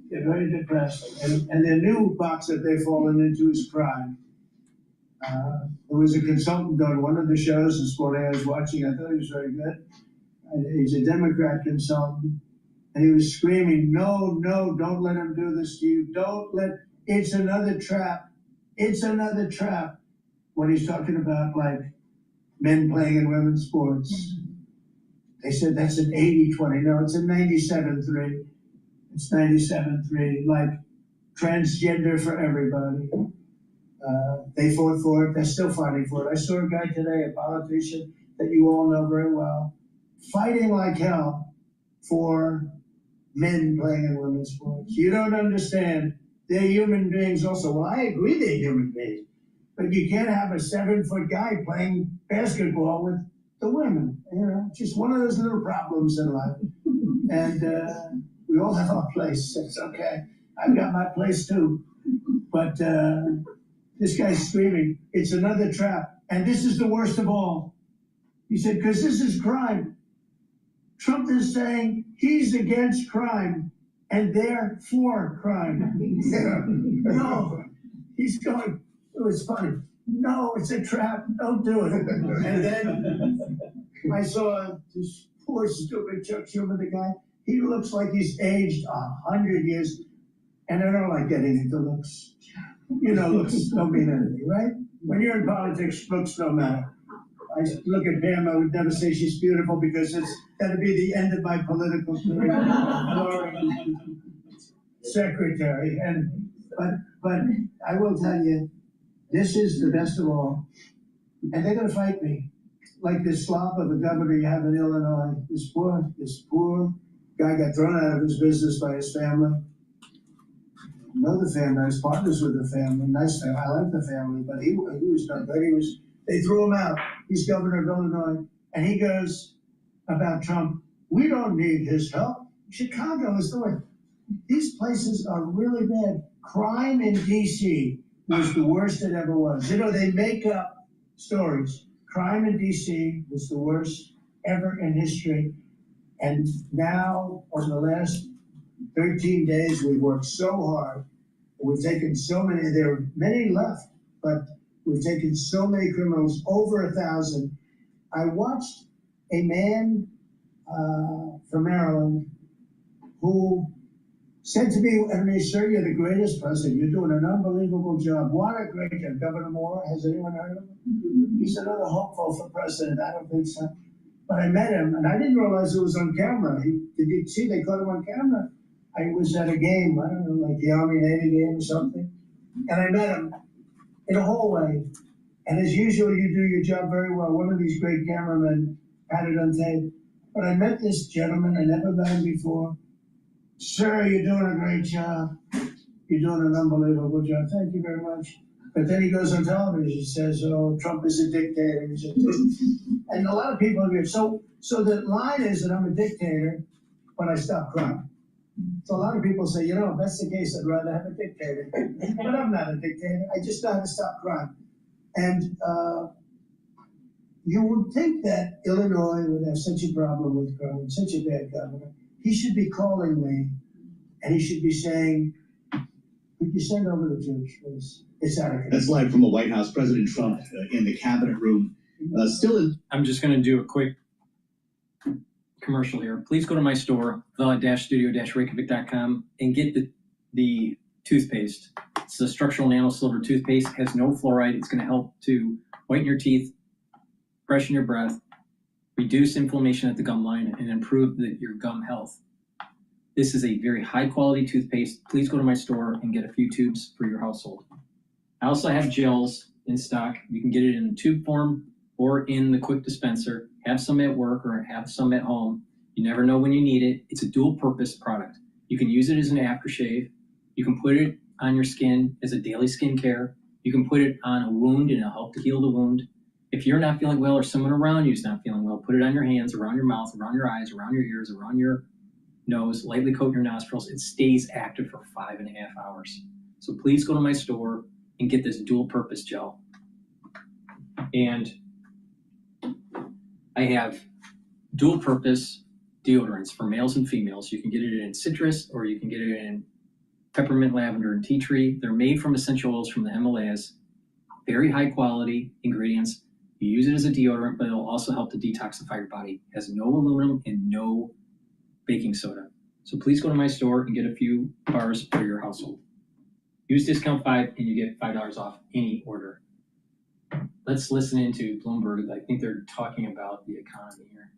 They're very depressed. And their new box that they've fallen into is crime. There was a consultant on one of the shows this morning I was watching. I thought he was very good. He's a Democrat consultant. And he was screaming, no, don't let him do this to you. It's another trap. It's another trap. When he's talking about, like, men playing in women's sports. They said that's an 80-20. No, it's a 97-3. It's 97-3, like transgender for everybody. They fought for it. They're still fighting for it. I saw a guy today, a politician that you all know very well, fighting like hell for men playing in women's sports. You don't understand. They're human beings also. Well, I agree they're human beings. But you can't have a 7-foot guy playing basketball with the women. Just one of those little problems in life. And we all have our place. It's okay. I've got my place too. But this guy's screaming, it's another trap. And this is the worst of all. He said, because this is crime. Trump is saying he's against crime and they're for crime. No, he's going, it was funny. No, it's a trap. Don't do it. And then I saw this poor, stupid Chuck Schumer, the guy. He looks like he's aged 100 years. And I don't like getting into looks. Looks don't mean anything, right? When you're in politics, looks don't matter. I look at Pam, I would never say she's beautiful because it's going to be the end of my political career. secretary, but I will tell you, this is the best of all, and they're gonna fight me. Like this slop of a governor you have in Illinois, this poor guy got thrown out of his business by his family. Know the family, I was partners with the family, nice family, I like the family, but he was not good, they threw him out, he's governor of Illinois, and he goes about Trump, we don't need his help, Chicago is the way. These places are really bad. Crime in DC was the worst it ever was. You know, they make up stories. Crime in DC was the worst ever in history. And now, over the last 13 days, we've worked so hard. We've taken so many, there are many left, but we've taken so many criminals, over 1,000. I watched a man from Maryland who said to me, I mean, sir, you're the greatest president. You're doing an unbelievable job. What a great job. Governor Moore, has anyone heard of him? He's another hopeful for president. I don't think so. But I met him, and I didn't realize it was on camera. Did you see they caught him on camera? I was at a game, I don't know, like the Army-Navy game or something. And I met him in a hallway. And as usual, you do your job very well. One of these great cameramen had it on tape. But I met this gentleman, I never met him before. Sir, you're doing a great job. You're doing an unbelievable job. Thank you very much. But then he goes on television, he says, oh, Trump is a dictator. He's a dictator. And a lot of people are so the line is that I'm a dictator, but I stop crime. So a lot of people say, you know, if that's the case, I'd rather have a dictator. But I'm not a dictator. I just know how to stop crime. And you would think that Illinois would have such a problem with crime, such a bad governor. He should be calling me, and he should be saying, could you send over the troops, please? It's out of control. That's live from the White House. President Trump in the cabinet room. I'm just going to do a quick commercial here. Please go to my store, the-studio-reykjavik.com, and get the toothpaste. It's a structural nano silver toothpaste. It has no fluoride. It's going to help to whiten your teeth, freshen your breath, reduce inflammation at the gum line, and improve your gum health. This is a very high quality toothpaste. Please go to my store and get a few tubes for your household. I also have gels in stock. You can get it in tube form or in the quick dispenser. Have some at work or have some at home. You never know when you need it. It's a dual purpose product. You can use it as an aftershave. You can put it on your skin as a daily skincare. You can put it on a wound and it'll help to heal the wound. If you're not feeling well or someone around you is not feeling well, put it on your hands, around your mouth, around your eyes, around your ears, around your nose, lightly coat your nostrils. It stays active for 5.5 hours. So please go to my store and get this dual purpose gel. And I have dual purpose deodorants for males and females. You can get it in citrus or you can get it in peppermint, lavender, and tea tree. They're made from essential oils from the Himalayas. Very high quality ingredients. You use it as a deodorant, but it'll also help to detoxify your body. It has no aluminum and no baking soda. So please go to my store and get a few bars for your household. Use discount 5 and you get $5 off any order. Let's listen into Bloomberg. I think they're talking about the economy here.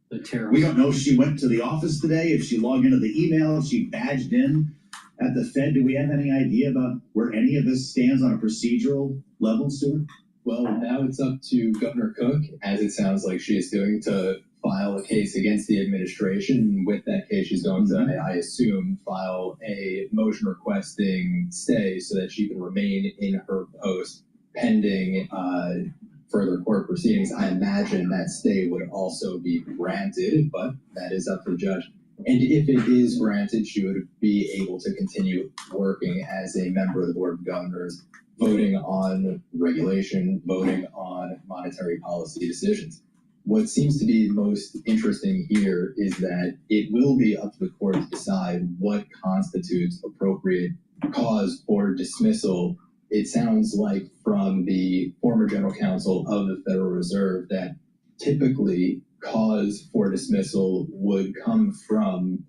The tariffs. We don't know if she went to the office today, if she logged into the email, if she badged in at the Fed. Do we have any idea about where any of this stands on a procedural level, Stuart? Well, now it's up to Governor Cook, as it sounds like she is doing, to file a case against the administration. With that case, she's going to, I assume, file a motion requesting stay so that she can remain in her post pending further court proceedings. I imagine that stay would also be granted, but that is up to the judge. And if it is granted, she would be able to continue working as a member of the Board of Governors, voting on regulation, voting on monetary policy decisions. What seems to be most interesting here is that it will be up to the court to decide what constitutes appropriate cause for dismissal. It sounds like from the former general counsel of the Federal Reserve that typically cause for dismissal would come from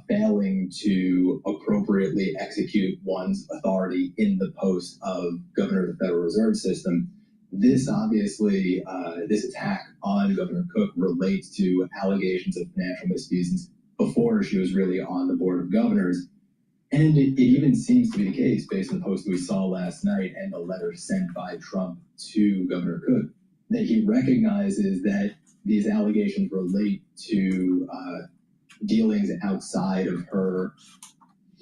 failing to appropriately execute one's authority in the post of governor of the Federal Reserve System. This this attack on Governor Cook relates to allegations of financial misfeasance, before she was really on the board of governors. And it even seems to be the case based on the post we saw last night and the letter sent by Trump to Governor Cook, that he recognizes that these allegations relate to dealings outside of her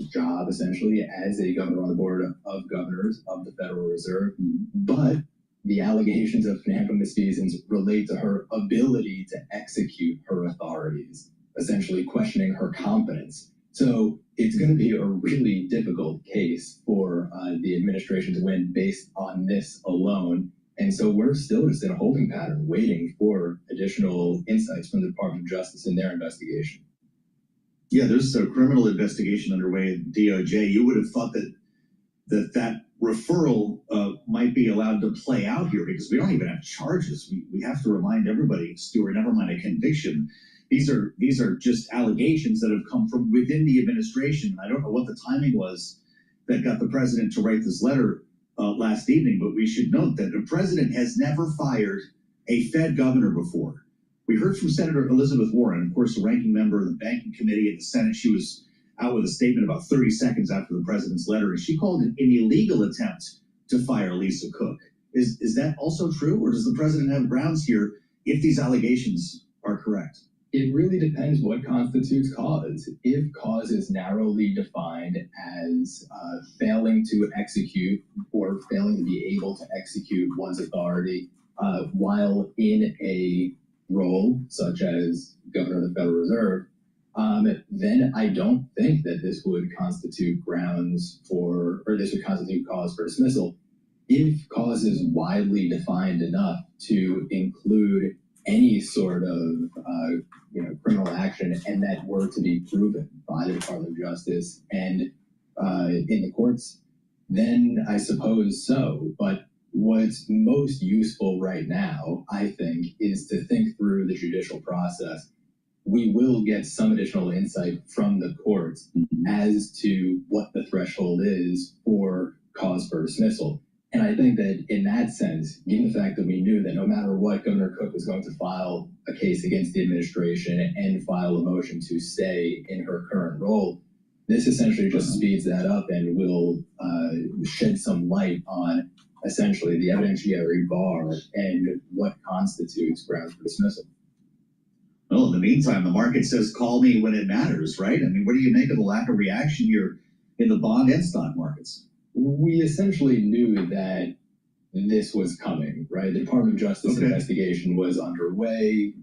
job, essentially, as a governor on the board of governors of the Federal Reserve. But the allegations of financial misfeasance relate to her ability to execute her authorities, essentially questioning her competence. So it's going to be a really difficult case for the administration to win based on this alone. And so we're still just in a holding pattern, waiting for additional insights from the Department of Justice in their investigation. Yeah, there's a criminal investigation underway at DOJ. You would have thought that referral might be allowed to play out here because we don't even have charges. We have to remind everybody, Stuart, never mind a conviction. These are just allegations that have come from within the administration. I don't know what the timing was that got the president to write this letter last evening, but we should note that the president has never fired a Fed governor before. We heard from Senator Elizabeth Warren, of course, a ranking member of the Banking Committee at the Senate. She was out with a statement about 30 seconds after the president's letter, and she called it an illegal attempt to fire Lisa Cook. Is that also true, or does the president have grounds here if these allegations are correct? It really depends what constitutes cause. If cause is narrowly defined as failing to execute or failing to be able to execute one's authority while in a role such as governor of the Federal Reserve, then I don't think that this would constitute grounds for, or this would constitute cause for dismissal. If cause is widely defined enough to include any sort of criminal action, and that were to be proven by the Department of Justice and in the courts, then I suppose so. But what's most useful right now, I think, is to think through the judicial process. We will get some additional insight from the courts as to what the threshold is for cause for dismissal. And I think that in that sense, given the fact that we knew that no matter what, Governor Cook was going to file a case against the administration and file a motion to stay in her current role, this essentially just speeds that up and will shed some light on essentially the evidentiary bar and what constitutes grounds for dismissal. Well, in the meantime, the market says call me when it matters, right? I mean, what do you make of the lack of reaction here in the bond and stock markets? We essentially knew that this was coming, right? The Department of Justice investigation was underway.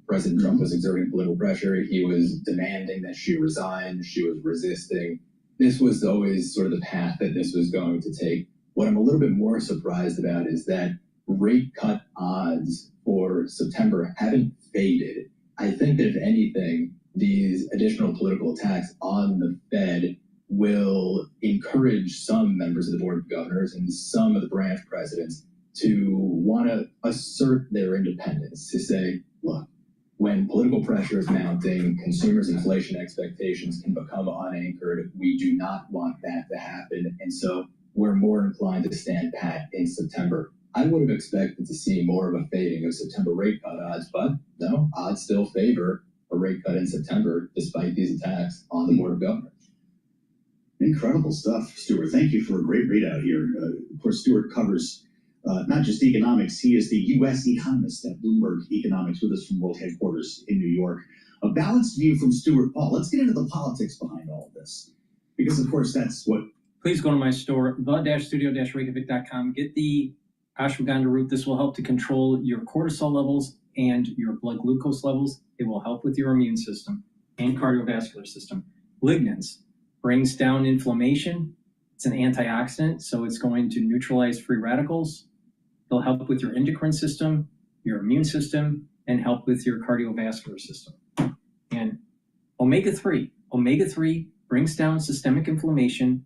President Trump was exerting political pressure. He was demanding that she resign. She was resisting. This was always sort of the path that this was going to take. What I'm a little bit more surprised about is that rate cut odds for September haven't faded. I think that if anything, these additional political attacks on the Fed will encourage some members of the Board of Governors and some of the branch presidents to want to assert their independence, to say, look, when political pressure is mounting, consumers' inflation expectations can become unanchored. We do not want that to happen. And so we're more inclined to stand pat in September. I would have expected to see more of a fading of September rate cut odds, but no, odds still favor a rate cut in September despite these attacks on the Board of Governors. Incredible stuff, Stuart. Thank you for a great readout here. Of course, Stuart covers not just economics. He is the U.S. economist at Bloomberg Economics with us from World Headquarters in New York. A balanced view from Stuart Paul. Let's get into the politics behind all of this, because, of course, that's what... Please go to my store, the-studio-reykjavik.com. Get the ashwagandha root. This will help to control your cortisol levels and your blood glucose levels. It will help with your immune system and cardiovascular system. Lignans brings down inflammation. It's an antioxidant, so it's going to neutralize free radicals. They'll help with your endocrine system, your immune system, and help with your cardiovascular system. And omega-3. Omega-3 brings down systemic inflammation,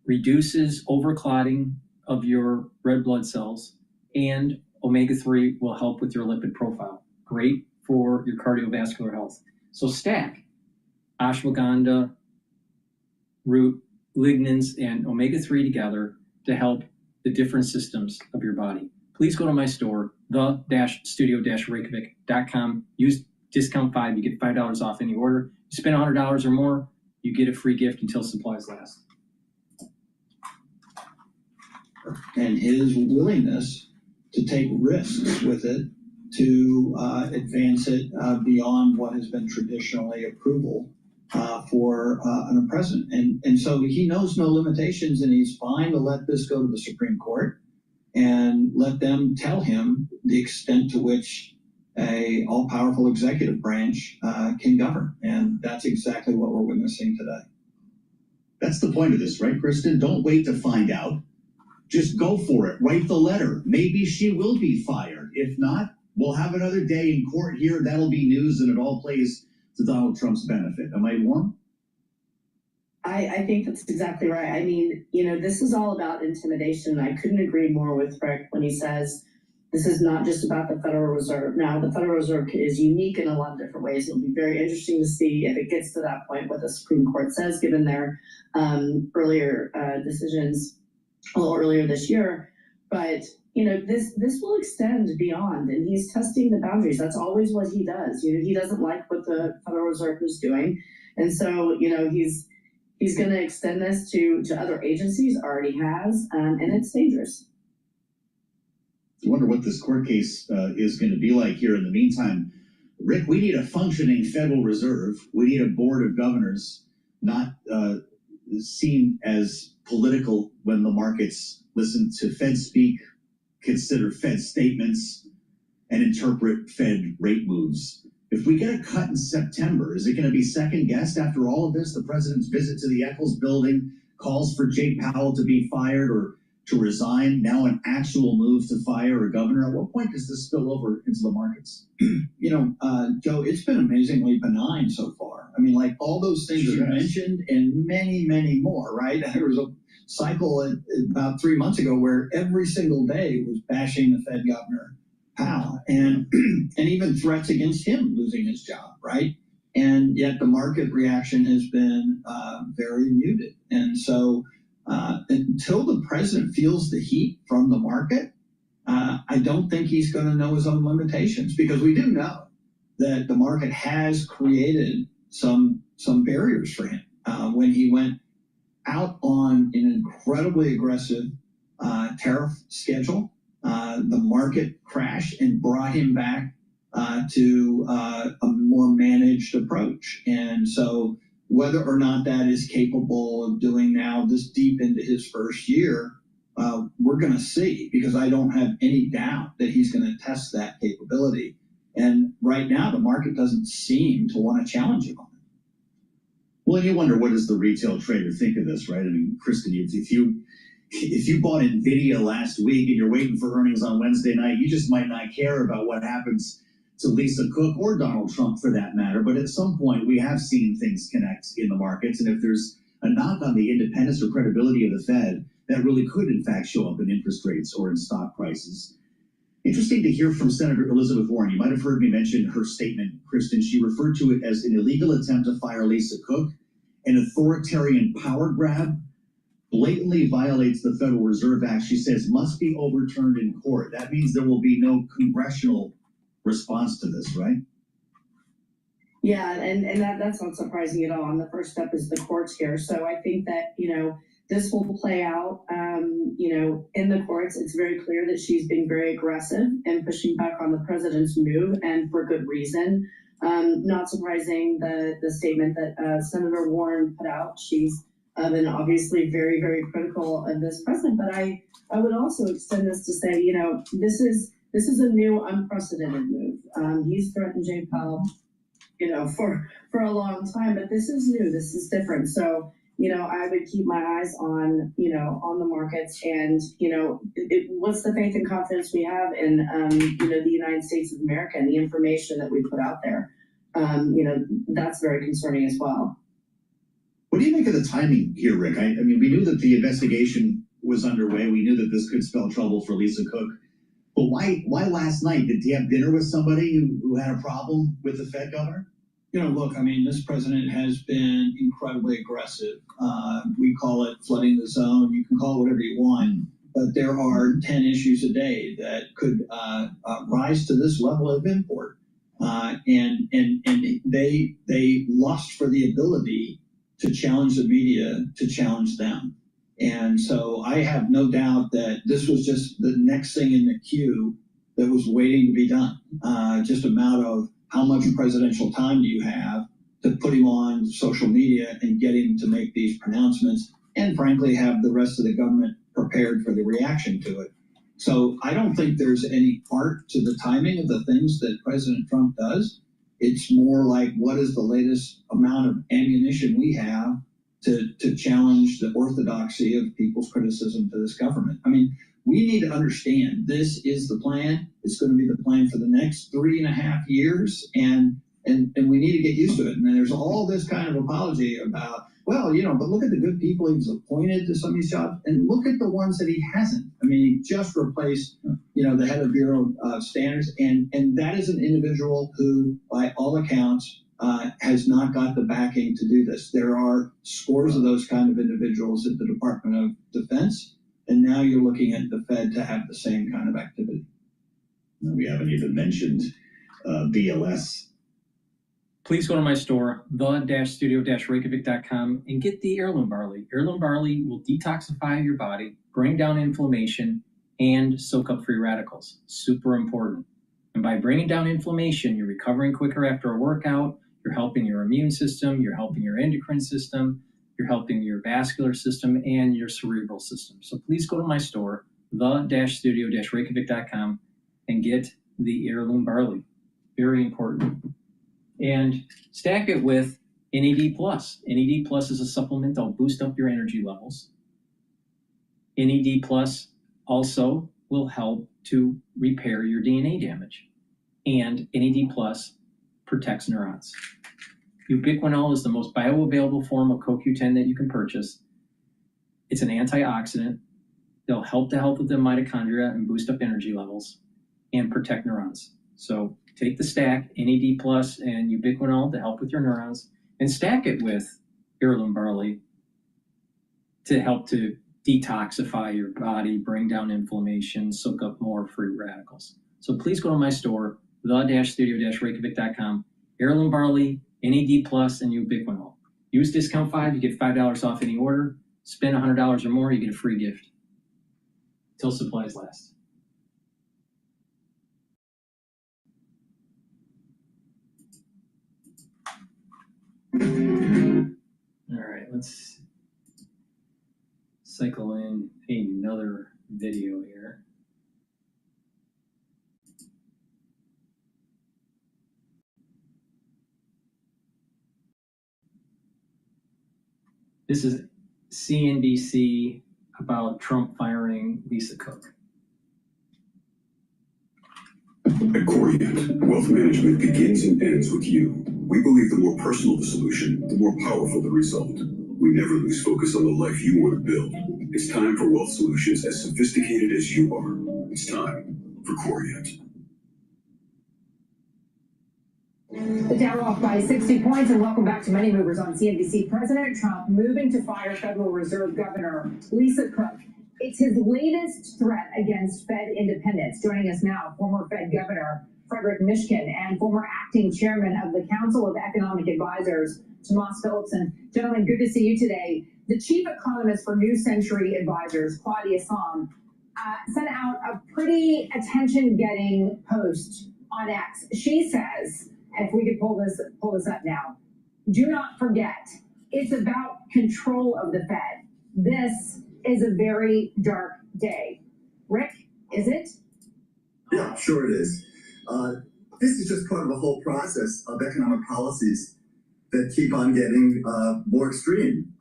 reduces overclotting of your red blood cells, and omega-3 will help with your lipid profile. Great for your cardiovascular health. So stack ashwagandha, root, lignans, and omega-3 together to help the different systems of your body. Please go to my store, the-studio-reykjavik.com. Use discount 5. You get $5 off any order. You spend $100 or more, you get a free gift until supplies last. And his willingness to take risks with it to advance it beyond what has been traditionally approval for a president. And so he knows no limitations, and he's fine to let this go to the Supreme Court and let them tell him the extent to which a all-powerful executive branch can govern. And that's exactly what we're witnessing today. That's the point of this, right, Kristen? Don't wait to find out. Just go for it. Write the letter. Maybe she will be fired. If not, we'll have another day in court here. That'll be news, and it all plays to Donald Trump's benefit. Am I wrong? I think that's exactly right. I mean, this is all about intimidation. I couldn't agree more with Rick when he says this is not just about the Federal Reserve. Now, the Federal Reserve is unique in a lot of different ways. It'll be very interesting to see if it gets to that point what the Supreme Court says, given their earlier decisions a little earlier this year. But this will extend beyond, and he's testing the boundaries. That's always what he does. He doesn't like what the Federal Reserve is doing, and so he's going to extend this to other agencies. Already has, and it's dangerous. I wonder what this court case is going to be like here. In the meantime, Rick, we need a functioning Federal Reserve. We need a board of governors, not seen as political when the markets listen to Fed speak, consider Fed statements, and interpret Fed rate moves. If we get a cut in September, is it going to be second guessed after all of this? The president's visit to the Eccles building, calls for Jay Powell to be fired or to resign, now an actual move to fire a governor. At what point does this spill over into the markets? Joe, it's been amazingly benign so far. I mean, like all those things you mentioned and many, many more, right? There was a cycle about 3 months ago where every single day was bashing the Fed governor, Powell, and even threats against him losing his job, right? And yet the market reaction has been very muted. And so until the president feels the heat from the market, I don't think he's going to know his own limitations, because we do know that the market has created some barriers for him. When he went out on an incredibly aggressive tariff schedule, the market crashed and brought him back to a more managed approach. And so whether or not that is capable of doing now this deep into his first year, we're going to see, because I don't have any doubt that he's going to test that capability. And right now, the market doesn't seem to want to challenge him on it. Well, you wonder, what does the retail trader think of this, right? I mean, Kristen, if you bought NVIDIA last week and you're waiting for earnings on Wednesday night, you just might not care about what happens to Lisa Cook or Donald Trump for that matter. But at some point, we have seen things connect in the markets. And if there's a knock on the independence or credibility of the Fed, that really could, in fact, show up in interest rates or in stock prices. Interesting to hear from Senator Elizabeth Warren. You might have heard me mention her statement, Kristen. She referred to it as an illegal attempt to fire Lisa Cook, an authoritarian power grab, blatantly violates the Federal Reserve Act. She says must be overturned in court. That means there will be no congressional response to this, right? Yeah, and that's not surprising at all. And the first step is the courts here. So I think that, this will play out, in the courts. It's very clear that she's being very aggressive and pushing back on the president's move, and for good reason. Not surprising, the statement that Senator Warren put out. She's been obviously very, very critical of this president. But I would also extend this to say, this is a new, unprecedented move. He's threatened Jay Powell, for a long time, but this is new. This is different. So, I would keep my eyes on the markets, and, what's the faith and confidence we have in, the United States of America and the information that we put out there. That's very concerning as well. What do you make of the timing here, Rick? I mean, we knew that the investigation was underway. We knew that this could spell trouble for Lisa Cook. But why last night? Did he have dinner with somebody who had a problem with the Fed governor? Look, I mean, this president has been incredibly aggressive. We call it flooding the zone. You can call it whatever you want, but there are 10 issues a day that could rise to this level of import. And they lust for the ability to challenge the media, to challenge them. And so I have no doubt that this was just the next thing in the queue that was waiting to be done. Just a matter of how much presidential time do you have to put him on social media and get him to make these pronouncements, and frankly have the rest of the government prepared for the reaction to it. So I don't think there's any art to the timing of the things that President Trump does. It's more like, what is the latest amount of ammunition we have to challenge the orthodoxy of people's criticism to this government? I mean, we need to understand this is the plan. It's going to be the plan for the next 3.5 years, and we need to get used to it. And then there's all this kind of apology about, well, but look at the good people he's appointed to some of these jobs, and look at the ones that he hasn't. I mean, he just replaced, the head of Bureau of Standards, and that is an individual who, by all accounts, has not got the backing to do this. There are scores of those kind of individuals at the Department of Defense, and now you're looking at the Fed to have the same kind of activity. We haven't even mentioned BLS. Please go to my store, the-studio-reykjavik.com, and get the heirloom barley. Heirloom barley will detoxify your body, bring down inflammation, and soak up free radicals. Super important. And by bringing down inflammation, you're recovering quicker after a workout, you're helping your immune system, you're helping your endocrine system, you're helping your vascular system, and your cerebral system. So please go to my store, the-studio-reykjavik.com, and get the heirloom barley. Very important. And stack it with NAD+. NAD+ is a supplement that'll boost up your energy levels. NAD+ also will help to repair your DNA damage. And NAD+ protects neurons. Ubiquinol is the most bioavailable form of CoQ10 that you can purchase. It's an antioxidant. They'll help the health of the mitochondria and boost up energy levels and protect neurons. So take the stack, NAD+ and ubiquinol to help with your neurons, and stack it with heirloom barley to help to detoxify your body, bring down inflammation, soak up more free radicals. So please go to my store, the-studio-reykjavik.com, heirloom barley, NAD+, and ubiquinol. Use discount 5, you get $5 off any order. Spend $100 or more, you get a free gift. Till supplies last. All right, let's cycle in another video here. This is CNBC about Trump firing Lisa Cook. At Corient, wealth management begins and ends with you. We believe the more personal the solution, the more powerful the result. We never lose focus on the life you want to build. It's time for wealth solutions as sophisticated as you are. It's time for Corient. The Dow off by 60 points, and welcome back to Money Movers on CNBC. President Trump moving to fire Federal Reserve Governor Lisa Cook. It's his latest threat against Fed independence. Joining us now, former Fed Governor Frederick Mishkin and former acting chairman of the Council of Economic Advisors, Tomas Philipson. Gentlemen, good to see you today. The chief economist for New Century Advisors, Claudia Sahm, sent out a pretty attention-getting post on X. She says, if we could pull this up now, do not forget, it's about control of the Fed. This is a very dark day. Rick, is it? Yeah, sure it is. This is just part of a whole process of economic policies that keep on getting more extreme.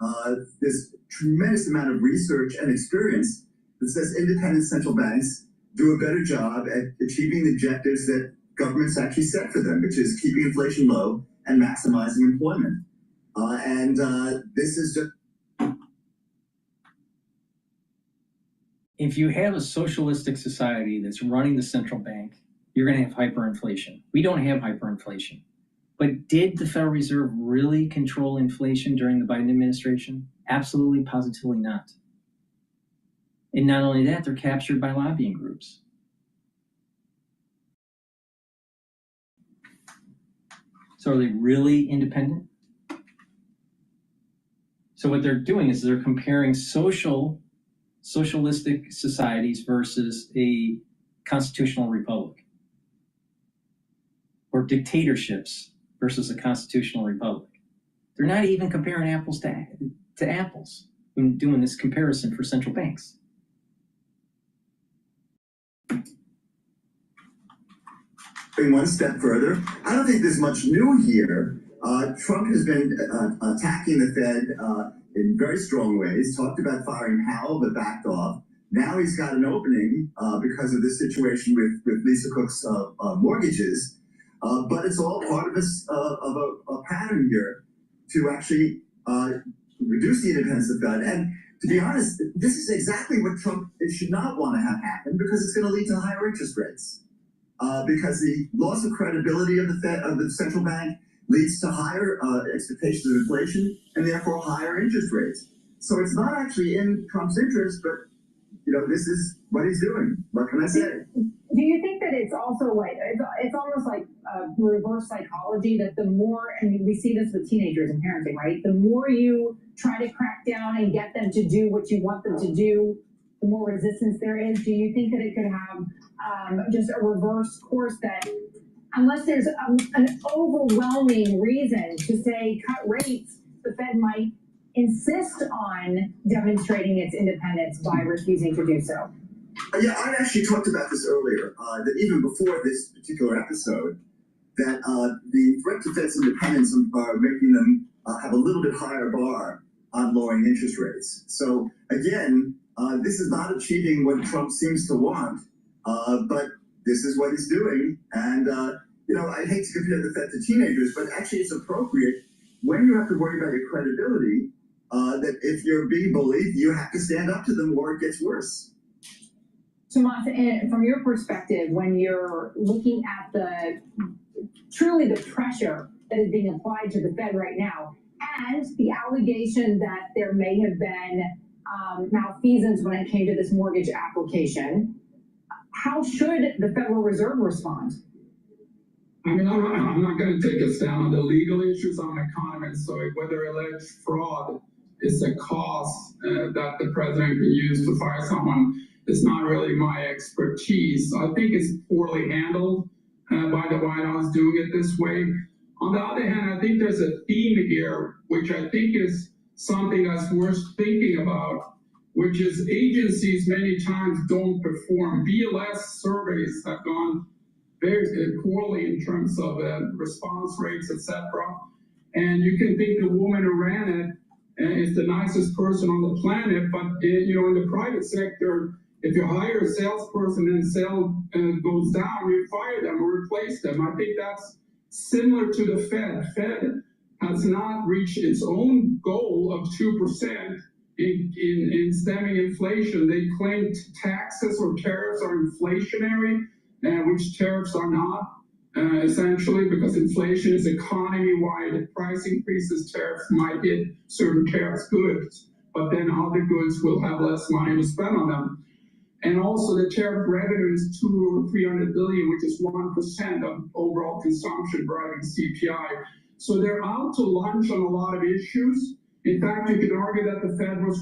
There's a tremendous amount of research and experience that says independent central banks do a better job at achieving the objectives that governments actually set for them, which is keeping inflation low and maximizing employment. This is just... If you have a socialistic society that's running the central bank, you're going to have hyperinflation. We don't have hyperinflation. But did the Federal Reserve really control inflation during the Biden administration? Absolutely, positively not. And not only that, they're captured by lobbying groups. So are they really independent? So what they're doing is they're comparing socialistic societies versus a constitutional republic, or dictatorships versus a constitutional republic. They're not even comparing apples to apples when doing this comparison for central banks. One step further, I don't think there's much new here. Trump has been attacking the Fed in very strong ways, talked about firing Powell, but backed off. Now he's got an opening because of this situation with Lisa Cook's mortgages. But it's all part of a pattern here to actually reduce the independence of the Fed. And to be honest, this is exactly what Trump should not want to have happen, because it's going to lead to higher interest rates. Because the loss of credibility of the Fed, of the central bank, leads to higher expectations of inflation and therefore higher interest rates. So it's not actually in Trump's interest, but this is what he's doing. What can I say? Do you think that it's also like, it's almost like reverse psychology, that the more, we see this with teenagers and parenting, right? The more you try to crack down and get them to do what you want them to do, the more resistance there is. Do you think that it could have just a reverse course, that unless there's an overwhelming reason to say cut rates, the Fed might insist on demonstrating its independence by refusing to do so? Yeah, I actually talked about this earlier, that even before this particular episode, that the threat to Fed's independence are making them have a little bit higher bar on lowering interest rates. So again, this is not achieving what Trump seems to want, but this is what he's doing. And, I hate to compare the Fed to teenagers, but actually it's appropriate when you have to worry about your credibility, that if you're being bullied, you have to stand up to them or it gets worse. Tomas, and from your perspective, when you're looking at truly the pressure that is being applied to the Fed right now, and the allegation that there may have been malfeasance when it came to this mortgage application, how should the Federal Reserve respond? I'm not going to take us down on the legal issues. I'm an economist, so whether alleged fraud is a cost that the president can use to fire someone is not really my expertise. I think it's poorly handled by the White House doing it this way. On the other hand, I think there's a theme here, which I think is something that's worth thinking about, which is agencies many times don't perform. BLS surveys have gone very poorly in terms of response rates, etc. And you can think the woman who ran it is the nicest person on the planet, but in the private sector, if you hire a salesperson and sales goes down, you fire them or replace them. I think that's similar to the Fed. Fed has not reached its own goal of 2% in stemming inflation. They claim taxes or tariffs are inflationary, which tariffs are not, essentially, because inflation is economy-wide. Price increases, tariffs might hit certain tariffs goods, but then other goods will have less money to spend on them. And also the tariff revenue is $200 or $300 billion, which is 1% of overall consumption driving CPI. So they're out to lunch on a lot of issues. In fact, you can argue that the Fed was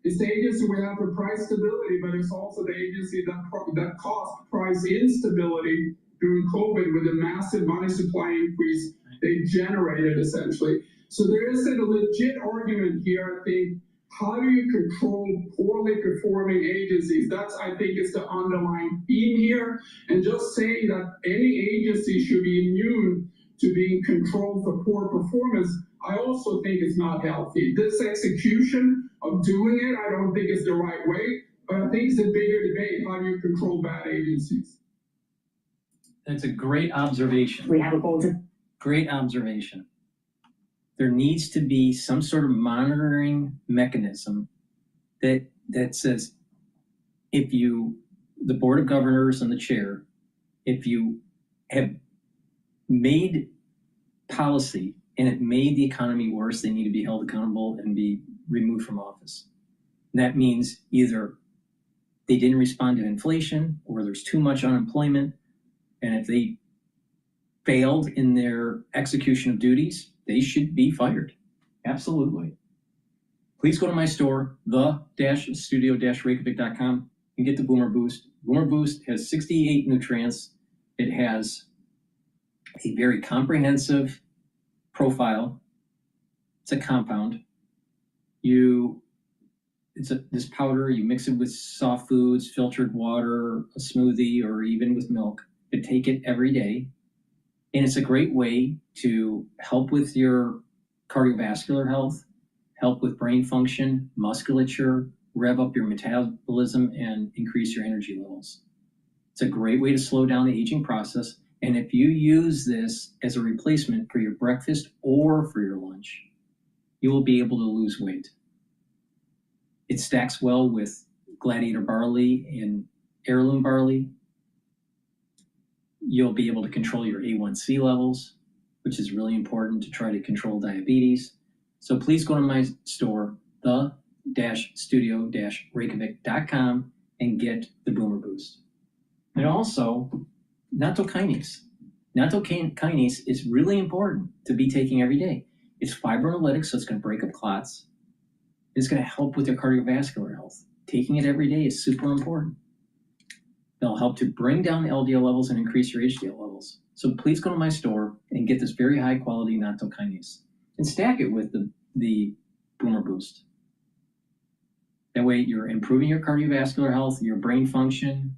it's the agency we have for price stability, but it's also the agency that caused price instability during COVID with the massive money supply increase they generated, essentially. So there is a legit argument here, I think. How do you control poorly performing agencies? That's, I think, is the underlying theme here. And just saying that any agency should be immune to being controlled for poor performance, I also think is not healthy. This execution of doing it, I don't think is the right way, but I think it's a bigger debate. How do you control bad agencies? That's a great observation. We have a goal to. Great observation. There needs to be some sort of monitoring mechanism that says, if the board of governors and the chair, if you have made policy and it made the economy worse, they need to be held accountable and be removed from office. And that means either they didn't respond to inflation or there's too much unemployment. And if they failed in their execution of duties, they should be fired. Absolutely. Please go to my store, the-studio-reykjavik.com, and get the Boomer Boost. Boomer Boost has 68 nutrients. It has a very comprehensive profile. It's a compound. This powder, you mix it with soft foods, filtered water, a smoothie, or even with milk. You take it every day. And it's a great way to help with your cardiovascular health, help with brain function, musculature, rev up your metabolism, and increase your energy levels. It's a great way to slow down the aging process. And if you use this as a replacement for your breakfast or for your lunch, you will be able to lose weight. It stacks well with Gladiator barley and heirloom barley. You'll be able to control your A1C levels, which is really important to try to control diabetes. So please go to my store, the-studio-reykjavik.com, and get the Boomer Boost. And also, nattokinase. Nattokinase is really important to be taking every day. It's fibrinolytic, so it's going to break up clots. It's going to help with your cardiovascular health. Taking it every day is super important. It'll help to bring down the LDL levels and increase your HDL levels. So please go to my store and get this very high quality nattokinase and stack it with the Boomer Boost. That way you're improving your cardiovascular health, your brain function,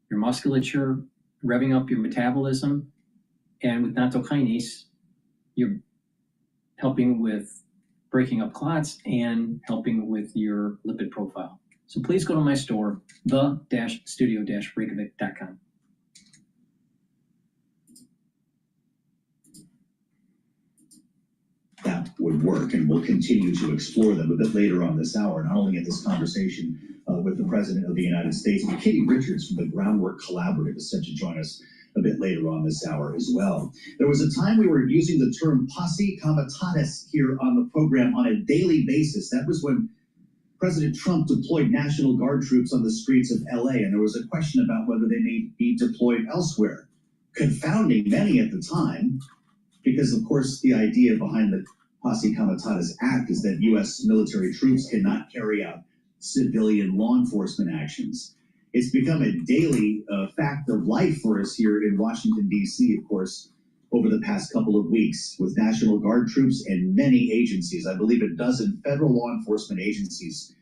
your musculature, revving up your metabolism. And with nattokinase, you're helping with breaking up clots and helping with your lipid profile. So please go to my store, the-studio-reykjavik.com. That would work, and we'll continue to explore them a bit later on this hour, not only in this conversation with the President of the United States, but Katie Richards from the Groundwork Collaborative is set to join us a bit later on this hour as well. There was a time we were using the term posse comitatus here on the program on a daily basis. That was when President Trump deployed National Guard troops on the streets of LA, and there was a question about whether they may be deployed elsewhere, confounding many at the time, because of course the idea behind the Posse Comitatus Act is that U.S. military troops cannot carry out civilian law enforcement actions. It's become a daily fact of life for us here in Washington, D.C., of course, over the past couple of weeks, with National Guard troops and many agencies, I believe a dozen federal law enforcement agencies,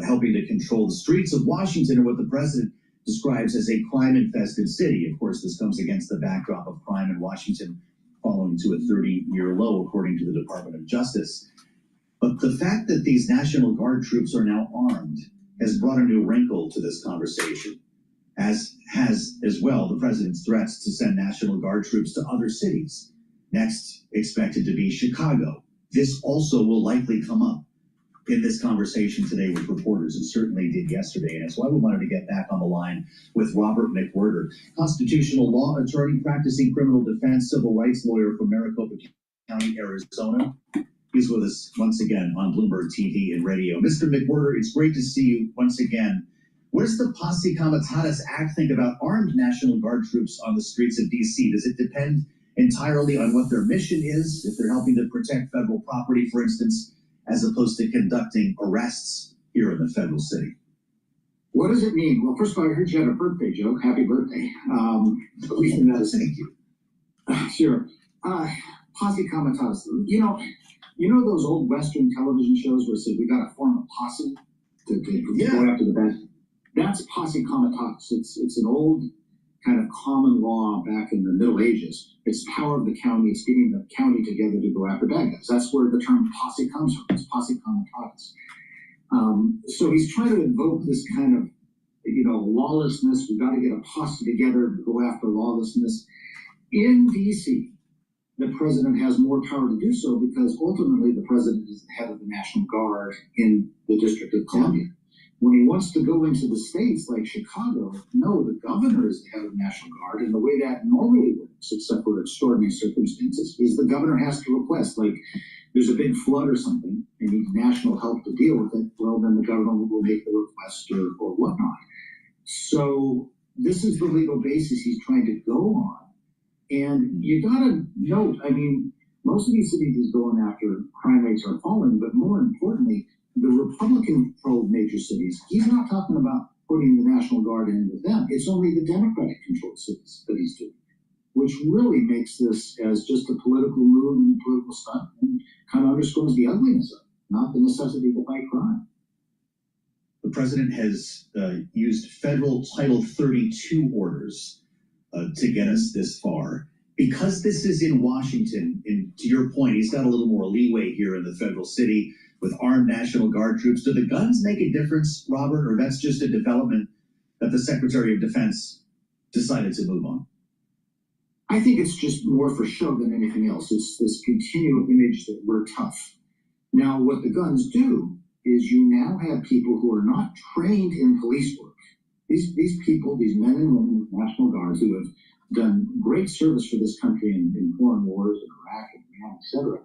helping to control the streets of Washington and what the president describes as a crime-infested city. Of course, this comes against the backdrop of crime in Washington falling to a 30-year low, according to the Department of Justice. But the fact that these National Guard troops are now armed has brought a new wrinkle to this conversation, as has as well the president's threats to send National Guard troops to other cities. Next expected to be Chicago. This also will likely come up in this conversation today with reporters. It certainly did yesterday, and that's why we wanted to get back on the line with Robert McWhirter, constitutional law attorney, practicing criminal defense, civil rights lawyer from Maricopa County, Arizona. He's with us once again on Bloomberg TV and radio. Mr. McWhirter, it's great to see you once again. What does the Posse Comitatus Act think about armed National Guard troops on the streets of D.C.? Does it depend entirely on what their mission is, if they're helping to protect federal property, for instance, as opposed to conducting arrests here in the federal city? What does it mean? Well, first of all, I heard you had a birthday joke. Happy birthday. Thank you. Sure. Posse Comitatus. You know those old Western television shows where it said we got to form a posse to go after the bad? That's Posse Comitatus. It's an old kind of common law back in the Middle Ages. It's power of the county. It's getting the county together to go after bad guys. That's where the term posse comes from. It's Posse Comitatus. So he's trying to invoke this kind of, lawlessness. We've got to get a posse together to go after lawlessness. In D.C., the president has more power to do so because ultimately the president is the head of the National Guard in the District of Columbia. When he wants to go into the states like Chicago, no, the governor is the head of the National Guard, and the way that normally works, except for extraordinary circumstances, is the governor has to request, like there's a big flood or something, and needs national help to deal with it, well, then the governor will make the request or whatnot. So this is the legal basis he's trying to go on. And you gotta note, I mean, most of these cities is going after crime rates are falling, but more importantly, the Republican-controlled major cities, he's not talking about putting the National Guard in with them. It's only the Democratic-controlled cities that he's doing, which really makes this as just a political move and a political stunt, and kind of underscores the ugliness of it, not the necessity to fight crime. The president has used federal Title 32 orders to get us this far. Because this is in Washington, and to your point, he's got a little more leeway here in the federal city with armed National Guard troops. Do the guns make a difference, Robert, or that's just a development that the Secretary of Defense decided to move on? I think it's just more for show than anything else. It's this continual image that we're tough. Now, what the guns do is you now have people who are not trained in police work. These people, these men and women of National Guards who have done great service for this country in foreign wars in Iraq and Iran, et cetera,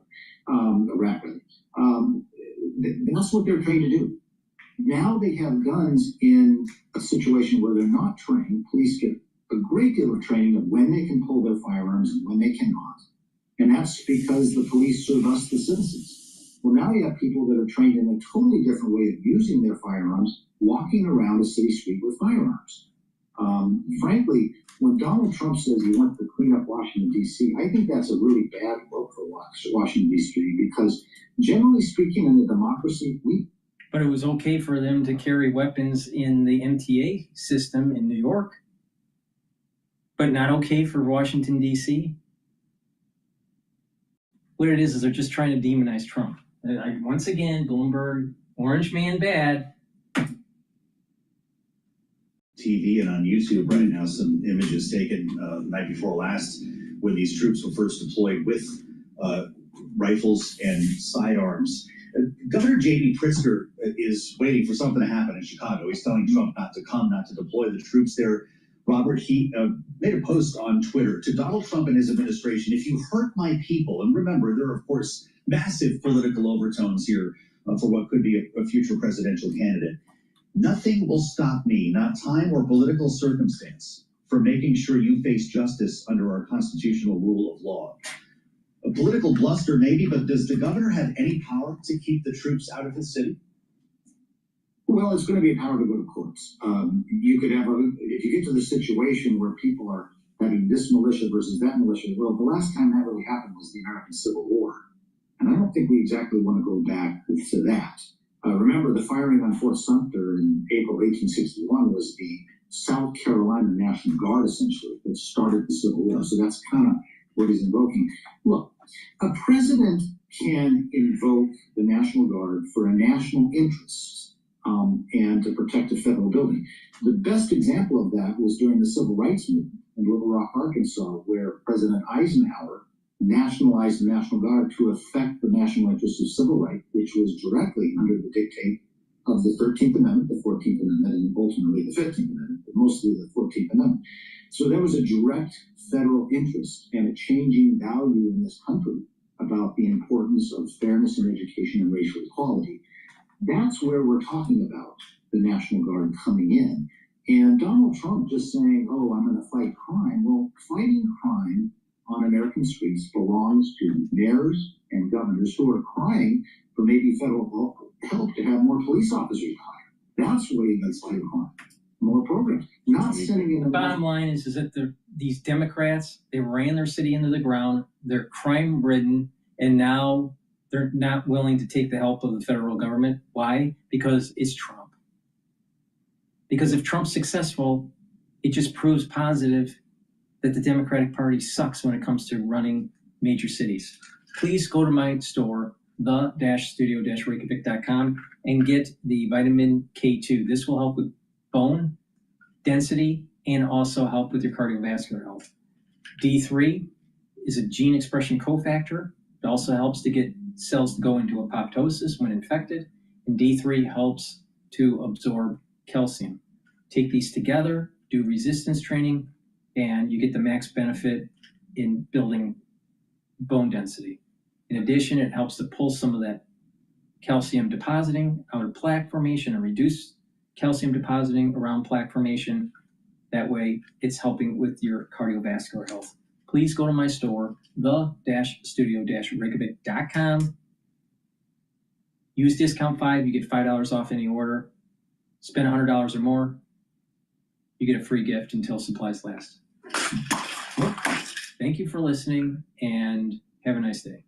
that's what they're trained to do. Now they have guns in a situation where they're not trained. Police get a great deal of training of when they can pull their firearms and when they cannot. And that's because the police serve us, the citizens. Well, now you have people that are trained in a totally different way of using their firearms, walking around a city street with firearms. Frankly, when Donald Trump says he wants to clean up Washington, D.C., I think that's a really bad look for Washington, D.C., because generally speaking, in a democracy, But it was okay for them to carry weapons in the MTA system in New York, but not okay for Washington, D.C.? What it is they're just trying to demonize Trump. Once again, Bloomberg, orange man bad. TV and on YouTube right now, some images taken the night before last when these troops were first deployed with rifles and sidearms. Governor J.B. Pritzker is waiting for something to happen in Chicago. He's telling Trump not to come, not to deploy the troops there. Robert, he made a post on Twitter to Donald Trump and his administration. If you hurt my people, and remember, there are, of course, massive political overtones here for what could be a future presidential candidate. Nothing will stop me, not time or political circumstance, from making sure you face justice under our constitutional rule of law. A political bluster, maybe, but does the governor have any power to keep the troops out of his city? Well, it's going to be a power to go to courts. You could have, if you get to the situation where people are having this militia versus that militia, well, the last time that really happened was the American Civil War. And I don't think we exactly want to go back to that. Remember, the firing on Fort Sumter in April 1861 was the South Carolina National Guard, essentially, that started the Civil War. So that's kind of what he's invoking. Look, a president can invoke the National Guard for a national interest and to protect a federal building. The best example of that was during the Civil Rights Movement in Little Rock, Arkansas, where President Eisenhower nationalized the National Guard to affect the national interest of civil rights, which was directly under the dictate of the 13th Amendment, the 14th Amendment, and ultimately the 15th Amendment, but mostly the 14th Amendment. So there was a direct federal interest and a changing value in this country about the importance of fairness in education and racial equality. That's where we're talking about the National Guard coming in. And Donald Trump just saying, oh, I'm going to fight crime. Well, fighting crime on American streets belongs to mayors and governors who are crying for maybe federal help to have more police officers hired. That's where you can fight crime. More programs. Not sending in the bottom line is that these Democrats, they ran their city into the ground, they're crime ridden, and now they're not willing to take the help of the federal government. Why? Because it's Trump. Because if Trump's successful, it just proves positive that the Democratic Party sucks when it comes to running major cities. Please go to my store, the-studio-reykjavik.com, and get the vitamin K2. This will help with bone density and also help with your cardiovascular health. D3 is a gene expression cofactor. It also helps to get cells to go into apoptosis when infected. And D3 helps to absorb calcium. Take these together, do resistance training, and you get the max benefit in building bone density. In addition, it helps to pull some of that calcium depositing out of plaque formation and reduce calcium depositing around plaque formation. That way, it's helping with your cardiovascular health. please go to my store, the-studio-reykjavik.com. Use discount 5, you get $5 off any order. Spend $100 or more, you get a free gift until supplies last. Thank you for listening, and have a nice day.